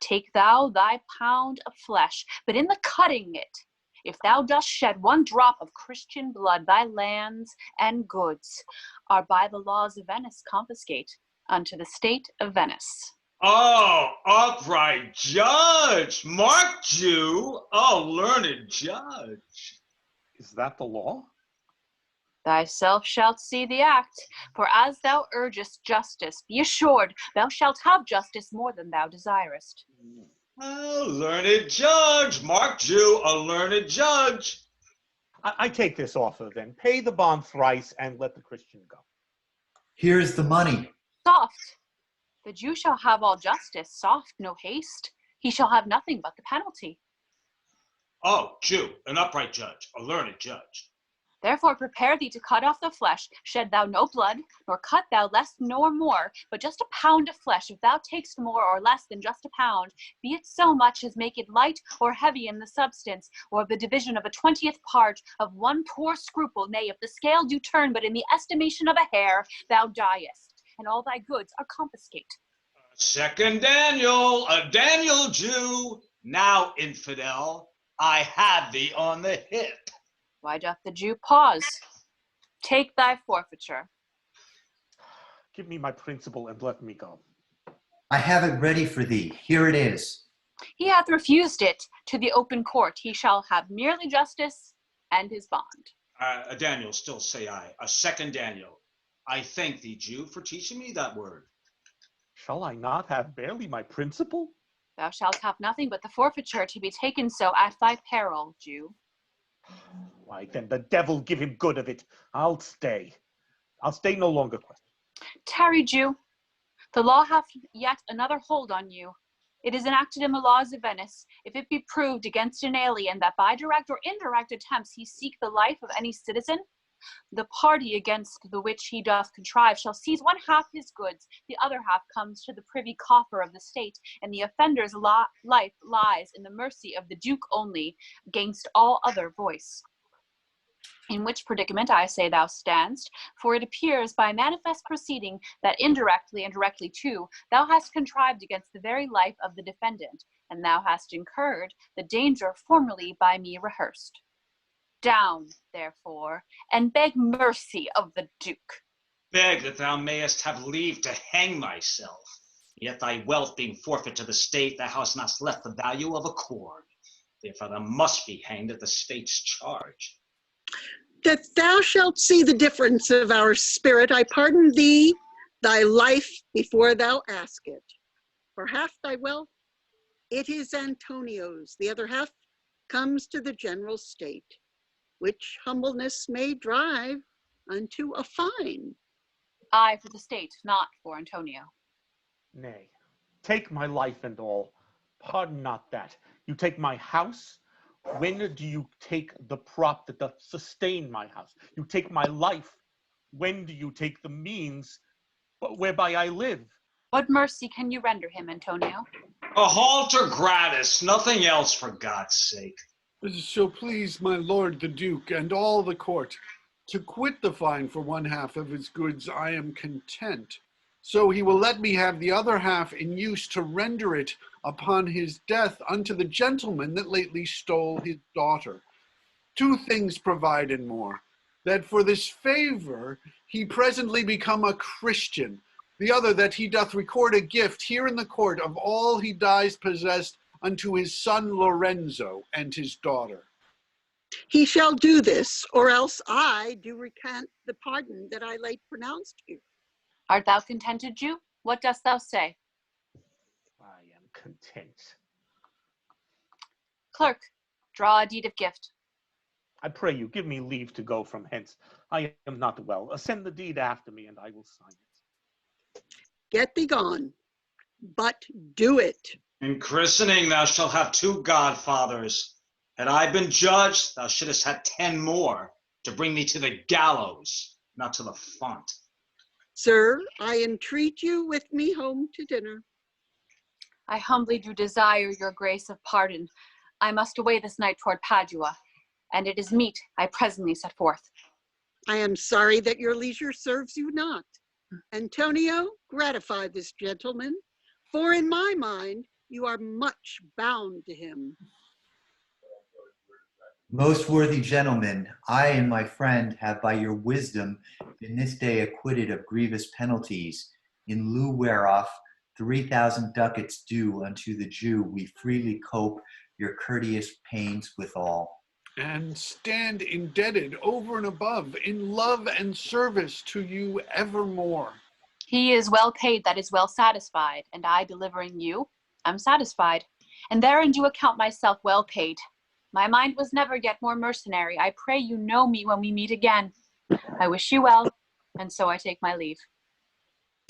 Take thou thy pound of flesh, but in the cutting it, if thou dost shed one drop of Christian blood, thy lands and goods are by the laws of Venice confiscate unto the state of Venice. Oh, upright judge, mark Jew, oh, learned judge. Is that the law? Thyself shalt see the act, for as thou urgest justice, be assured thou shalt have justice more than thou desirest. Oh, learned judge, mark Jew, a learned judge. I take this offer then. Pay the bond thrice and let the Christian go. Here's the money. Soft. The Jew shall have all justice, soft, no haste. He shall have nothing but the penalty. Oh, Jew, an upright judge, a learned judge. Therefore prepare thee to cut off the flesh, shed thou no blood, nor cut thou less nor more, but just a pound of flesh. If thou takest more or less than just a pound, be it so much as make it light or heavy in the substance, or the division of a 20th part of one poor scruple, nay, if the scale do turn, but in the estimation of a hair, thou diest, and all thy goods are confiscate. Second Daniel, a Daniel Jew. Now, infidel, I had thee on the hip. Why doth the Jew pause? Take thy forfeiture. Give me my principal and let me go. I have it ready for thee. Here it is. He hath refused it to the open court. He shall have merely justice and his bond. Daniel, still say I. A second Daniel. I thank thee, Jew, for teaching me that word. Shall I not have barely my principal? Thou shalt have nothing but the forfeiture to be taken so at thy peril, Jew. Why, then the devil give him good of it. I'll stay. I'll stay no longer. Tarry, Jew. The law hath yet another hold on you. It is enacted in the laws of Venice, if it be proved against an alien that by direct or indirect attempts he seek the life of any citizen, the party against the which he doth contrive shall seize one half his goods, the other half comes to the privy coffer of the state, and the offender's life lies in the mercy of the Duke only, against all other voice. In which predicament I say thou standst, for it appears by manifest proceeding that indirectly and directly too thou hast contrived against the very life of the defendant, and thou hast incurred the danger formerly by me rehearsed. Down, therefore, and beg mercy of the Duke. Beg that thou mayest have leave to hang thyself. Yet thy wealth being forfeit to the state, thou hast not left the value of a corn. Therefore thou must be hanged at the state's charge. That thou shalt see the difference of our spirit, I pardon thee thy life before thou ask it. For half thy wealth, it is Antonio's. The other half comes to the general state, which humbleness may drive unto a fine. I for the state, not for Antonio. Nay, take my life and all. Pardon not that. You take my house. When do you take the prop that doth sustain my house? You take my life. When do you take the means whereby I live? What mercy can you render him, Antonio? A halter gratis, nothing else, for God's sake. So please my lord the Duke and all the court, to quit the fine for one half of his goods I am content. So he will let me have the other half in use to render it upon his death unto the gentleman that lately stole his daughter. 2 things provide and more. that for this favor he presently become a Christian. The other, that he doth record a gift here in the court of all he dies possessed unto his son Lorenzo and his daughter. He shall do this, or else I do recant the pardon that I late pronounced you. Art thou contented, Jew? What dost thou say? I am content. Clerk, draw a deed of gift. I pray you, give me leave to go from hence. I am not well. Send the deed after me, and I will sign it. Get thee gone, but do it. In christening thou shalt have 2 godfathers. Had I been judged, thou shouldst have 10 more to bring thee to the gallows, not to the font. Sir, I entreat you with me home to dinner. I humbly do desire your grace of pardon. I must away this night toward Padua, and it is meet I presently set forth. I am sorry that your leisure serves you not. Antonio, gratify this gentleman, for in my mind you are much bound to him. Most worthy gentlemen, I and my friend have by your wisdom been this day acquitted of grievous penalties, in lieu whereof 3,000 ducats due unto the Jew we freely cope your courteous pains withal. And stand indebted over and above in love and service to you evermore. He is well paid that is well satisfied, and I delivering you, am satisfied, and therein do account myself well paid. My mind was never yet more mercenary. I pray you know me when we meet again. I wish you well, and so I take my leave.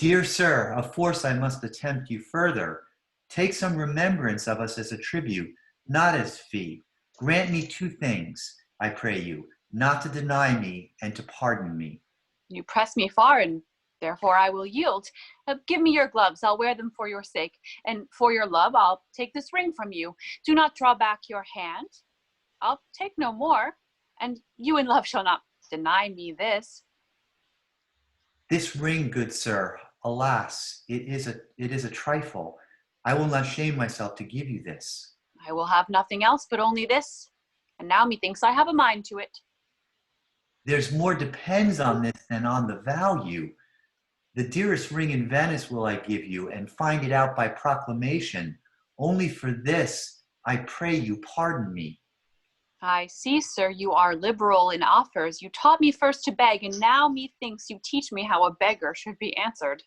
Dear sir, of force I must attempt you further. Take some remembrance of us as a tribute, not as fee. Grant me 2 things, I pray you, not to deny me and to pardon me. You press me far, and therefore I will yield. Give me your gloves, I'll wear them for your sake, and for your love I'll take this ring from you. Do not draw back your hand. I'll take no more, and you in love shall not deny me this. This ring, good sir, alas, it is a trifle. I will not shame myself to give you this. I will have nothing else but only this, and now methinks I have a mind to it. There's more depends on this than on the value. The dearest ring in Venice will I give you, and find it out by proclamation. Only for this, I pray you pardon me. I see, sir, you are liberal in offers. You taught me first to beg, and now methinks you teach me how a beggar should be answered.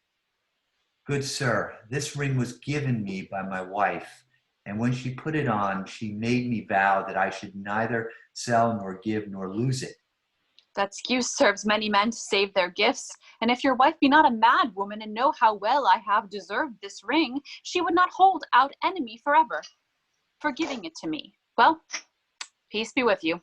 Good sir, this ring was given me by my wife, and when she put it on, she made me vow that I should neither sell nor give nor lose it. That excuse serves many men to save their gifts, and if your wife be not a mad woman and know how well I have deserved this ring, she would not hold out enemy forever, for giving it to me. Well, peace be with you.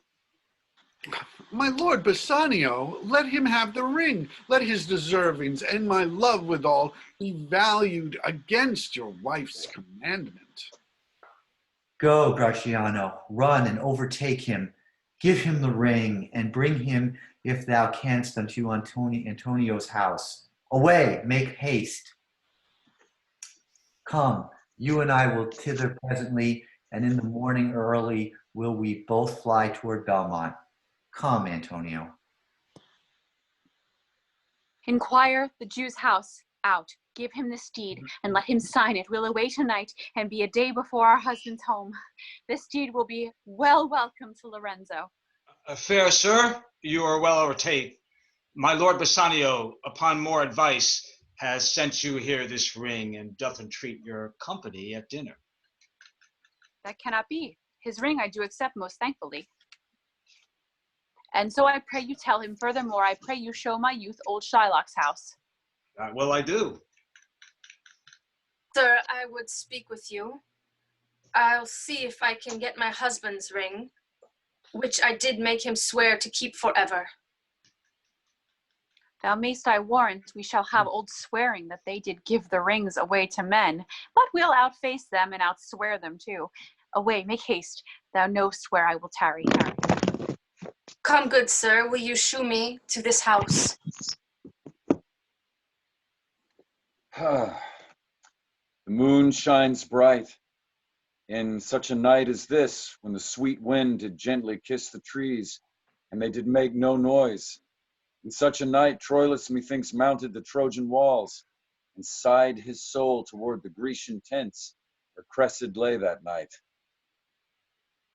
My lord Bassanio, let him have the ring. Let his deservings and my love withal be valued against your wife's commandment. Go, Gratiano, run and overtake him. Give him the ring, and bring him, if thou canst, unto Antonio's house. Away, make haste. Come, you and I will thither presently, and in the morning early will we both fly toward Belmont. Come, Antonio. Inquire the Jew's house out. Give him this deed, and let him sign it. We'll away tonight, and be a day before our husband's home. This deed will be well welcome to Lorenzo. Fair sir, you are well overtaken. My lord Bassanio, upon more advice, has sent you here this ring, and doth entreat your company at dinner. That cannot be. His ring I do accept most thankfully. And so I pray you tell him, furthermore, I pray you show my youth old Shylock's house. That will I do. Sir, I would speak with you. I'll see if I can get my husband's ring, which I did make him swear to keep forever. Thou mayst I warrant we shall have old swearing that they did give the rings away to men, but we'll outface them and outswear them too. Away, make haste. Thou knowst where I will tarry. Come, good sir, will you shew me to this house? The moon shines bright. In such a night as this, when the sweet wind did gently kiss the trees, and they did make no noise. In such a night, Troilus methinks mounted the Trojan walls, and sighed his soul toward the Grecian tents, where Cressid lay that night.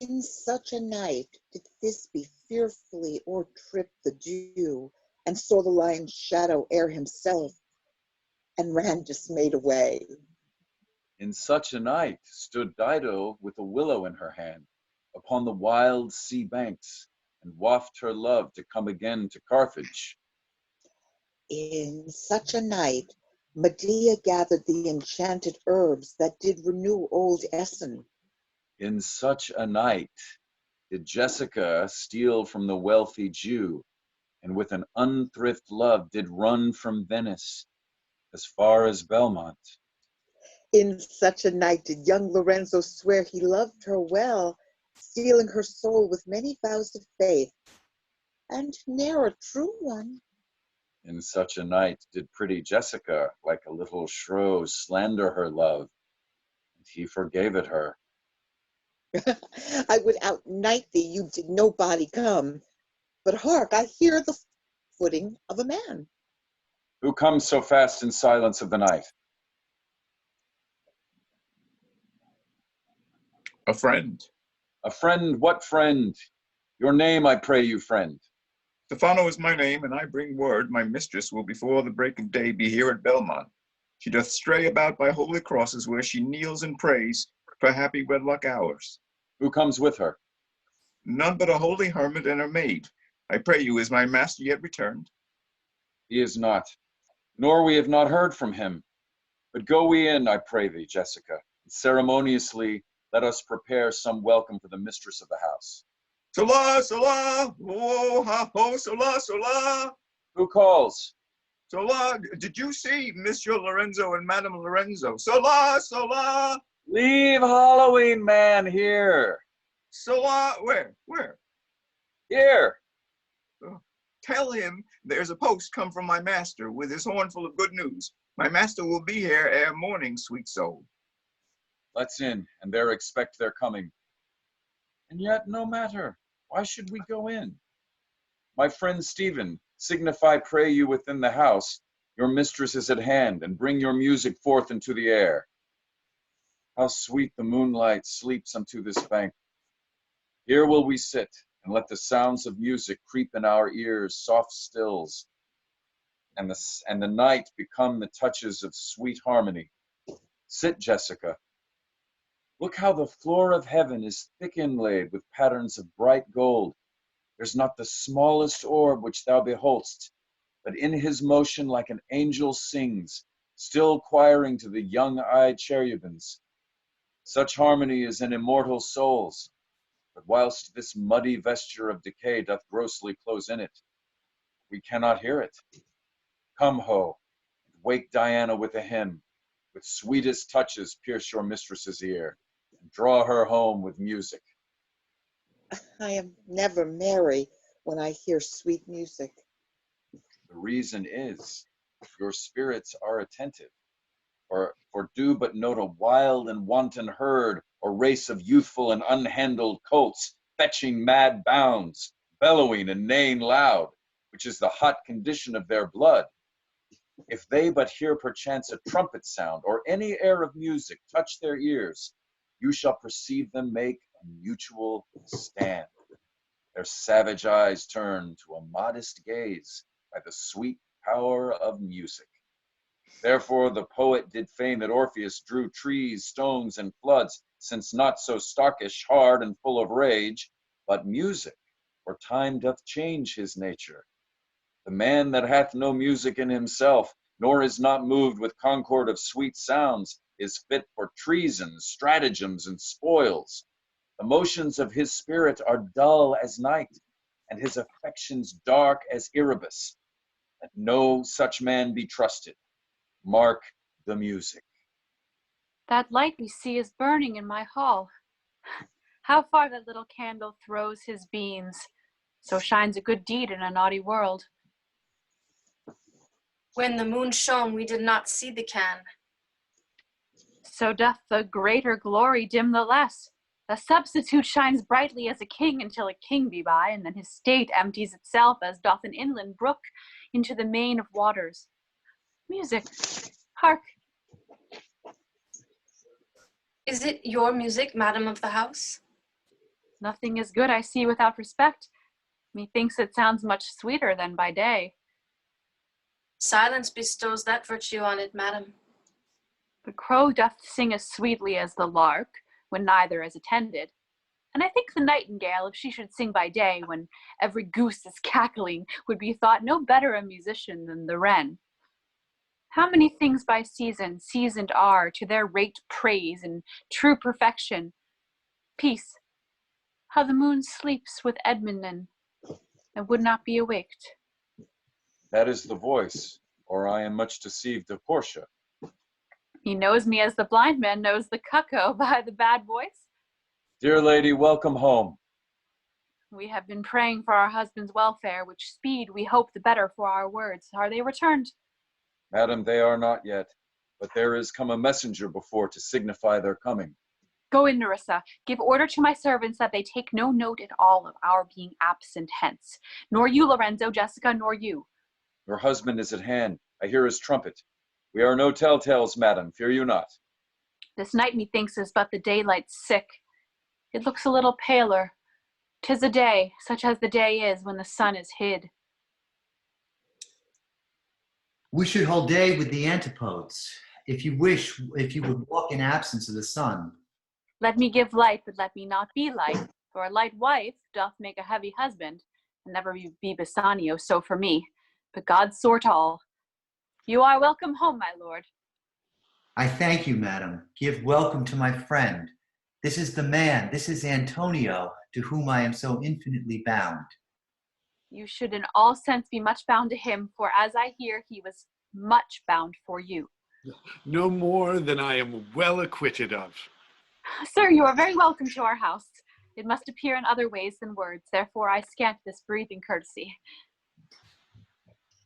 In such a night did Thisbe fearfully o'ertrip the dew, and saw the lion's shadow ere himself, and ran dismayed away. In such a night stood Dido with a willow in her hand, upon the wild sea banks, and waft her love to come again to Carthage. In such a night Medea gathered the enchanted herbs that did renew old Essen. In such a night did Jessica steal from the wealthy Jew, and with an unthrift love did run from Venice as far as Belmont. In such a night did young Lorenzo swear he loved her well, sealing her soul with many vows of faith, and ne'er a true one. In such a night did pretty Jessica, like a little shrew, slander her love, and he forgave it her. I would outnight thee, you did nobody come. But hark, I hear the footing of a man. Who comes so fast in silence of the night? A friend. A friend, what friend? Your name, I pray you, friend. Stephano is my name, and I bring word my mistress will before the break of day be here at Belmont. She doth stray about by holy crosses, where she kneels and prays for happy wedlock hours. Who comes with her? None but a holy hermit and her maid. I pray you, is my master yet returned? He is not, nor we have not heard from him. But go we in, I pray thee, Jessica, and ceremoniously let us prepare some welcome for the mistress of the house. Sola, sola, oh, ha, ho, sola, sola. Who calls? Sola, did you see Monsieur Lorenzo and Madame Lorenzo? Sola, sola. Leave Halloween man here. Sola, where? Here. Tell him there's a post come from my master with his horn full of good news. My master will be here ere morning, sweet soul. Let's in, and there expect their coming. And yet no matter, why should we go in? My friend Stephen, signify pray you within the house, your mistress is at hand, and bring your music forth into the air. How sweet the moonlight sleeps unto this bank. Here will we sit, and let the sounds of music creep in our ears, soft stills, and the night become the touches of sweet harmony. Sit, Jessica. Look how the floor of heaven is thick inlaid with patterns of bright gold. There's not the smallest orb which thou beholdst, but in his motion like an angel sings, still choiring to the young-eyed cherubins. Such harmony is in immortal souls, but whilst this muddy vesture of decay doth grossly close in it, we cannot hear it. Come, ho, and wake Diana with a hymn, with sweetest touches pierce your mistress's ear, and draw her home with music. I am never merry when I hear sweet music. The reason is, your spirits are attentive, for do but note a wild and wanton herd, or race of youthful and unhandled colts, fetching mad bounds, bellowing and neighing loud, which is the hot condition of their blood. If they but hear perchance a trumpet sound, or any air of music touch their ears, you shall perceive them make a mutual stand. Their savage eyes turn to a modest gaze by the sweet power of music. Therefore the poet did feign that Orpheus drew trees, stones, and floods, since not so starkish, hard, and full of rage, but music, for time doth change his nature. The man that hath no music in himself, nor is not moved with concord of sweet sounds, is fit for treason, stratagems, and spoils. The motions of his spirit are dull as night, and his affections dark as Erebus. Let no such man be trusted. Mark the music. That light we see is burning in my hall. How far that little candle throws his beams. So shines a good deed in a naughty world. When the moon shone, we did not see the can. So doth the greater glory dim the less. A substitute shines brightly as a king until a king be by, and then his state empties itself as doth an inland brook into the main of waters. Music, hark! Is it your music, madam of the house? Nothing is good I see without respect. Methinks it sounds much sweeter than by day. Silence bestows that virtue on it, madam. The crow doth sing as sweetly as the lark, when neither is attended. And I think the nightingale, if she should sing by day, when every goose is cackling, would be thought no better a musician than the wren. How many things by season seasoned are, to their rate praise and true perfection. Peace, how the moon sleeps with Edmundin, and would not be awaked. That is the voice, or I am much deceived of Portia. He knows me as the blind man knows the cuckoo by the bad voice. Dear lady, welcome home. We have been praying for our husband's welfare, which speed we hope the better for our words. Are they returned? Madam, they are not yet, but there is come a messenger before to signify their coming. Go in, Nerissa. Give order to my servants that they take no note at all of our being absent hence. Nor you, Lorenzo, Jessica, nor you. Your husband is at hand. I hear his trumpet. We are no telltales, madam. Fear you not. This night, methinks, is but the daylight sick. It looks a little paler. 'Tis a day, such as the day is when the sun is hid. We should hold day with the antipodes. If you wish, if you would walk in absence of the sun. Let me give light, but let me not be light. For a light wife doth make a heavy husband, and never be Bassanio, so for me. But God sort all. You are welcome home, my lord. I thank you, madam. Give welcome to my friend. This is the man, this is Antonio, to whom I am so infinitely bound. You should in all sense be much bound to him, for as I hear, he was much bound for you. No more than I am well acquitted of. Sir, you are very welcome to our house. It must appear in other ways than words, therefore I scant this breathing courtesy.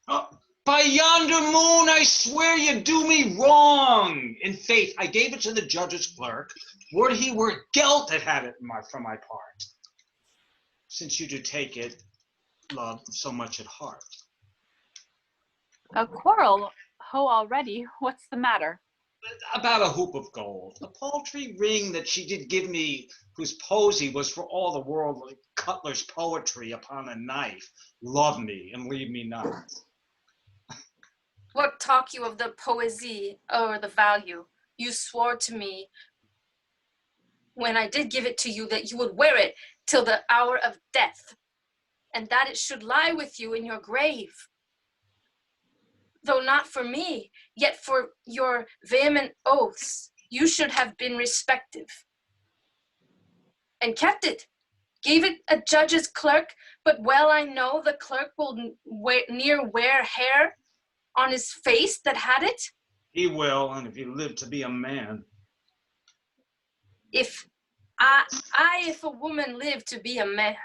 By yonder moon, I swear you do me wrong. In faith, I gave it to the judge's clerk. Would he were guilt that had it for my part, since you do take it, love, so much at heart. A quarrel, ho already, what's the matter? About a hoop of gold, a paltry ring that she did give me, whose posy was for all the world like cutler's poetry upon a knife. Love me and leave me not. What talk you of the poesy or the value? You swore to me when I did give it to you that you would wear it till the hour of death, and that it should lie with you in your grave. Though not for me, yet for your vehement oaths, you should have been respective and kept it. Gave it a judge's clerk, but well I know the clerk will near wear hair on his face that had it. He will, and if he live to be a man. If if a woman live to be a man.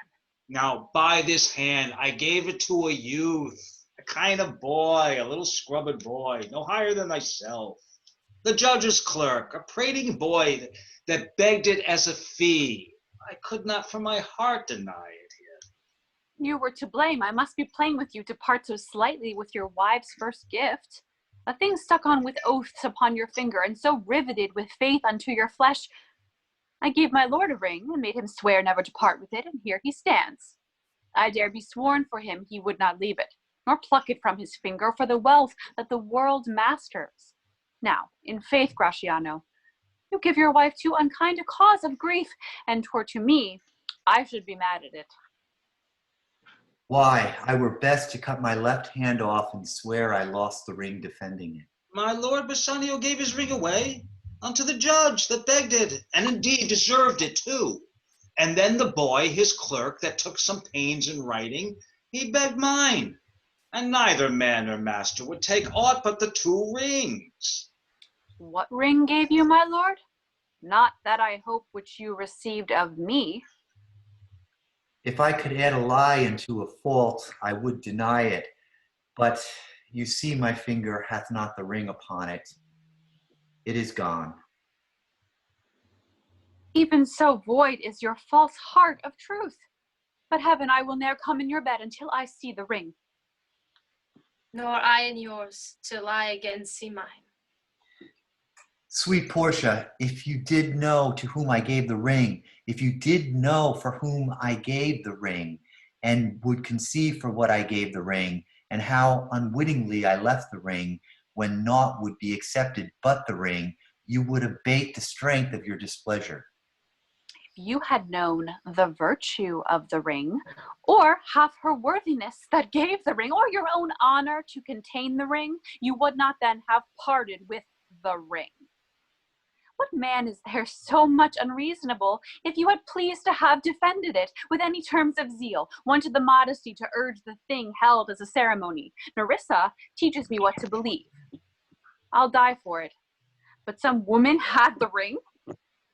Now, by this hand, I gave it to a youth, a kind of boy, a little scrubbed boy, no higher than thyself. The judge's clerk, a prating boy that begged it as a fee. I could not for my heart deny it here. You were to blame. I must be playing with you to part so slightly with your wife's first gift. A thing stuck on with oaths upon your finger, and so riveted with faith unto your flesh. I gave my lord a ring, and made him swear never to part with it, and here he stands. I dare be sworn for him he would not leave it, nor pluck it from his finger for the wealth that the world masters. Now, in faith, Gratiano, you give your wife too unkind a cause of grief, and twere to me, I should be mad at it. Why, I were best to cut my left hand off and swear I lost the ring defending it. My lord Bassanio gave his ring away unto the judge that begged it, and indeed deserved it too. And then the boy, his clerk, that took some pains in writing, he begged mine. And neither man nor master would take aught but the 2 rings. What ring gave you, my lord? Not that I hope which you received of me. If I could add a lie into a fault, I would deny it. But you see my finger hath not the ring upon it. It is gone. Even so void is your false heart of truth. But heaven, I will ne'er come in your bed until I see the ring. Nor I in yours, till I again see mine. Sweet Portia, if you did know to whom I gave the ring, if you did know for whom I gave the ring, and would conceive for what I gave the ring, and how unwittingly I left the ring, when naught would be accepted but the ring, you would abate the strength of your displeasure. If you had known the virtue of the ring, or half her worthiness that gave the ring, or your own honor to contain the ring, you would not then have parted with the ring. What man is there so much unreasonable, if you had pleased to have defended it with any terms of zeal, wanted the modesty to urge the thing held as a ceremony? Nerissa teaches me what to believe. I'll die for it. But some woman had the ring?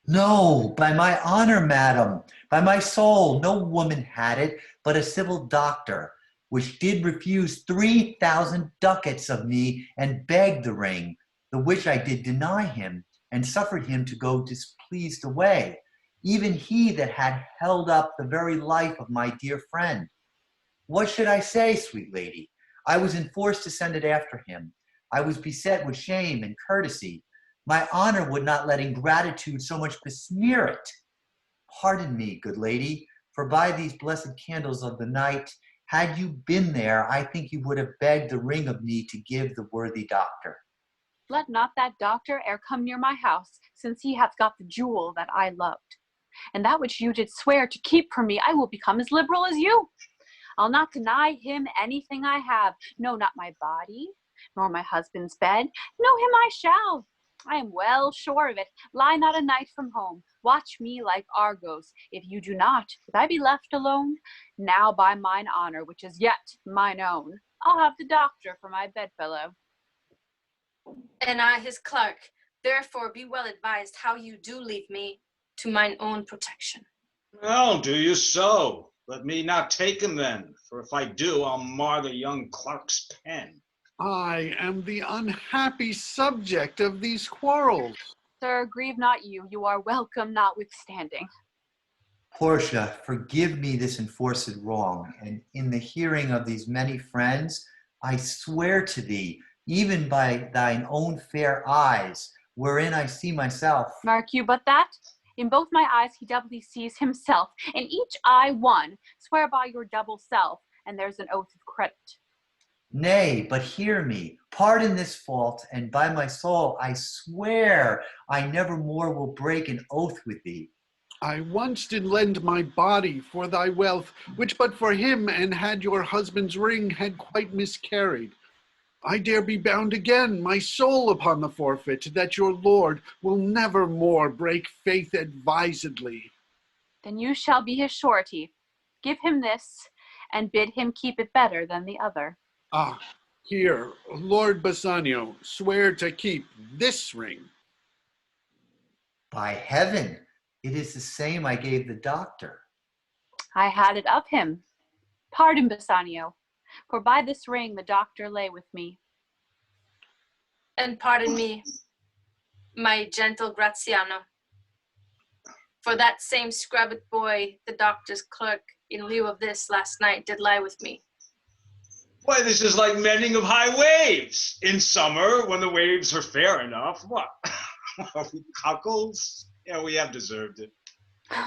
No, by my honor, madam, by my soul, no woman had it, but a civil doctor, which did refuse 3,000 ducats of me, and begged the ring, the which I did deny him, and suffered him to go displeased away, even he that had held up the very life of my dear friend. What should I say, sweet lady? I was enforced to send it after him. I was beset with shame and courtesy. My honor would not let ingratitude so much besmear it. Pardon me, good lady, for by these blessed candles of the night, had you been there, I think you would have begged the ring of me to give the worthy doctor. Let not that doctor e'er come near my house, since he hath got the jewel that I loved. And that which you did swear to keep from me, I will become as liberal as you. I'll not deny him anything I have. No, not my body, nor my husband's bed. Know him I shall. I am well sure of it. Lie not a night from home. Watch me like Argos. If you do not, if I be left alone, now by mine honor, which is yet mine own, I'll have the doctor for my bedfellow. And I his clerk, therefore be well advised how you do leave me to mine own protection. Well, do you so? Let me not take him then, for if I do, I'll mar the young clerk's pen. I am the unhappy subject of these quarrels. Sir, grieve not you. You are welcome notwithstanding. Portia, forgive me this enforced wrong, and in the hearing of these many friends, I swear to thee, even by thine own fair eyes, wherein I see myself. Mark you but that? In both my eyes he doubly sees himself, in each eye one. Swear by your double self, and there's an oath of credit. Nay, but hear me, pardon this fault, and by my soul I swear I never more will break an oath with thee. I once did lend my body for thy wealth, which but for him and had your husband's ring had quite miscarried. I dare be bound again, my soul upon the forfeit, that your lord will never more break faith advisedly. Then you shall be his surety. Give him this, and bid him keep it better than the other. Ah, here, Lord Bassanio, swear to keep this ring. By heaven, it is the same I gave the doctor. I had it of him. Pardon, Bassanio, for by this ring the doctor lay with me. And pardon me, my gentle Graziano, for that same scrabbit boy, the doctor's clerk, in lieu of this last night did lie with me. Why, this is like mending of high waves. In summer, when the waves are fair enough, what? Are we cuckolds? Yeah, we have deserved it.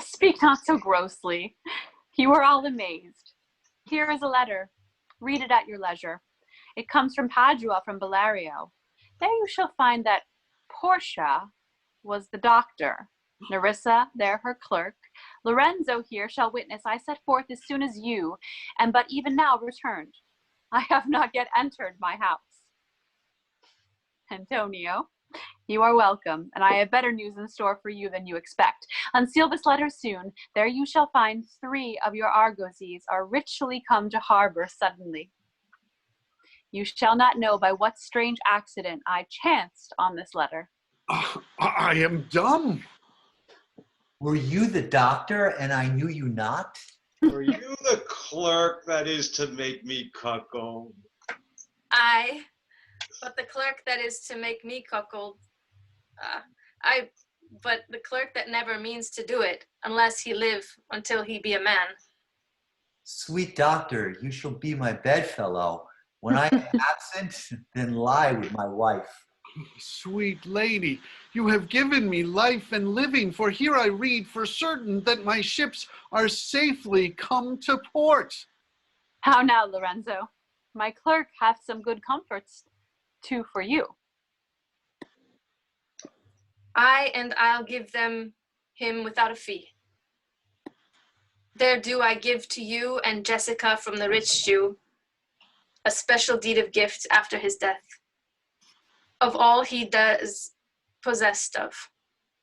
Speak not so grossly. You are all amazed. Here is a letter. Read it at your leisure. It comes from Padua, from Bellario. There you shall find that Portia was the doctor, Nerissa there her clerk. Lorenzo here shall witness I set forth as soon as you, and but even now returned. I have not yet entered my house. Antonio, you are welcome, and I have better news in store for you than you expect. Unseal this letter soon. There you shall find 3 of your argosies are richly come to harbor suddenly. You shall not know by what strange accident I chanced on this letter. I am dumb. Were you the doctor and I knew you not? Are you the clerk that is to make me cuckold? I, but the clerk that is to make me cuckold, I but the clerk that never means to do it, unless he live until he be a man. Sweet doctor, you shall be my bedfellow. When I am absent, then lie with my wife. Sweet lady, you have given me life and living, for here I read for certain that my ships are safely come to port. How now, Lorenzo? My clerk hath some good comforts, too, for you. Aye, and I'll give him without a fee. There do I give to you and Jessica from the rich Jew a special deed of gift after his death, of all he does possessed of.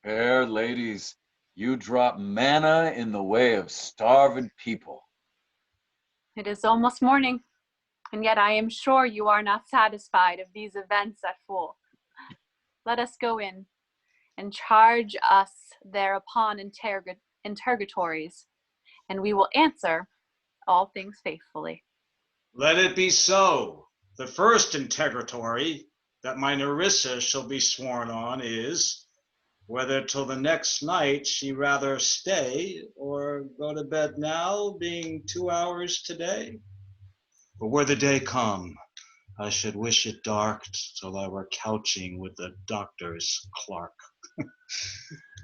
Fair ladies, you drop manna in the way of starving people. It is almost morning, and yet I am sure you are not satisfied of these events at full. Let us go in and charge us thereupon interrogatories, and we will answer all things faithfully. Let it be so. The first interrogatory that my Nerissa shall be sworn on is whether till the next night she rather stay or go to bed now, being 2 hours today. For were the day come, I should wish it darked till I were couching with the doctor's clerk.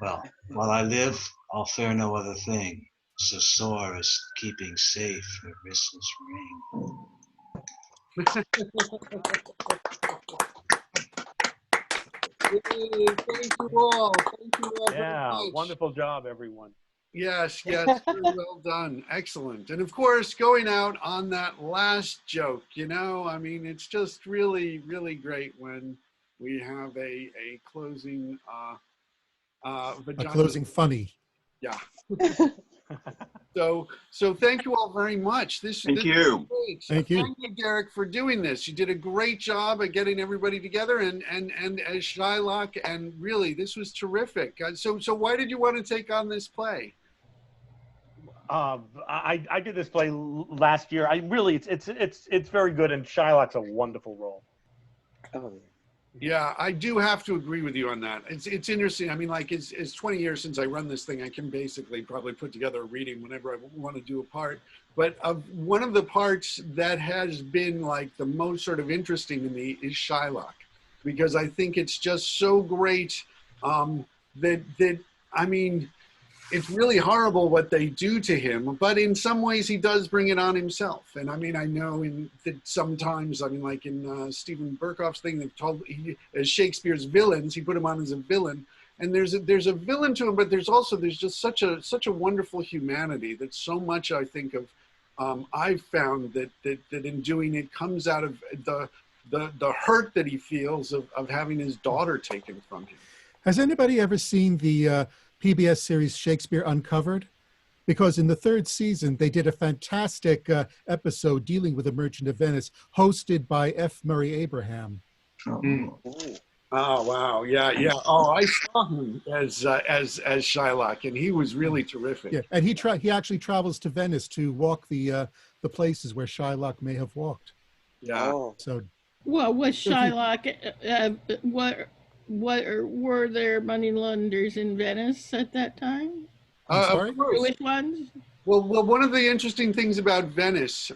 Well, while I live, I'll fear no other thing, so sore as keeping safe Nerissa's ring. Yay, thank you all. Thank you all very much. Wonderful job, everyone. Yes, very well done. Excellent. And of course, going out on that last joke, I mean, it's just really, really great when we have a closing vagina. A closing funny. Yeah. So thank you all very much. Thank you. Was great. Thank you. Thank you, Derek, for doing this. You did a great job at getting everybody together and as Shylock, and really, this was terrific. So why did you want to take on this play? I did this play last year. It's very good, and Shylock's a wonderful role. Oh, Yeah, I do have to agree with you on that. It's interesting. I mean, like, it's 20 years since I run this thing. I can basically probably put together a reading whenever I want to do a part. But one of the parts that has been like the most sort of interesting to me is Shylock, because I think it's just so great that I mean, it's really horrible what they do to him, but in some ways he does bring it on himself. And I mean, I know that sometimes, I mean, like in Stephen Berkoff's thing, they've told as Shakespeare's villains, he put him on as a villain. And there's a villain to him, but there's just such a wonderful humanity that so much I think of. I've found that in doing it comes out of the hurt that he feels of having his daughter taken from him. Has anybody ever seen the PBS series Shakespeare Uncovered? Because in the 3rd season, they did a fantastic episode dealing with The Merchant of Venice, hosted by F. Murray Abraham. Oh, wow. Yeah. Oh, I saw him as Shylock, and he was really terrific. Yeah, and he actually travels to Venice to walk the places where Shylock may have walked. Yeah. So, well, was Shylock, were there money launderers in Venice at that time? Of course. Which ones? Well, one of the interesting things about Venice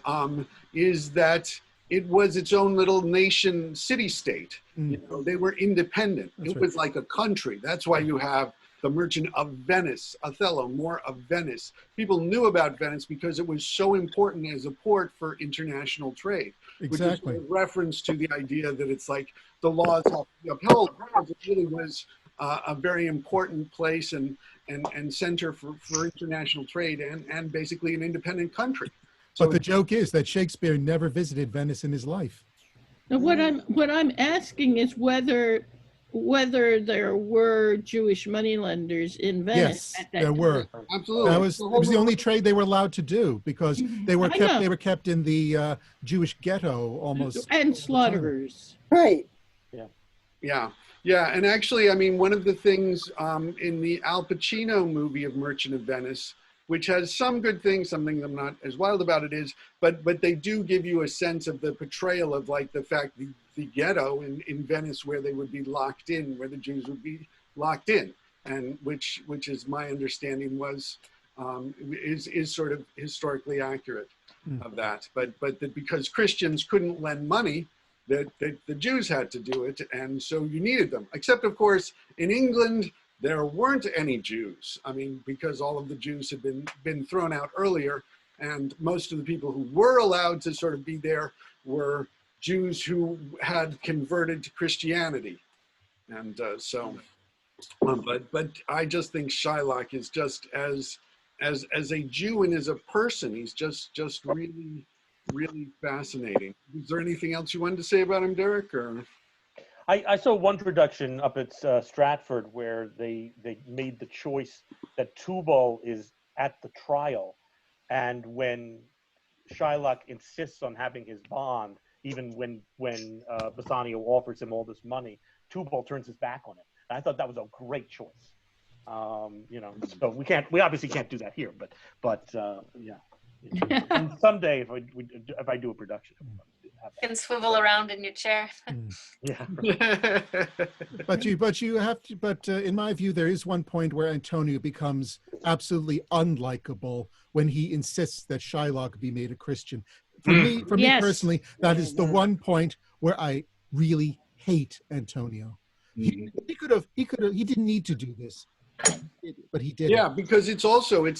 is that it was its own little nation city-state. You know, they were independent. That's it was like a country. That's why you have the Merchant of Venice, Othello, more of Venice. People knew about Venice because it was so important as a port for international trade. Exactly. Which is a reference to the idea that it's like the laws have to be upheld, because it really was a very important place and center for international trade and basically an independent country. But the joke is that Shakespeare never visited Venice in his life. Now, what I'm asking is whether there were Jewish moneylenders in Venice. Yes, at that there time. were. Absolutely. It was the only trade they were allowed to do, because they were kept in the Jewish ghetto almost. And slaughterers. Right. Yeah. And actually, I mean, one of the things in the Al Pacino movie of Merchant of Venice, which has some good things, some things I'm not as wild about it is, but they do give you a sense of the portrayal of like the fact the ghetto in Venice where they would be locked in, where the Jews would be locked in. and which is my understanding was is sort of historically accurate of that. But that because Christians couldn't lend money, that the Jews had to do it, and so you needed them. Except, of course, in England, there weren't any Jews. I mean, because all of the Jews had been thrown out earlier, and most of the people who were allowed to sort of be there were Jews who had converted to Christianity. And but I just think Shylock is just as a Jew and as a person, he's just really, really fascinating. Is there anything else you wanted to say about him, Derek? Or I saw one production up at Stratford where they made the choice that Tubal is at the trial, and when Shylock insists on having his bond, even when Bassanio offers him all this money, Tubal turns his back on it. And I thought that was a great choice. You know, so we obviously can't do that here, but yeah. And someday if I do a production, You can swivel around in your chair. yeah. But you have to. But in my view, there is one point where Antonio becomes absolutely unlikable when he insists that Shylock be made a Christian. For me personally, that is the one point where I really hate Antonio. He didn't need to do this, but he did. Yeah, because it's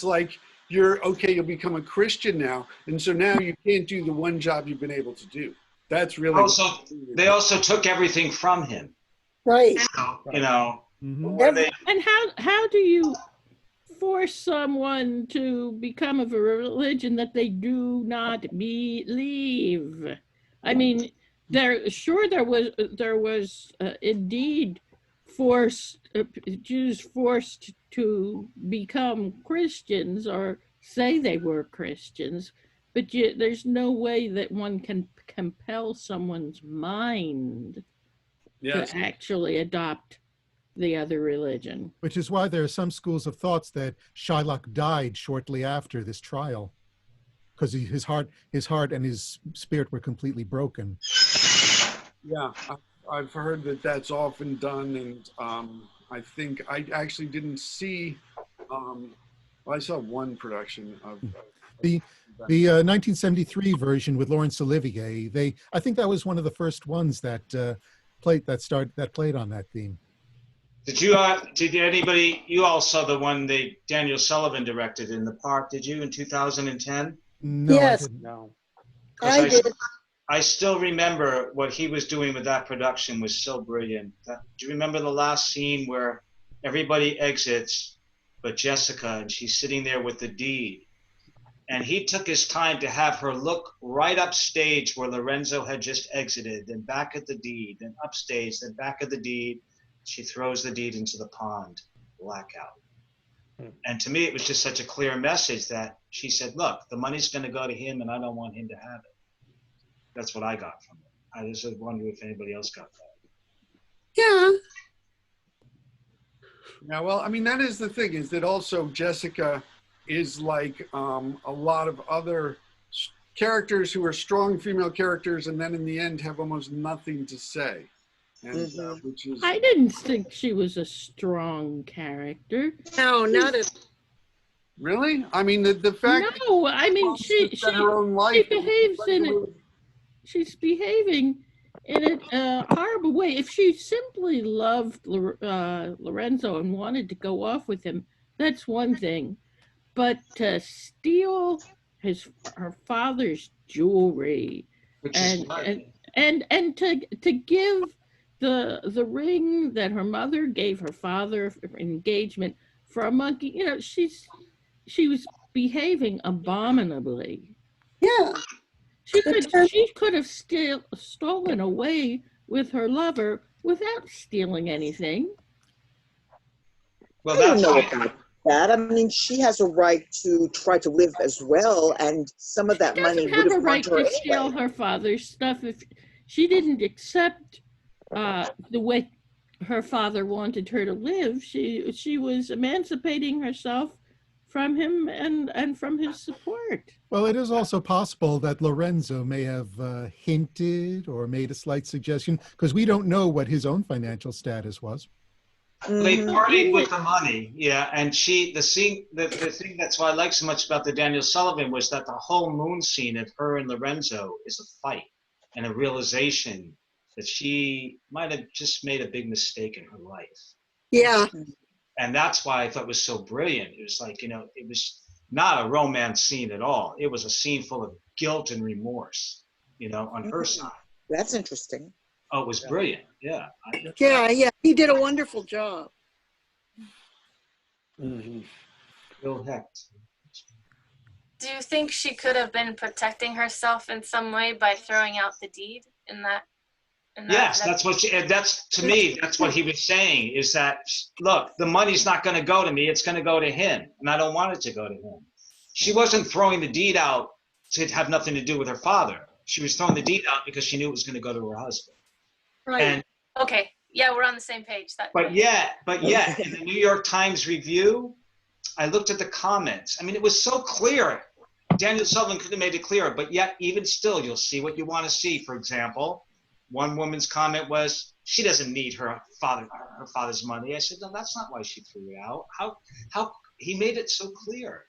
like you'll become a Christian now, and so now you can't do the one job you've been able to do. That's really they also took everything from him. Right. So, you know, And how do you force someone to become of a religion that they do not believe? I mean, there was indeed Jews forced to become Christians or say they were Christians, but there's no way that one can compel someone's mind to actually adopt the other religion. Which is why there are some schools of thoughts that Shylock died shortly after this trial, because his heart and his spirit were completely broken. Yeah, I've heard that that's often done, and I think I actually didn't see. I saw one production of the 1973 version with Laurence Olivier. I think that was one of the first ones that played on that theme. Did anybody, you all saw the one Daniel Sullivan directed in the park, did you, in 2010? No, Yes. I didn't. No. I did. I still remember what he was doing with that production was so brilliant. Do you remember the last scene where everybody exits but Jessica, and she's sitting there with the deed? And he took his time to have her look right upstage where Lorenzo had just exited, then back at the deed, then upstage, then back at the deed. She throws the deed into the pond, blackout. And to me, it was just such a clear message that she said, look, the money's going to go to him and I don't want him to have it. That's what I got from it. I just wonder if anybody else got that. Yeah. Yeah, well, I mean, that is the thing, is that also Jessica is like a lot of other characters who are strong female characters and then in the end have almost nothing to say. And, which is... I didn't think she was a strong character. No, not at Really? I mean, the fact... No, I mean, she her own life behaves in it. She's behaving in a horrible way. If she simply loved Lorenzo and wanted to go off with him, that's one thing. But to steal her father's jewelry and to give the ring that her mother gave her father for engagement for a monkey, you know, she was behaving abominably. Yeah. She could have stolen away with her lover without stealing anything. Well, I don't know about that. I mean, she has a right to try to live as well, and some of that money would have a right gone to her to steal anyway. her father's stuff if she didn't accept the way her father wanted her to live. She was emancipating herself from him and from his support. Well, it is also possible that Lorenzo may have hinted or made a slight suggestion, because we don't know what his own financial status was. They Mhm. partied with the money, yeah. And the thing that's what I like so much about the Daniel Sullivan was that the whole moon scene of her and Lorenzo is a fight and a realization that she might have just made a big mistake in her life. Yeah. And that's why I thought it was so brilliant. It was like, it was not a romance scene at all. It was a scene full of guilt and remorse, on her side. That's interesting. Oh, it was brilliant. Yeah. Yeah. He did a wonderful job. Bill Hecht. Do you think she could have been protecting herself in some way by throwing out the deed in that? Yes, that's to me, that's what he was saying, is that, look, the money's not going to go to me, it's going to go to him, and I don't want it to go to him. She wasn't throwing the deed out to have nothing to do with her father. She was throwing the deed out because she knew it was going to go to her husband. Right. And, okay. Yeah, we're on the same page. but yet, in the New York Times review, I looked at the comments. I mean, it was so clear. Daniel Sullivan could have made it clearer, but yet, even still, you'll see what you want to see. For example, one woman's comment was, she doesn't need her father's money. I said, no, that's not why she threw it out. How he made it so clear.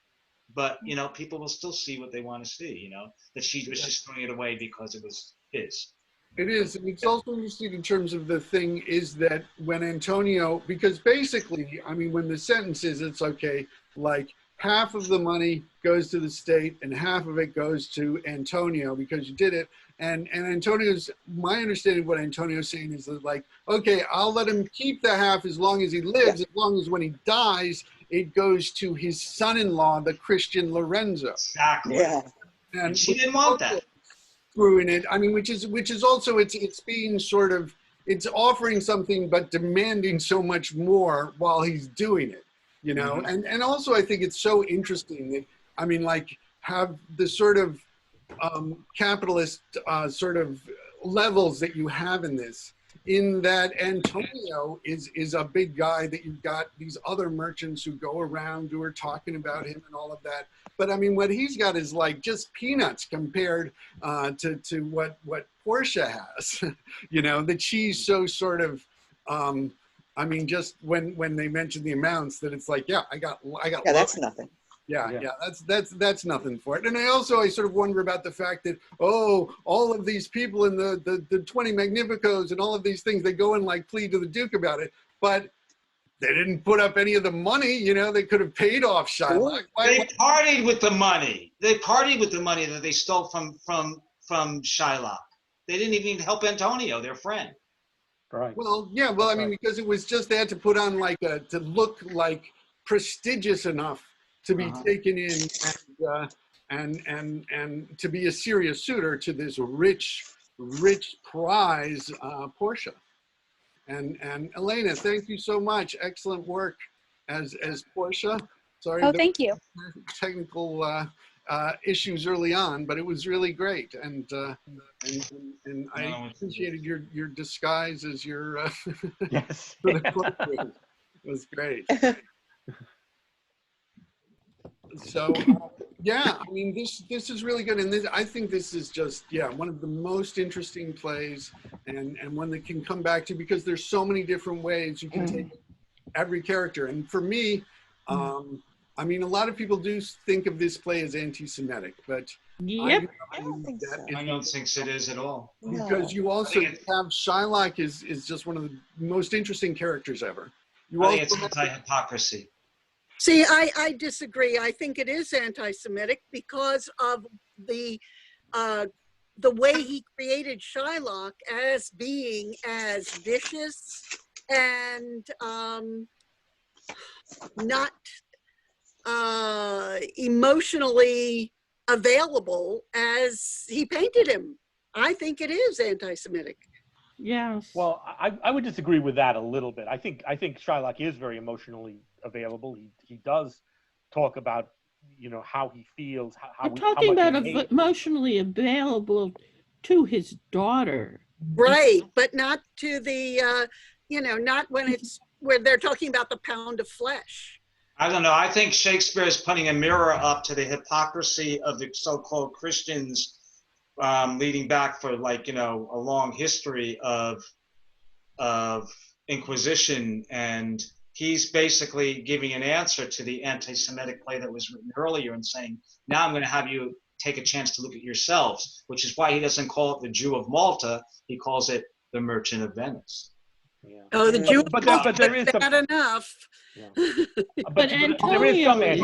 But, people will still see what they want to see, that she was just throwing it away because it was his. It is, and it's also interesting in terms of the thing is that when Antonio, because basically, I mean, when the sentence is, it's okay, like half of the money goes to the state and half of it goes to Antonio because you did it. And Antonio's, my understanding of what Antonio's saying is that, like, okay, I'll let him keep the half as long as he lives, as long as when he dies, it goes to his son-in-law, the Christian Lorenzo. Exactly. Yeah. And she didn't want that. Screwing it, I mean, which is also, it's being sort of, it's offering something but demanding so much more while he's doing it, and also I think it's so interesting that, I mean, like, have the sort of capitalist sort of levels that you have in this, in that Antonio is a big guy, that you've got these other merchants who go around who are talking about him and all of that. But I mean, what he's got is like just peanuts compared to what Portia has, that she's so sort of, I mean, just when they mention the amounts, that it's like, yeah, I got. Yeah, that's nothing. Yeah, that's nothing for it. And I sort of wonder about the fact that, all of these people in the 20 Magnificos and all of these things, they go and like plead to the Duke about it, but they didn't put up any of the money, they could have paid off Shylock. They partied with the money. They partied with the money that they stole from Shylock. They didn't even help Antonio, their friend. Right. Well, yeah, I mean, because it was just, they had to put on like to look like prestigious enough to be taken in and to be a serious suitor to this rich prize, Portia. And Elena, thank you so much. Excellent work as Portia. Sorry. Oh, thank you. Technical issues early on, but it was really great. And I appreciated your disguise as your yes. for the courtroom. It was great. So yeah, I mean, this is really good, and I think this is just one of the most interesting plays, and one that can come back to, because there's so many different ways you can take every character. And for me, I mean, a lot of people do think of this play as anti-Semitic, but yep. I don't think it is at all. Because you also have Shylock is just one of the most interesting characters ever. I think it's anti-hypocrisy. See, I disagree. I think it is anti-Semitic because of the way he created Shylock as being as vicious and not emotionally available as he painted him. I think it is anti-Semitic. Yes. Well, I would disagree with that a little bit. I think Shylock is very emotionally available. He does talk about, how he feels. I'm talking about emotionally available to his daughter. Right, but not to the, not when it's where they're talking about the pound of flesh. I don't know. I think Shakespeare is putting a mirror up to the hypocrisy of the so-called Christians, leading back for a long history of Inquisition, and he's basically giving an answer to the anti-Semitic play that was written earlier and saying, now I'm going to have you take a chance to look at yourselves, which is why he doesn't call it the Jew of Malta. He calls it the Merchant of Venice. Yeah. Oh, the Jew but there is some, bad enough. But there is some Antonio, edge.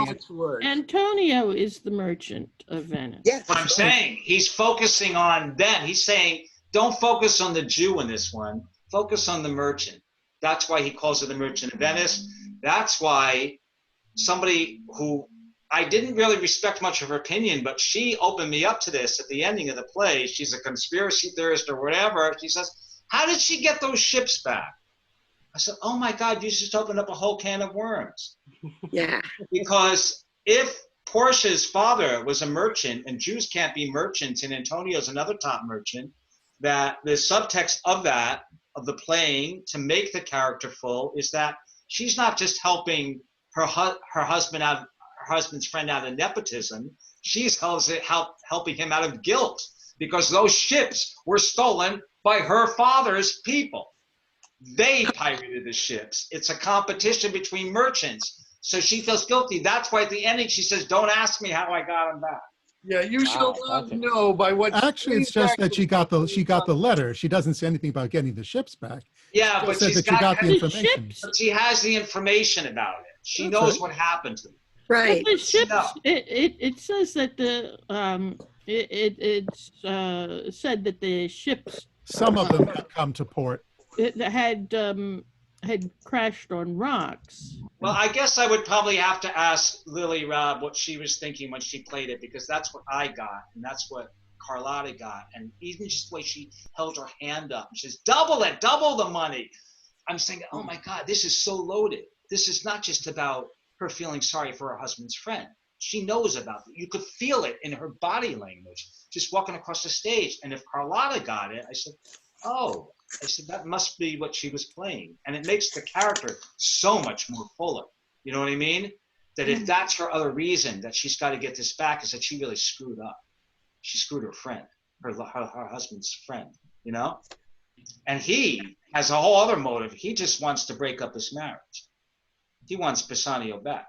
Antonio is the merchant of Venice. Yes. What I'm saying, he's focusing on them. He's saying, don't focus on the Jew in this one. Focus on the merchant. That's why he calls it the Merchant of Venice. That's why somebody who I didn't really respect much of her opinion, but she opened me up to this at the ending of the play. She's a conspiracy theorist or whatever. She says, how did she get those ships back? I said, oh my God, you just opened up a whole can of worms. Yeah. Because if Portia's father was a merchant, and Jews can't be merchants, and Antonio's another top merchant, that the subtext of that, of the playing, to make the character full, is that she's not just helping her husband's friend out of nepotism. She's helping him out of guilt, because those ships were stolen by her father's people. They pirated the ships. It's a competition between merchants. So she feels guilty. That's why at the ending she says, don't ask me how I got them back. Yeah, you shall not know by what. Actually, it's just that she got the letter. She doesn't say anything about getting the ships back. Yeah, She but just said she's that she got the information. But she has the information about it. She That's knows right. what happened to them. Right. But the ships, it says that it's said that the ships, Some of them had come to port. it had crashed on rocks. Well, I guess I would probably have to ask Lily Robb what she was thinking when she played it, because that's what I got, and that's what Carlotta got. And even just the way she held her hand up, she says, double it, double the money. I'm saying, oh my God, this is so loaded. This is not just about her feeling sorry for her husband's friend. She knows about it. You could feel it in her body language, just walking across the stage. And if Carlotta got it, I said, oh, I said, that must be what she was playing. And it makes the character so much more fuller. You know what I mean? That if that's her other reason that she's got to get this back, is that she really screwed up. She screwed her friend, her husband's friend, you know? And he has a whole other motive. He just wants to break up his marriage. He wants Bassanio back.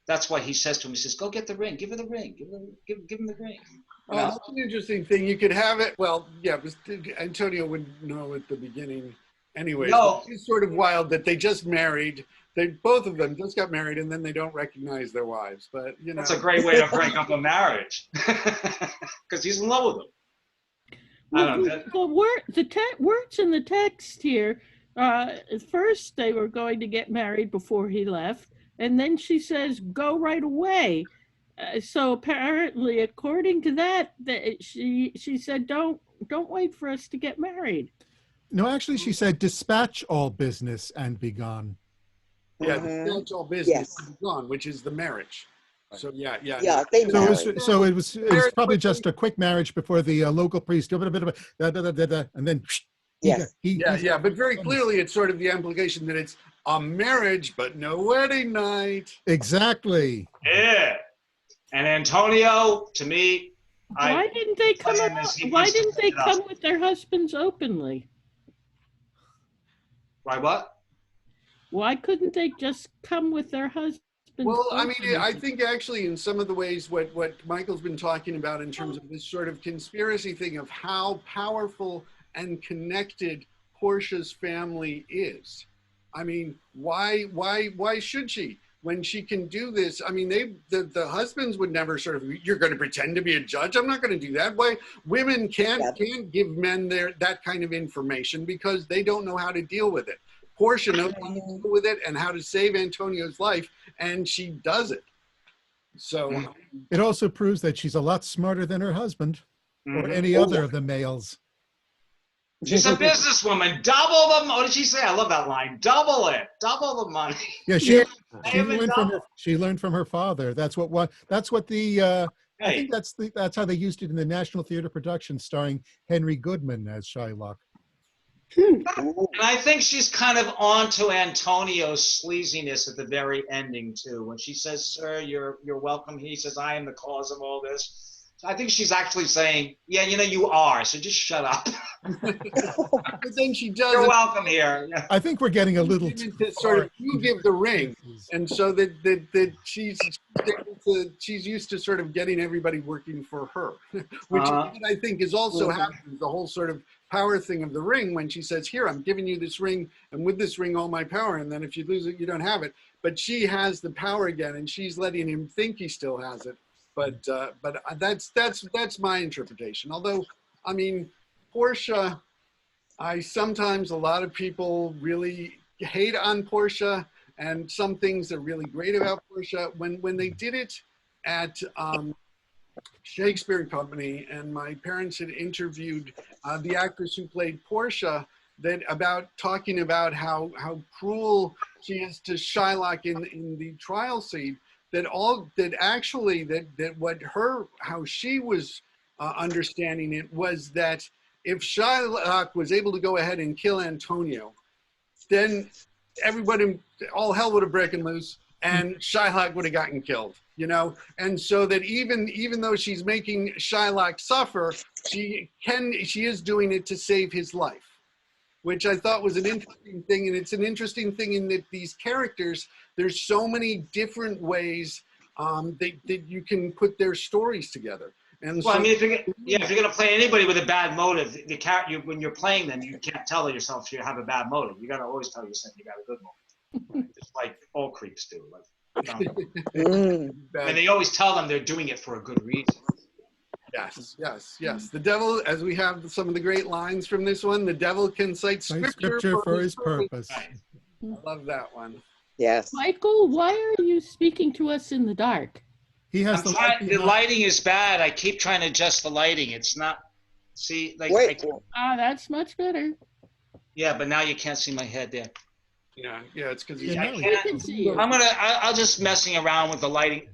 That's why he says to him, he says, go get the ring, give her the ring, give him the ring. Oh, that's an interesting thing. You could have it. Well, yeah, but Antonio wouldn't know at the beginning anyway. No. It's sort of wild that they just married. Both of them just got married, and then they don't recognize their wives. But, you know. That's a great way to break up a marriage. Because he's in love with them. Well, the words in the text here, at first they were going to get married before he left, and then she says, go right away. So apparently, according to that, she said, don't wait for us to get married. No, actually, she said, dispatch all business and be gone. Yeah, dispatch all business and be gone, which is the marriage. So yeah. They so it was probably just a quick marriage before the local priest, and then yes. But very clearly it's sort of the implication that it's a marriage but no wedding night. Exactly. Yeah. And Antonio, to me, why didn't they come with their husbands openly? Why what? Why couldn't they just come with their husbands? Well, I mean, I think actually in some of the ways what Michael's been talking about in terms of this sort of conspiracy thing of how powerful and connected Portia's family is. I mean, why should she? When she can do this, I mean, the husbands would never sort of, you're going to pretend to be a judge? I'm not going to do that. Why? Women can't give men that kind of information because they don't know how to deal with it. Portia knows how to deal with it and how to save Antonio's life, and she does it. So it also proves that she's a lot smarter than her husband or any other of the males. She's a businesswoman. Double the money. What did she say? I love that line. Double it. Double the money. Yeah, she learned from her father. That's what the I think that's how they used it in the National Theater production starring Henry Goodman as Shylock. And I think she's kind of on to Antonio's sleaziness at the very ending too. When she says, "Sir, you're welcome," he says, "I am the cause of all this." I think she's actually saying, yeah, you know, you are, so just shut up. But then she does. You're welcome here. Yeah. I think we're getting a little to too sort far of you into give the ring, and so that she's used to sort of getting everybody working for her, which is what I think is also happening. The whole sort of power thing of the ring, when she says, "Here, I'm giving you this ring, and with this ring, all my power, and then if you lose it, you don't have it." But she has the power again, and she's letting him think he still has it. But that's my interpretation. Although, I mean, Portia, a lot of people really hate on Portia, and some things are really great about Portia. When they did it at Shakespeare Company, and my parents had interviewed the actress who played Portia, talking about how cruel she is to Shylock in the trial scene. How she was understanding it was that if Shylock was able to go ahead and kill Antonio, then all hell would have broken loose, and Shylock would have gotten killed, you know? And so that even though she's making Shylock suffer, she is doing it to save his life, which I thought was an interesting thing. And it's an interesting thing in that these characters, there's so many different ways that you can put their stories together. And well, so, I mean, if you're going to play anybody with a bad motive, the character, when you're playing them, you can't tell yourself you have a bad motive. You got to always tell yourself you got a good motive, right? Just like all creeps do. Like, and they always tell them they're doing it for a good reason. Yes. The devil, as we have some of the great lines from this one, the devil can cite scripture for his purpose. Right. I love that one. Yes. Michael, why are you speaking to us in the dark? He has the lighting is bad. I keep trying to adjust the lighting. It's not. See, like. Wait. That's much better. Yeah, but now you can't see my head there. Yeah. It's because I'll just messing around with the lighting.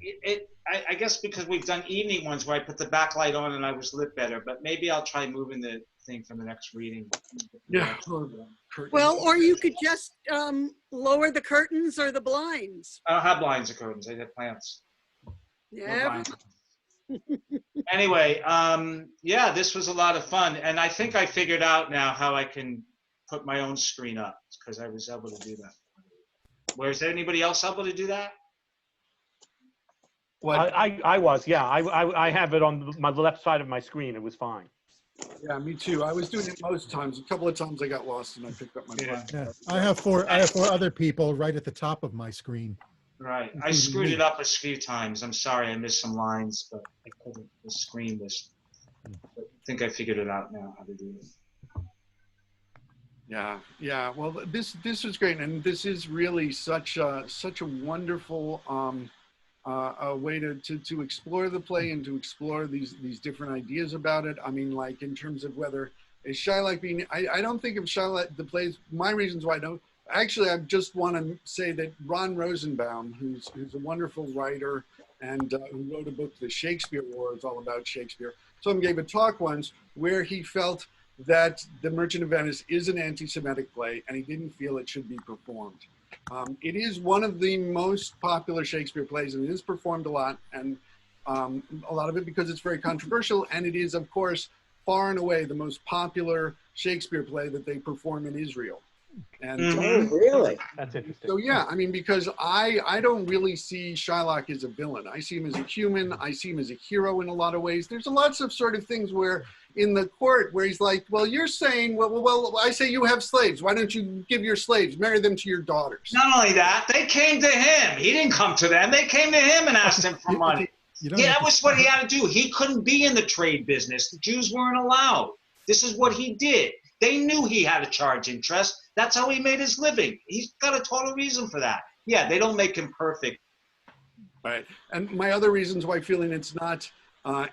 I guess because we've done evening ones where I put the backlight on and I was lit better, but maybe I'll try moving the thing from the next reading. Yeah. Well, or you could just lower the curtains or the blinds. I don't have blinds or curtains. I have plants. Yeah. Anyway, yeah, this was a lot of fun, and I think I figured out now how I can put my own screen up because I was able to do that. Was anybody else able to do that? What? I was, yeah. I have it on my left side of my screen. It was fine. Yeah, me too. I was doing it most times. A couple of times I got lost and I picked up my glass. Yeah. I have four other people right at the top of my screen. Right. I screwed it up a few times. I'm sorry, I missed some lines, but I couldn't. The screen was. I think I figured it out now how to do it. Yeah. Well, this was great, and this is really such a wonderful a way to explore the play and to explore these different ideas about it. I mean, like in terms of whether is Shylock being. I don't think of Shylock the plays. My reasons why I don't. Actually, I just want to say that Ron Rosenbaum, who's a wonderful writer and who wrote a book, The Shakespeare War, it's all about Shakespeare. Someone gave a talk once where he felt that The Merchant of Venice is an anti-Semitic play, and he didn't feel it should be performed. It is one of the most popular Shakespeare plays, and it is performed a lot, and a lot of it because it's very controversial, and it is, of course, far and away the most popular Shakespeare play that they perform in Israel. And really? That's interesting. So yeah, I mean, because I don't really see Shylock as a villain. I see him as a human. I see him as a hero in a lot of ways. There's lots of sort of things where in the court where he's like, well, you're saying, well, I say you have slaves. Why don't you give your slaves, marry them to your daughters? Not only that, they came to him. He didn't come to them. They came to him and asked him for money. Yeah, that was what he had to do. He couldn't be in the trade business. The Jews weren't allowed. This is what he did. They knew he had to charge interest. That's how he made his living. He's got a total reason for that. Yeah, they don't make him perfect. Right. And my other reasons why feeling it's not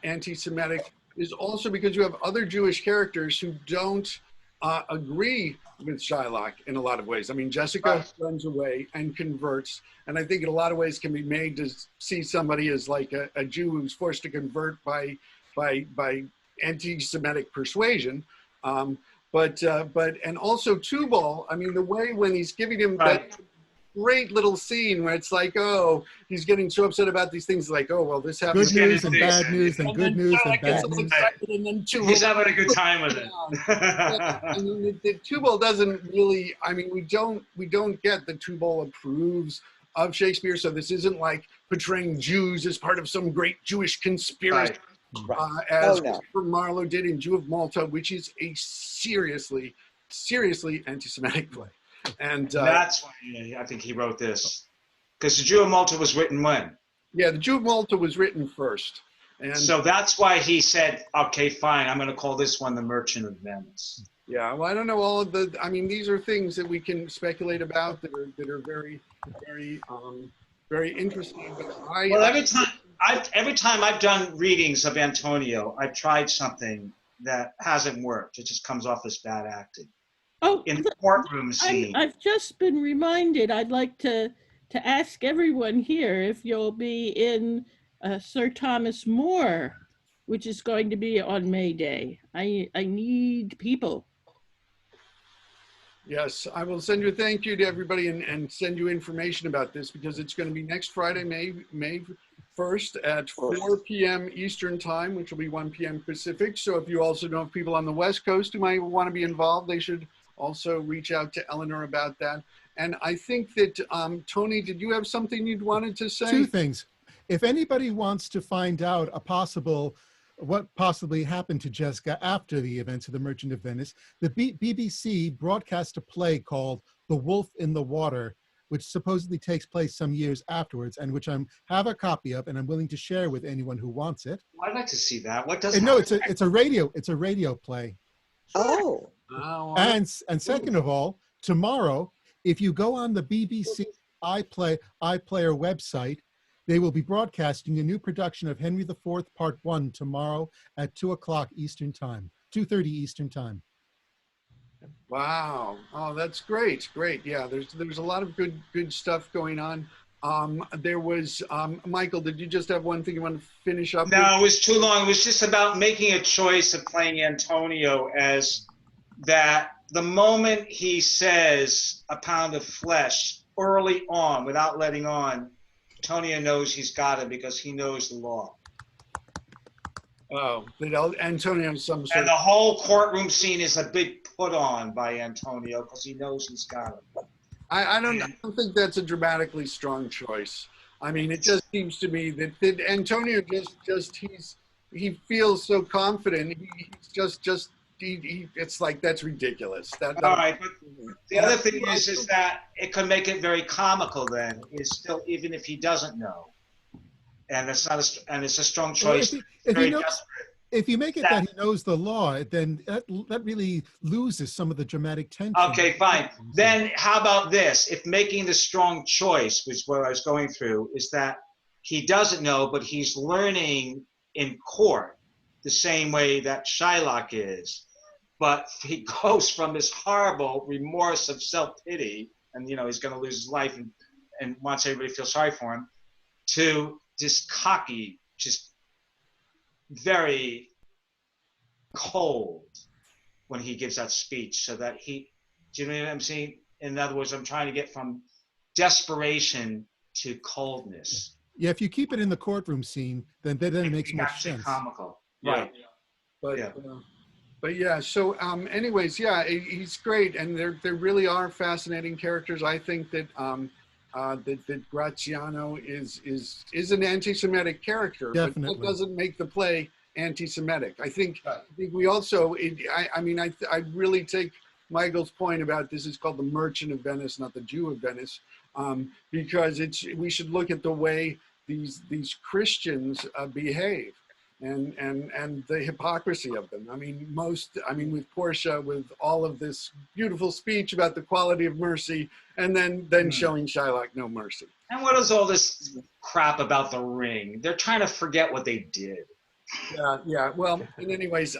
anti-Semitic is also because you have other Jewish characters who don't agree with Shylock in a lot of ways. I mean, Jessica runs away and converts, and I think in a lot of ways can be made to see somebody as like a Jew who's forced to convert by anti-Semitic persuasion. But and also Tubal, I mean, the way when he's giving him that, great little scene where it's like, oh, he's getting so upset about these things, like, oh, well, this happened. Good news and bad news and good news and bad news. And then He's having a good time with it. Yeah, I mean, the Tubal doesn't really. I mean, we don't get the Tubal approves of Shakespeare, so this isn't like portraying Jews as part of some great Jewish conspiracy, as Christopher Marlowe did in Jew of Malta, which is a seriously anti-Semitic play. And that's why I think he wrote this, because the Jew of Malta was written when? Yeah, the Jew of Malta was written first. And so that's why he said, okay, fine, I'm going to call this one The Merchant of Venice. Yeah, well, I don't know all of the. I mean, these are things that we can speculate about that are very, very interesting. But every time I've done readings of Antonio, I've tried something that hasn't worked. It just comes off as bad acting. Oh, in the courtroom scene. I've just been reminded. I'd like to ask everyone here if you'll be in Sir Thomas More, which is going to be on May Day. I need people. Yes, I will send you a thank you to everybody and send you information about this, because it's going to be next Friday, May 1st at 4 p.m. Eastern time, which will be 1 p.m. Pacific. So if you also know of people on the West Coast who might want to be involved, they should also reach out to Eleanor about that. And I think that, Tony, did you have something you'd wanted to say? Two things. If anybody wants to find out what possibly happened to Jessica after the events of the Merchant of Venice, the BBC broadcast a play called The Wolf in the Water, which supposedly takes place some years afterwards, and which I have a copy of, and I'm willing to share with anyone who wants it. I'd like to see that. What does? No, it's a radio play. Oh. And second of all, tomorrow, if you go on the BBC iPlayer website, they will be broadcasting a new production of Henry IV Part 1 tomorrow at 2 o'clock Eastern Time, 2:30 Eastern Time. Wow. Oh, that's great. Great. Yeah, there's a lot of good stuff going on. There was, Michael, did you just have one thing you want to finish up with? No, it was too long. It was just about making a choice of playing Antonio as that the moment he says a pound of flesh early on, without letting on, Antonio knows he's got it because he knows the law. Oh, Antonio's some sort and the whole courtroom scene is a big put on by Antonio because he knows he's got it. I don't think that's a dramatically strong choice. I mean, it just seems to me that Antonio he feels so confident. It's like, that's ridiculous. All right, but the other thing is that it could make it very comical. Then is still, even if he doesn't know, and it's not it's a strong choice. If you make it that he knows the law, then that really loses some of the dramatic tension. Okay, fine. Then how about this? If making the strong choice, which is what I was going through, is that he doesn't know, but he's learning in court the same way that Shylock is. But he goes from this horrible remorse of self-pity, and he's going to lose his life and wants everybody to feel sorry for him, to this cocky, just very cold when he gives that speech, so that do you know what I'm saying? In other words, I'm trying to get from desperation to coldness. Yeah, if you keep it in the courtroom scene, then it makes more sense. Comical, right? Yeah. But yeah. So, anyways, yeah, he's great, and there really are fascinating characters. I think that that Graziano is an anti-Semitic character, Definitely. but that doesn't make the play anti-Semitic. I think we also. I really take Michael's point about this is called The Merchant of Venice, not The Jew of Venice, because we should look at the way these Christians behave. And the hypocrisy of them. I mean, with Portia, with all of this beautiful speech about the quality of mercy, and then showing Shylock no mercy. And what is all this crap about the ring? They're trying to forget what they did. Yeah. Well, and anyways,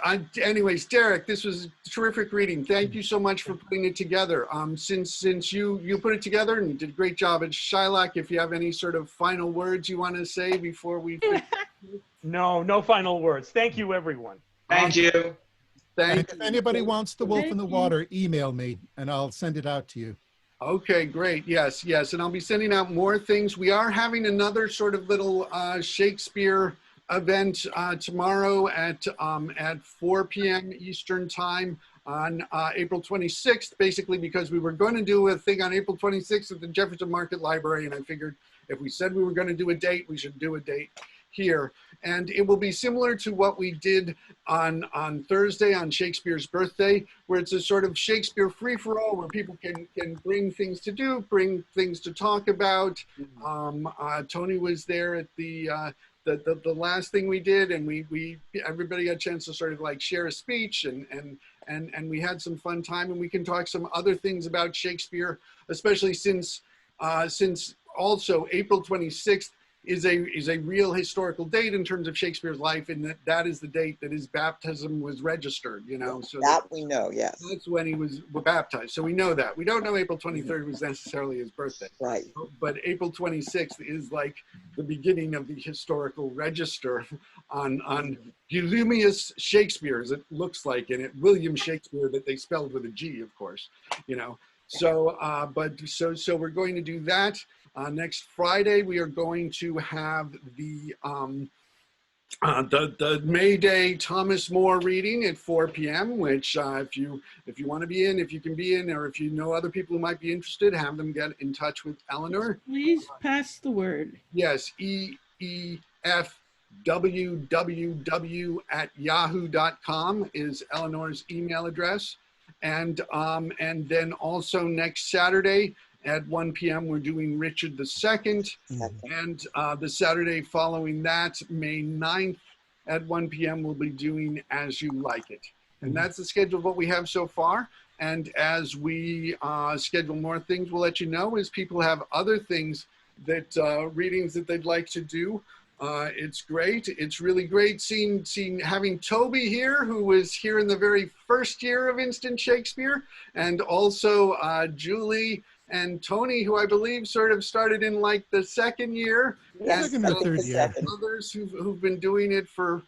Derek, this was a terrific reading. Thank you so much for putting it together. Since you put it together and you did a great job at Shylock, if you have any sort of final words you want to say before we. No final words. Thank you, everyone. Thank you. And if anybody wants The Wolf in the Water, email me and I'll send it out to you. Okay, great. Yes, yes. And I'll be sending out more things. We are having another sort of little Shakespeare event tomorrow at 4 p.m. Eastern time on April 26th, basically because we were going to do a thing on April 26th at the Jefferson Market Library. And I figured if we said we were going to do a date, we should do a date here. And it will be similar to what we did on Thursday on Shakespeare's birthday, where it's a sort of Shakespeare free-for-all where people can bring things to do, bring things to talk about. Tony was there at the last thing we did, and we everybody got a chance to sort of like share a speech, and we had some fun time, and we can talk some other things about Shakespeare, especially since also April 26th is a real historical date in terms of Shakespeare's life, and that is the date that his baptism was registered, you know. So that we know, yes. That's when he was baptized. So we know that. We don't know April 23rd was necessarily his birthday. Right. But April 26th is like the beginning of the historical register on Eulomius Shakespeare, as it looks like, and it William Shakespeare that they spelled with a G, of course, you know. So, so we're going to do that. Next Friday, we are going to have the May Day Thomas More reading at 4 p.m., which if you want to be in, if you can be in, or if you know other people who might be interested, have them get in touch with Eleanor. Please pass the word. Yes, EEFWWW@yahoo.com is Eleanor's email address. And then also next Saturday, at 1 p.m., we're doing Richard II. And the Saturday following that, May 9th, at 1 p.m., we'll be doing As You Like It. And that's the schedule of what we have so far. And as we schedule more things, we'll let you know as people have other things that readings that they'd like to do. It's great. It's really great having Toby here, who was here in the very first year of Instant Shakespeare, and also Julie and Tony, who I believe sort of started in like the second year. Yes, Second or third year. Others who've been doing it for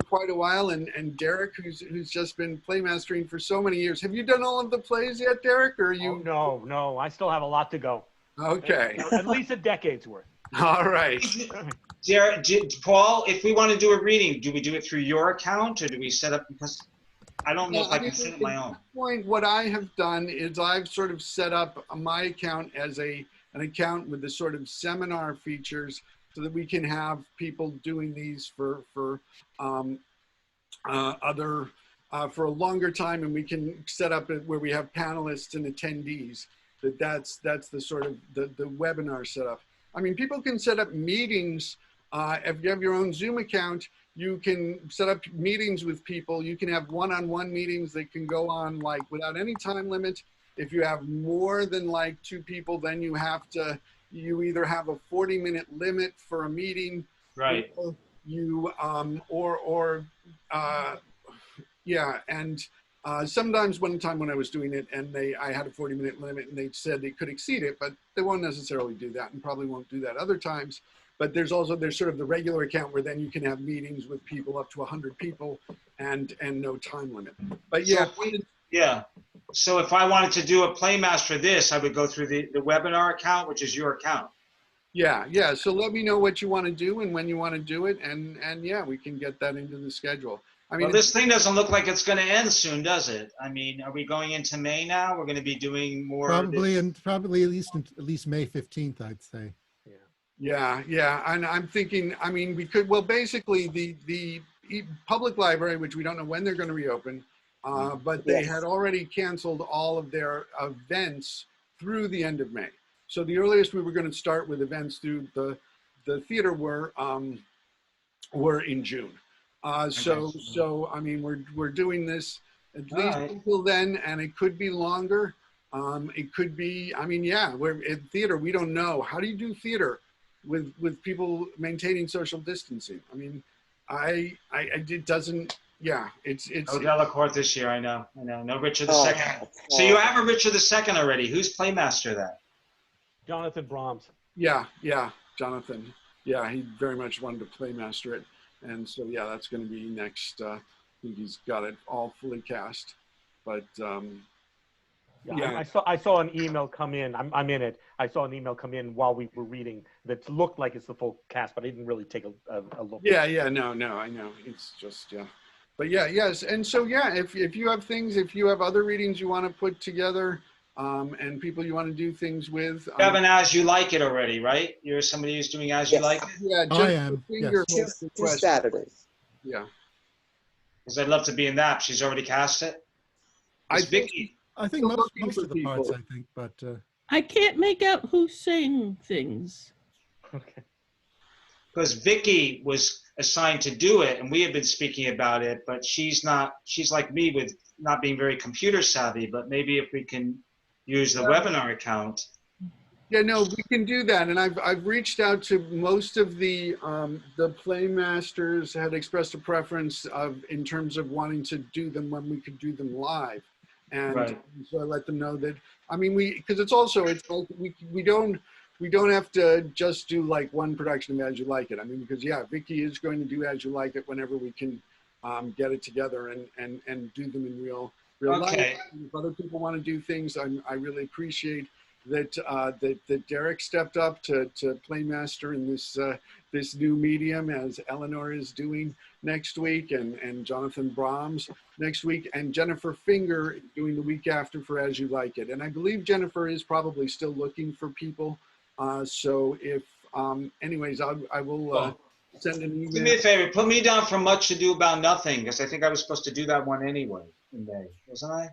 quite a while, and Derek, who's just been playmastering for so many years. Have you done all of the plays yet, Derek, or are you? Oh, no, I still have a lot to go. Okay. At least a decade's worth. All right. Derek, Paul, if we want to do a reading, do we do it through your account, or do we set up, because I don't know if I can set up my own. At this point, what I have done is I've sort of set up my account as an account with the sort of seminar features, so that we can have people doing these for a longer time, and we can set up it where we have panelists and attendees. That's the sort of the webinar setup. I mean, people can set up meetings. If you have your own Zoom account, you can set up meetings with people. You can have one-on-one meetings that can go on like without any time limit. If you have more than like 2 people, then you either have a 40-minute limit for a meeting, right? Or you sometimes one time when I was doing it and I had a 40-minute limit and they said they could exceed it, but they won't necessarily do that and probably won't do that other times. But there's sort of the regular account where then you can have meetings with people up to 100 people and no time limit. But yeah. So if I wanted to do a Playmaster this, I would go through the webinar account, which is your account. Yeah. So let me know what you want to do and when you want to do it, and yeah, we can get that into the schedule. I mean, well, this thing doesn't look like it's going to end soon, does it? I mean, are we going into May now? We're going to be doing more. Probably at least May 15th, I'd say. Yeah. And I'm thinking, I mean, basically the public library, which we don't know when they're going to reopen, but they had already canceled all of their events through the end of May. So the earliest we were going to start with events through the theater were in June. So I mean, we're doing this at least until then, and it could be longer. It could be, I mean, yeah, we're in theater. We don't know. How do you do theater with people maintaining social distancing? I mean, it doesn't. Yeah, it's no Delacorte this year. I know. No Richard II. So you have a Richard II already. Who's Playmaster then? Jonathan Brahms. Yeah, Jonathan. Yeah, he very much wanted to Playmaster it, and so yeah, that's going to be next. I think he's got it all fully cast, but Yeah, I saw an email come in. I'm in it. I saw an email come in while we were reading that looked like it's the full cast, but I didn't really take a look. Yeah, no, I know. It's just, But yes. And so, if you have things, if you have other readings you want to put together, and people you want to do things with. You have an As You Like It already, right? You're somebody who's doing As You Like It? Yeah, I am. Finger Yes. Two Saturdays. Yeah. Because I'd love to be in that. She's already cast it. I It's think, Vicky. I think Still most looking for of the parts, people. I think, but I can't make out who's saying things. Okay. Because Vicky was assigned to do it, and we had been speaking about it, but she's not. She's like me with not being very computer savvy. But maybe if we can use the webinar account. Yeah, no, we can do that. And I've reached out to most of the Playmasters had expressed a preference in terms of wanting to do them when we could do them live. And Right. so I let them know that, I mean, because it's like we don't have to just do like one production of As You Like It. I mean, because Vicky is going to do As You Like It whenever we can get it together and do them in real life. And if other people want to do things, I really appreciate that Derek stepped up to Playmaster in this new medium, as Eleanor is doing next week, and Jonathan Brahms next week, and Jennifer Finger doing the week after for As You Like It. And I believe Jennifer is probably still looking for people. So if, anyways, I will send an email. Do me a favor. Put me down for Much Ado About Nothing, because I think I was supposed to do that one anyway in May, wasn't I?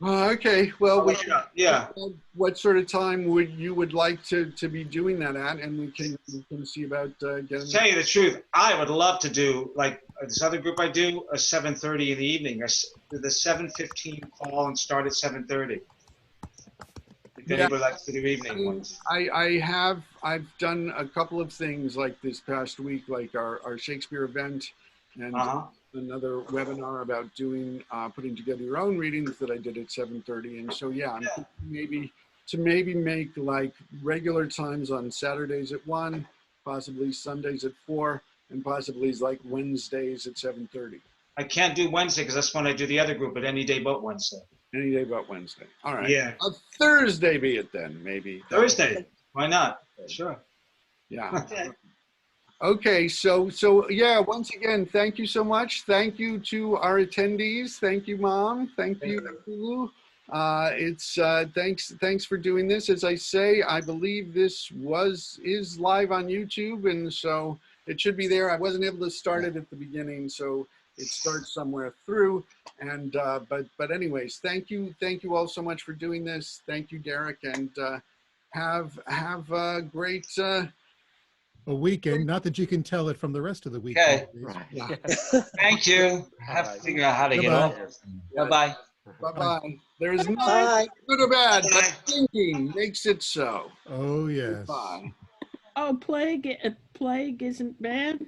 Okay, well, yeah. What sort of time would like to be doing that at, and we can see about getting. To tell you the truth, I would love to do like this other group I do a 7:30 in the evening. I do the 7:15 call and start at 7:30. If anybody likes to do evening ones. I've done a couple of things like this past week, like our Shakespeare event, and another webinar about putting together your own readings that I did at 7:30. And so I'm thinking maybe make like regular times on Saturdays at 1, possibly Sundays at 4, and possibly like Wednesdays at 7:30. I can't do Wednesday because that's when I do the other group, but any day but Wednesday. Any day but Wednesday. All right. Yeah. A Thursday be it then, maybe. Thursday. Why not? Sure. Yeah. Okay. Okay, so once again, thank you so much. Thank you to our attendees. Thank you, Mom. Thank you, Lulu. Thanks for doing this. As I say, I believe this is live on YouTube, and so it should be there. I wasn't able to start it at the beginning, so it starts somewhere through. And but anyways, thank you all so much for doing this. Thank you, Derek, and have a great. A weekend, not that you can tell it from the rest of the week. Okay. Yeah. Thank you. I have to figure out how to get off. Bye-bye. Bye-bye. There's nothing good or bad, but thinking makes it so. Oh, yes. Bye. Oh, plague isn't bad?